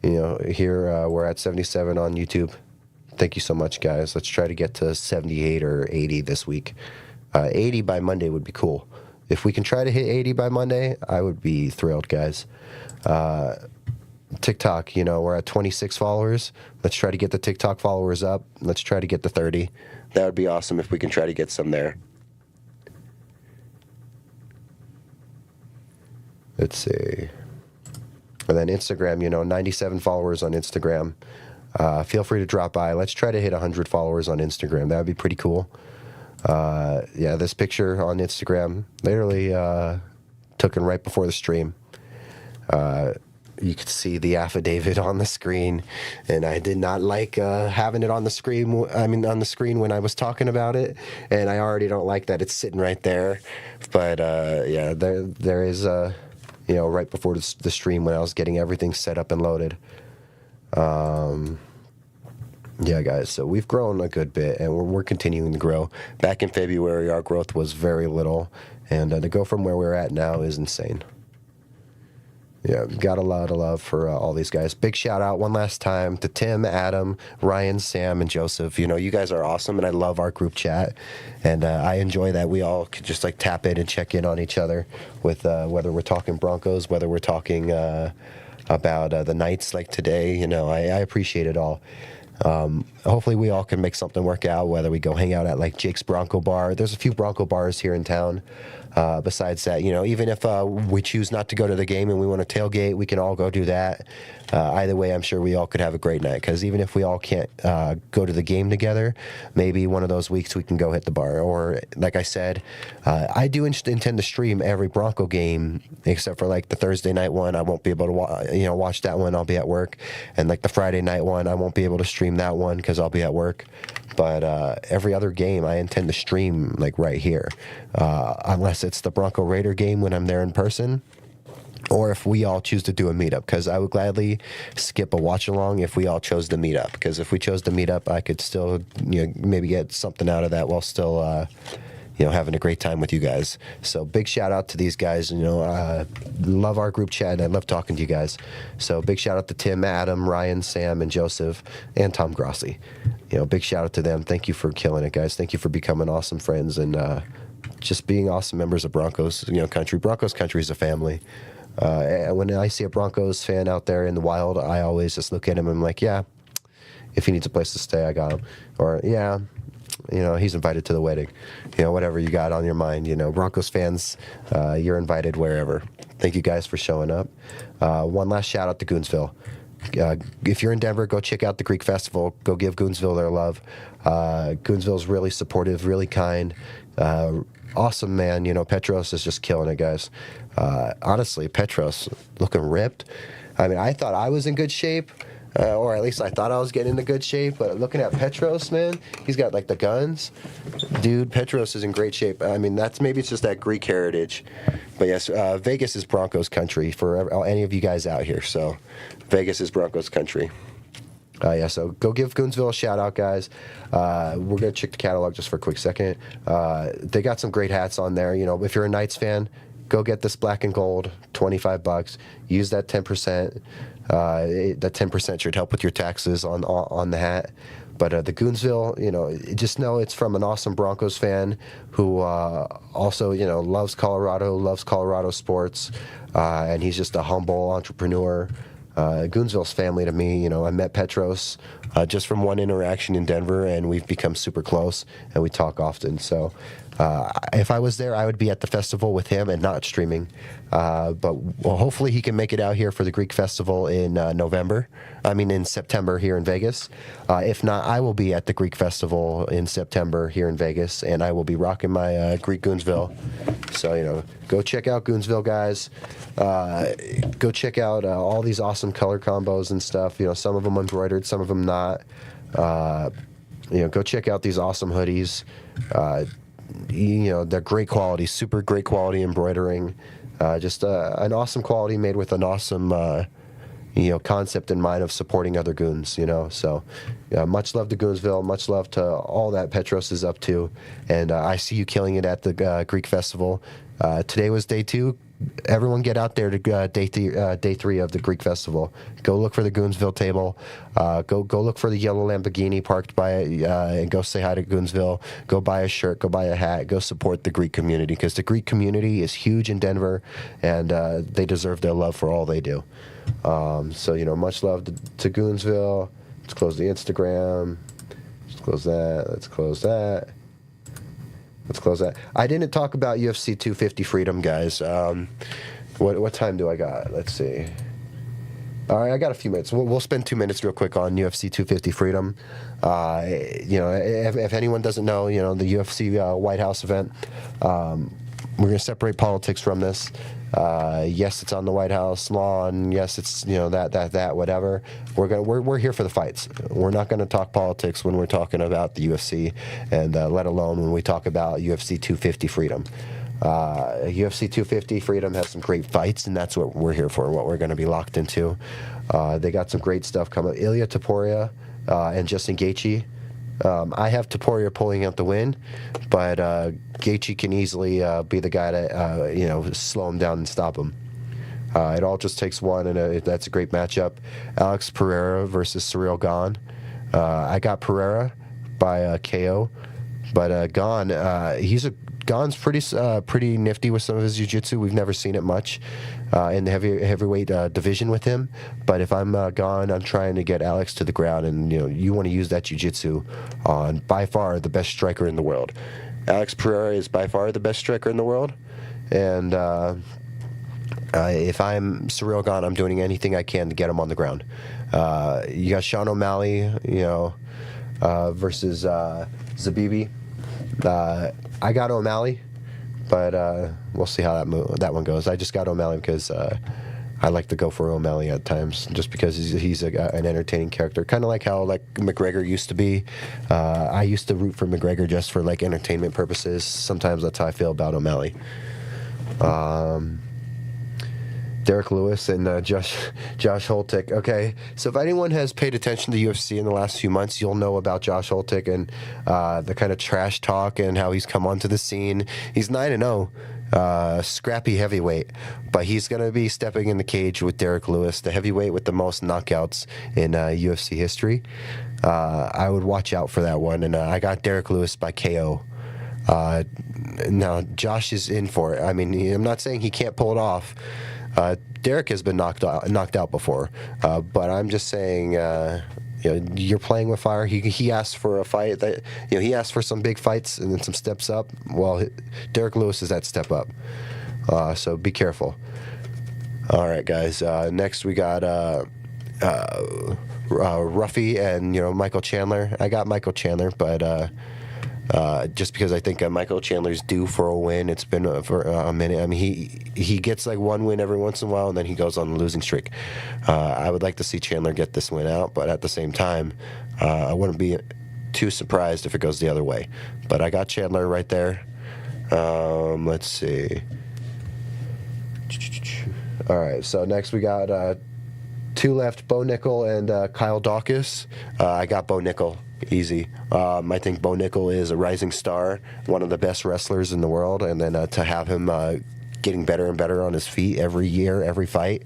Here we're at 77 on YouTube. Thank you so much, guys. Let's try to get to 78 or 80 this week. 80 by Monday would be cool. If we can try to hit 80 by Monday, I would be thrilled, guys. TikTok, we're at 26 followers. Let's try to get the TikTok followers up. Let's try to get to 30. That would be awesome if we can try to get some there. Let's see. And then Instagram, 97 followers on Instagram. Feel free to drop by. Let's try to hit 100 followers on Instagram. That would be pretty cool. Yeah, this picture on Instagram, literally taken right before the stream. You could see the affidavit on the screen, and I did not like having it on the screen. On the screen when I was talking about it, and I already don't like that it's sitting right there. But yeah, there is right before the stream when I was getting everything set up and loaded. Yeah, guys, so we've grown a good bit, and we're continuing to grow. Back in February, our growth was very little, and to go from where we're at now is insane. Yeah, got a lot of love for all these guys. Big shout out one last time to Tim, Adam, Ryan, Sam, and Joseph. You guys are awesome, and I love our group chat, and I enjoy that we all could just like tap in and check in on each other with whether we're talking Broncos, whether we're talking about the Knights like today. I appreciate it all. Hopefully we all can make something work out, whether we go hang out at like Jake's Bronco Bar. There's a few Bronco bars here in town. Besides that, even if we choose not to go to the game and we want to tailgate, we can all go do that. Either way, I'm sure we all could have a great night, because even if we all can't go to the game together, maybe one of those weeks we can go hit the bar. Or like I said, I do intend to stream every Bronco game except for like the Thursday night one. I won't be able to watch that one. I'll be at work. And like the Friday night one, I won't be able to stream that one because I'll be at work. But every other game I intend to stream like right here, unless it's the Bronco Raider game when I'm there in person, or if we all choose to do a meetup, because I would gladly skip a watch along if we all chose to meet up. Because if we chose to meet up, I could still maybe get something out of that while still having a great time with you guys. So big shout out to these guys. Love our group chat, and I love talking to you guys. So big shout out to Tim, Adam, Ryan, Sam, and Joseph, and Tom Grossi. Big shout out to them. Thank you for killing it, guys. Thank you for becoming awesome friends and just being awesome members of Broncos country. Broncos country is a family. When I see a Broncos fan out there in the wild, I always just look at him and I'm like, yeah, if he needs a place to stay, I got him. Or yeah, he's invited to the wedding. Whatever you got on your mind. Broncos fans, you're invited wherever. Thank you guys for showing up. One last shout out to Goonsville. If you're in Denver, go check out the Greek Festival. Go give Goonsville their love. Goonsville's really supportive, really kind. Awesome, man. Petros is just killing it, guys. Honestly, Petros looking ripped. I mean, I thought I was in good shape. Or at least I thought I was getting into good shape. But looking at Petros, man, he's got like the guns. Dude, Petros is in great shape. I mean, maybe it's just that Greek heritage. But yes, Vegas is Broncos country for any of you guys out here. So Vegas is Broncos country. So go give Goonsville a shout out, guys. We're going to check the catalog just for a quick second. They got some great hats on there. If you're a Knights fan, go get this black and gold, $25. Use that 10%. That 10% should help with your taxes on the hat. But the Goonsville, just know it's from an awesome Broncos fan who also, loves Colorado sports, and he's just a humble entrepreneur. Goonsville's family to me. I met Petros just from one interaction in Denver, and we've become super close, and we talk often. So if I was there, I would be at the festival with him and not streaming. But hopefully he can make it out here for the Greek Festival in in September here in Vegas. If not, I will be at the Greek Festival in September here in Vegas, and I will be rocking my Greek Goonsville. So, go check out Goonsville, guys. Go check out all these awesome color combos and stuff. Some of them embroidered, some of them not. Go check out these awesome hoodies. They're great quality, super great quality embroidering. Just an awesome quality made with an awesome, concept in mind of supporting other goons, So much love to Goonsville, much love to all that Petros is up to. And I see you killing it at the Greek Festival. Today was day 2. Everyone get out there to day 3 of the Greek Festival. Go look for the Goonsville table. Go look for the yellow Lamborghini parked by it, and go say hi to Goonsville. Go buy a shirt. Go buy a hat. Go support the Greek community, because the Greek community is huge in Denver, and they deserve their love for all they do. Much love to Goonsville. Let's close the Instagram. Let's close that. Let's close that. Let's close that. I didn't talk about UFC 250 Freedom, guys. What time do I got? Let's see. All right, I got a few minutes. We'll spend 2 minutes real quick on UFC 250 Freedom. If anyone doesn't know, the UFC White House event, we're going to separate politics from this. Yes, it's on the White House lawn. Yes, it's that whatever. We're here for the fights. We're not going to talk politics when we're talking about the UFC, and let alone when we talk about UFC 250 Freedom. UFC 250 Freedom has some great fights, and that's what we're here for, what we're going to be locked into. They got some great stuff coming. Ilya Topuria and Justin Gaethje. I have Topuria pulling out the win, but Gaethje can easily be the guy to slow him down and stop him. It all just takes one, and that's a great matchup. Alex Pereira versus Ciryl Gane. I got Pereira by KO, but Gane's pretty nifty with some of his jiu-jitsu. We've never seen it much in the heavyweight division with him. But if I'm Gane, I'm trying to get Alex to the ground, and you want to use that jiu-jitsu on by far the best striker in the world. Alex Pereira is by far the best striker in the world, and if I'm Ciryl Gane, I'm doing anything I can to get him on the ground. You got Sean O'Malley, versus Zabibi. I got O'Malley, but we'll see how that one goes. I just got O'Malley because I like to go for O'Malley at times, just because he's an entertaining character, kind of like how McGregor used to be. I used to root for McGregor just for entertainment purposes. Sometimes that's how I feel about O'Malley. Derek Lewis and Josh Holtick. Okay, so if anyone has paid attention to UFC in the last few months, you'll know about Josh Holtick and the kind of trash talk and how he's come onto the scene. He's 9-0, scrappy heavyweight, but he's going to be stepping in the cage with Derek Lewis, the heavyweight with the most knockouts in UFC history. I would watch out for that one, and I got Derek Lewis by KO. Now, Josh is in for it. I mean, I'm not saying he can't pull it off. Derek has been knocked out before, but I'm just saying, you're playing with fire. He asked for a fight that, he asked for some big fights and then some steps up. Well, Derek Lewis is that step up, so be careful. All right, guys. Next we got Ruffy and Michael Chandler. I got Michael Chandler, but. Just because I think Michael Chandler's due for a win. It's been for a minute. I mean, he gets one win every once in a while, and then he goes on a losing streak. I would like to see Chandler get this win out, but at the same time, I wouldn't be too surprised if it goes the other way. But I got Chandler right there. Let's see. All right, so next we got two left, Bo Nickel and Kyle Dawkins. I got Bo Nickel. Easy. I think Bo Nickel is a rising star, one of the best wrestlers in the world, and then to have him getting better and better on his feet every year, every fight,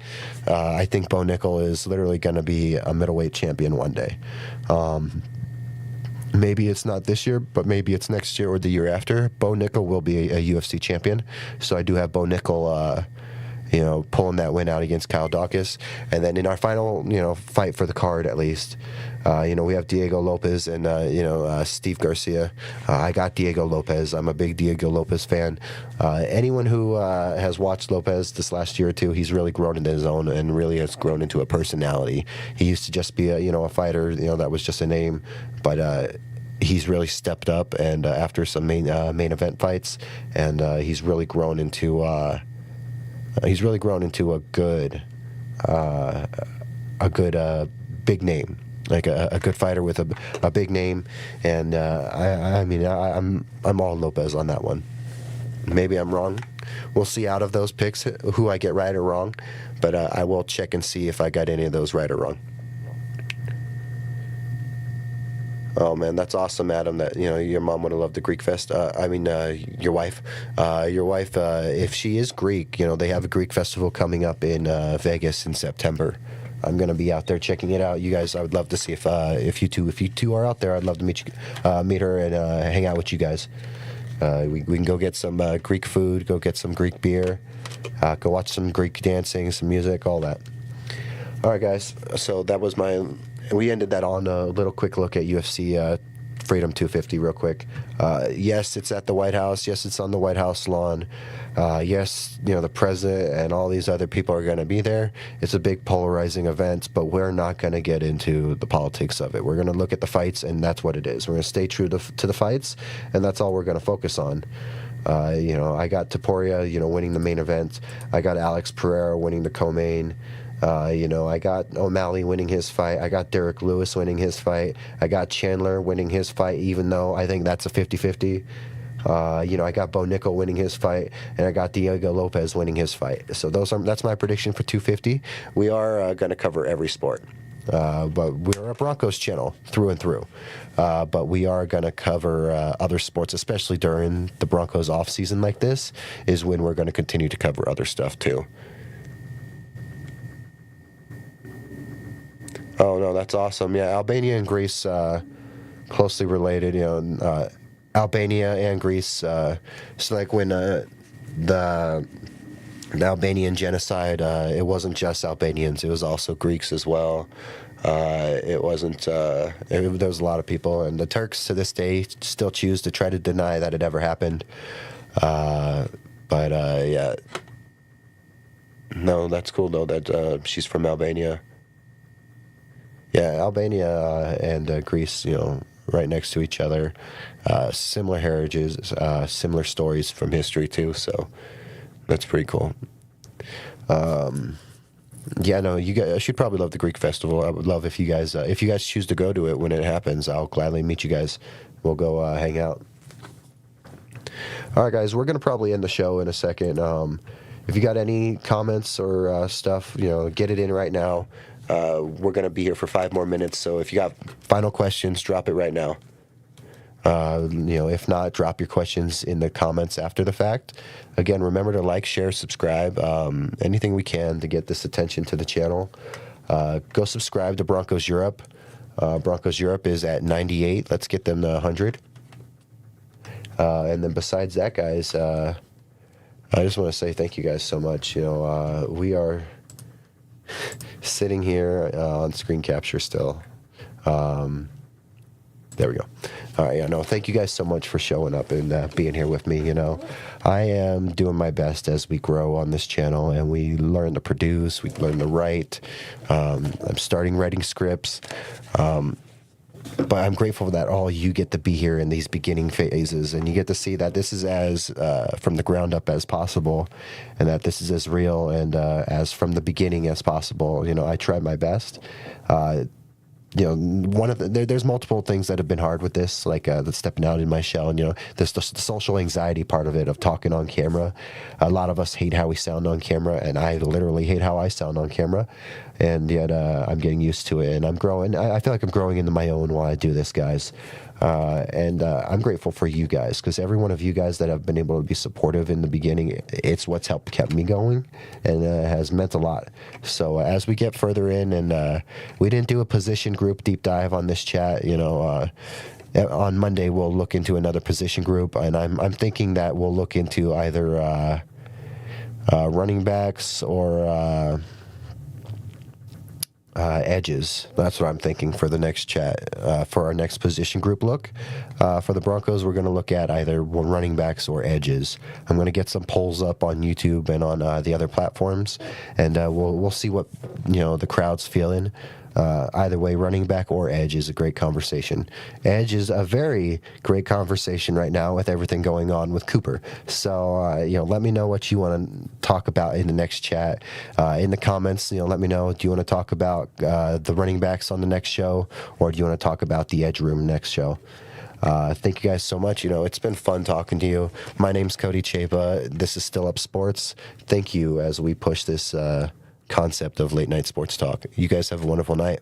I think Bo Nickel is literally going to be a middleweight champion one day. Maybe it's not this year, but maybe it's next year or the year after. Bo Nickel will be a UFC champion, so I do have Bo Nickel pulling that win out against Kyle Dawkins. And then in our final, fight for the card at least, we have Diego Lopez and, Steve Garcia. I got Diego Lopez. I'm a big Diego Lopez fan. Anyone who has watched Lopez this last year or two, he's really grown into his own and really has grown into a personality. He used to just be a fighter, that was just a name, but he's really stepped up and after some main event fights, and he's really grown into a good big name, like a good fighter with a big name, and I'm all Lopez on that one. Maybe I'm wrong. We'll see out of those picks who I get right or wrong, but I will check and see if I got any of those right or wrong. Oh man, that's awesome, Adam. That your mom would have loved the Greek Fest. Your wife. If she is Greek, they have a Greek festival coming up in Vegas in September. I'm gonna be out there checking it out. You guys, I would love to see if you two are out there. I'd love to meet her and hang out with you guys. We can go get some Greek food, go get some Greek beer, go watch some Greek dancing, some music, all that. All right, guys. So that was we ended that on a little quick look at UFC Freedom 250 real quick. Yes, it's at the White House. Yes, it's on the White House lawn. Yes, the president and all these other people are going to be there. It's a big polarizing event, but we're not going to get into the politics of it. We're going to look at the fights, and that's what it is. We're going to stay true to the fights, and that's all we're going to focus on. I got Topuria, winning the main event. I got Alex Pereira winning the co-main. I got O'Malley winning his fight. I got Derek Lewis winning his fight. I got Chandler winning his fight, even though I think that's a 50-50. I got Bo Nickel winning his fight, and I got Diego Lopez winning his fight. So that's my prediction for 250. We are going to cover every sport. But we're a Broncos channel through and through. But we are going to cover other sports, especially during the Broncos off season like this, is when we're going to continue to cover other stuff too. Oh no, that's awesome. Yeah, Albania and Greece closely related. Albania and Greece. So like when the Albanian genocide, it wasn't just Albanians; it was also Greeks as well. It wasn't. There was a lot of people, and the Turks to this day still choose to try to deny that it ever happened. But yeah, no, that's cool though that she's from Albania. Yeah, Albania and Greece, right next to each other. Similar heritages, similar stories from history too. So that's pretty cool. Yeah, no, you guys should probably love the Greek festival. I would love if you guys choose to go to it when it happens. I'll gladly meet you guys. We'll go hang out. All right, guys, we're gonna probably end the show in a second. If you got any comments or stuff, get it in right now. We're gonna be here for 5 more minutes. So if you got final questions, drop it right now. If not, drop your questions in the comments after the fact. Again, remember to like, share, subscribe, anything we can to get this attention to the channel. Go subscribe to Broncos Europe. Broncos Europe is at 98. Let's get them to 100. And then besides that, guys, I just want to say thank you guys so much. We are sitting here on screen capture still. There we go. All right, thank you guys so much for showing up and being here with me. I am doing my best as we grow on this channel and we learn to produce, we learn to write. I'm starting writing scripts. But I'm grateful that all you get to be here in these beginning phases and you get to see that this is as from the ground up as possible and that this is as real and as from the beginning as possible. I tried my best. There's multiple things that have been hard with this, like the stepping out in my shell, and there's the social anxiety part of it of talking on camera. A lot of us hate how we sound on camera, and I literally hate how I sound on camera. And yet I'm getting used to it, and I'm growing. I feel like I'm growing into my own while I do this, guys. And I'm grateful for you guys because every one of you guys that have been able to be supportive in the beginning, it's what's kept me going and has meant a lot. So as we get further in, and we didn't do a position group deep dive on this chat, on Monday we'll look into another position group, and I'm thinking that we'll look into either running backs or edges. That's what I'm thinking for the next chat, for our next position group look. For the Broncos, we're going to look at either running backs or edges. I'm going to get some polls up on YouTube and on the other platforms, and we'll see what the crowd's feeling. Either way, running back or edge is a great conversation. Edge is a very great conversation right now with everything going on with Cooper. So, let me know what you want to talk about in the next chat. In the comments, let me know, do you want to talk about the running backs on the next show, or do you want to talk about the edge room next show? Thank you guys so much. It's been fun talking to you. My name's Cody Chapa. This is Still Up Sports. Thank you as we push this concept of late night sports talk. You guys have a wonderful night.